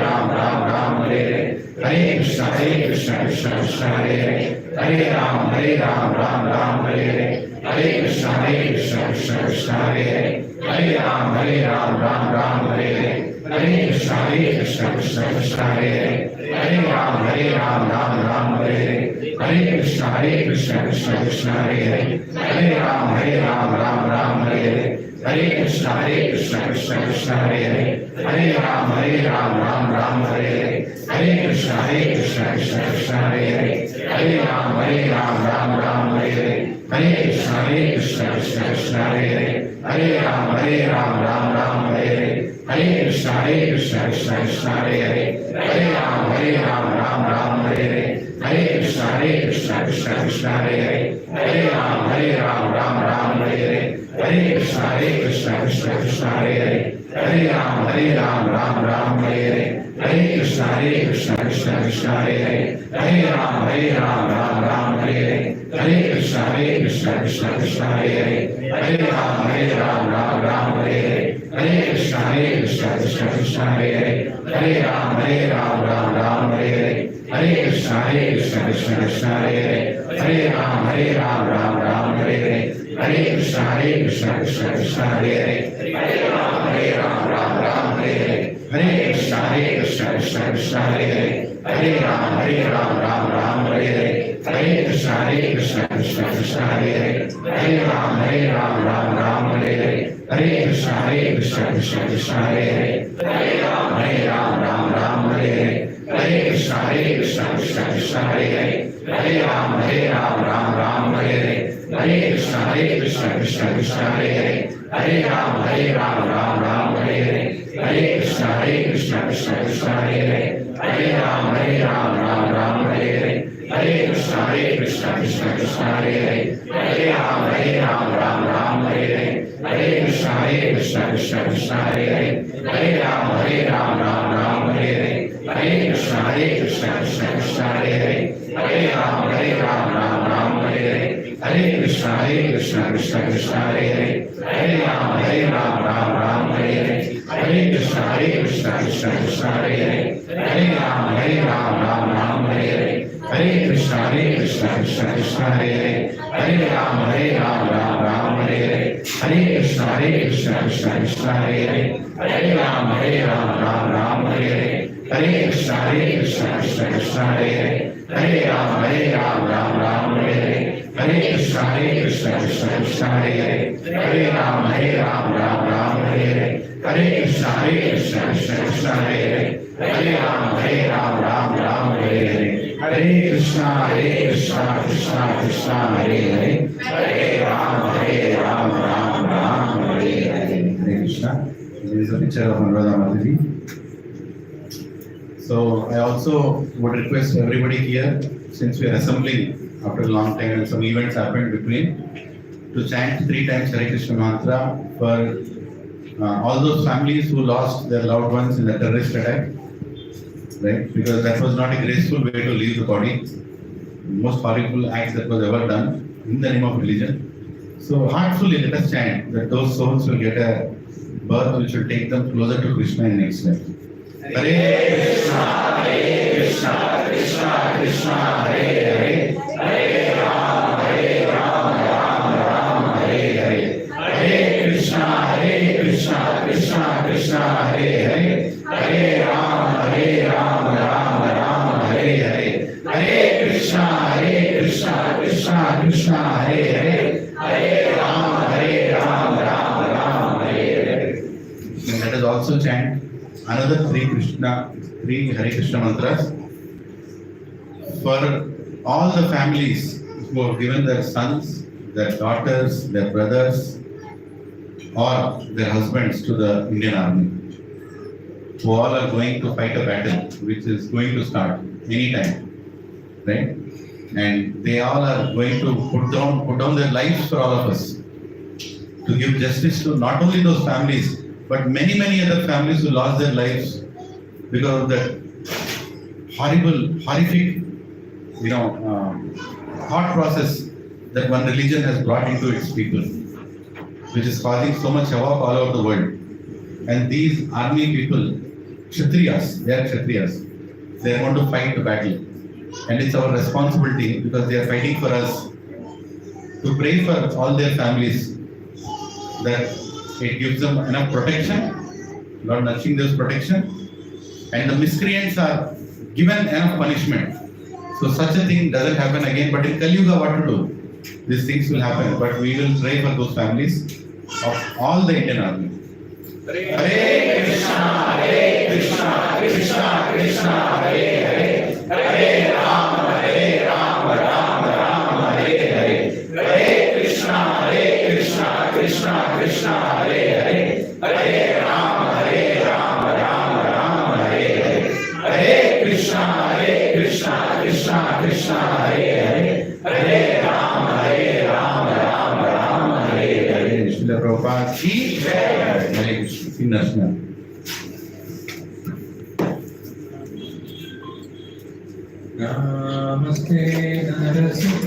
Ram Hare Hare, Hare Krishna Krishna Krishna Hare Hare, Hare Ram Ram Hare Hare, Hare Krishna Krishna Krishna Hare Hare, Hare Ram Ram Hare Hare, Hare Krishna Krishna Krishna Hare Hare, Hare Ram Ram Hare Hare, Hare Krishna Krishna Krishna Hare Hare, Hare Ram Ram Hare Hare, Hare Krishna Krishna Krishna Hare Hare, Hare Ram Ram Hare Hare, Hare Krishna Krishna Krishna Hare Hare, Hare Ram Ram Hare Hare, Hare Krishna Krishna Krishna Hare Hare, Hare Ram Ram Hare Hare, Hare Krishna Krishna Krishna Hare Hare, Hare Ram Ram Hare Hare, Hare Krishna Krishna Krishna Hare Hare, Hare Ram Hare Ram, Ram Ram, Hare Hare, Hare Krishna, Krishna Krishna, Hare Hare, Hare Ram, Ram Ram, Hare Hare, Hare Krishna, Krishna Krishna, Hare Hare, Hare Ram, Ram Ram, Hare Hare, Hare Krishna, Krishna Krishna, Hare Hare, Hare Ram, Ram Ram, Hare Hare, Hare Krishna, Krishna Krishna, Hare Hare, Hare Ram, Ram, Hare Hare, Hare Krishna, Krishna Krishna, Hare Hare, Hare Ram, Ram, Hare Hare, Hare Krishna, Krishna Krishna, Hare Hare, Hare Ram, Ram, Hare Hare, Hare Krishna, Krishna Krishna, Hare Hare, Hare Ram, Ram, Hare Hare, Hare Krishna, Krishna Krishna, Hare Hare, Hare Ram, Ram, Hare Hare, Hare Krishna, Krishna Krishna, Hare Hare, Hare Ram, Ram, Hare Hare, Hare Krishna, Krishna Krishna, Hare Hare, Hare Ram, Ram, Hare Hare, Hare Krishna, Krishna Krishna, Hare Hare, Hare Ram, Ram, Hare Hare, Hare Krishna, Krishna Krishna, Hare Hare, Hare Ram, Ram, Hare Hare, Hare Krishna, Krishna Krishna, Hare Hare, Hare Ram, Ram, Hare Hare, Hare Krishna, Krishna Krishna, Hare Hare, Hare Ram, Ram, Hare Hare, Hare Krishna, Krishna Krishna, Hare Hare, Hare Ram, Ram, Hare Hare, Hare Krishna, Krishna Krishna, Hare Hare, Hare Ram, Ram, Hare Hare, Hare Krishna, Krishna Krishna, Hare Hare, Hare Ram, Hare Hare, Hare Krishna, Krishna Krishna, Hare Hare, Hare Ram, Ram, Hare Hare, Hare Krishna, Krishna Krishna, Hare Hare, Hare Ram, Ram, Hare Hare, Hare Krishna, Krishna Krishna, Hare Hare, Hare Ram, Ram, Hare Hare, Hare Krishna, Krishna Krishna, Hare Hare, Hare Ram, Ram, Hare Hare, Hare Krishna, Krishna Krishna, Hare Hare, Hare Ram, Ram, Hare Hare, Hare Krishna, Krishna Krishna, Hare Hare, Hare Ram, Ram, Hare Hare. Hare Krishna. There is a picture of Anuradha Mataji. So I also would request everybody here, since we are assembling after a long time and some events happened between, to chant 3 times Hare Krishna mantra for all those families who lost their loved ones in the terrorist attack, right? Because that was not a graceful way to leave the body. Most horrible act that was ever done in the name of religion. So heartfully let us chant that those souls will get a birth which will take them closer to Krishna in next life. Hare Krishna, Krishna Krishna, Hare Hare, Hare Ram, Ram, Hare Hare, Hare Krishna, Krishna Krishna, Hare Hare, Hare Ram, Ram, Hare Hare, Hare Krishna, Krishna Krishna, Hare Hare, Hare Ram, Ram, Hare Hare. And let us also chant another 3 Hare Krishna mantras for all the families who have given their sons, their daughters, their brothers, or their husbands to the Indian Army, who all are going to fight a battle which is going to start anytime, right? And they all are going to put down their lives for all of us to give justice to not only those families, but many other families who lost their lives because of that horrific, thought process that one religion has brought into its people, which is causing so much havoc all over the world. And these army people, Kshatriyas, they are Kshatriyas. They are going to fight the battle. And it's our responsibility, because they are fighting for us, to pray for all their families, that it gives them enough protection, Lord nurturing this protection, and the miscreants are given enough punishment. So such a thing doesn't happen again, but in Kali Yuga, what to do? These things will happen, but we will pray for those families of all the Indian Army. Hare Krishna, Krishna Krishna, Hare Hare, Hare Ram, Ram, Hare Hare, Hare Krishna, Krishna Krishna, Hare Hare, Hare Ram, Ram, Hare Hare, Hare Krishna, Krishna Krishna, Hare Hare, Hare Ram, Ram, की हरे Krishna Narasimha Namaste Narasima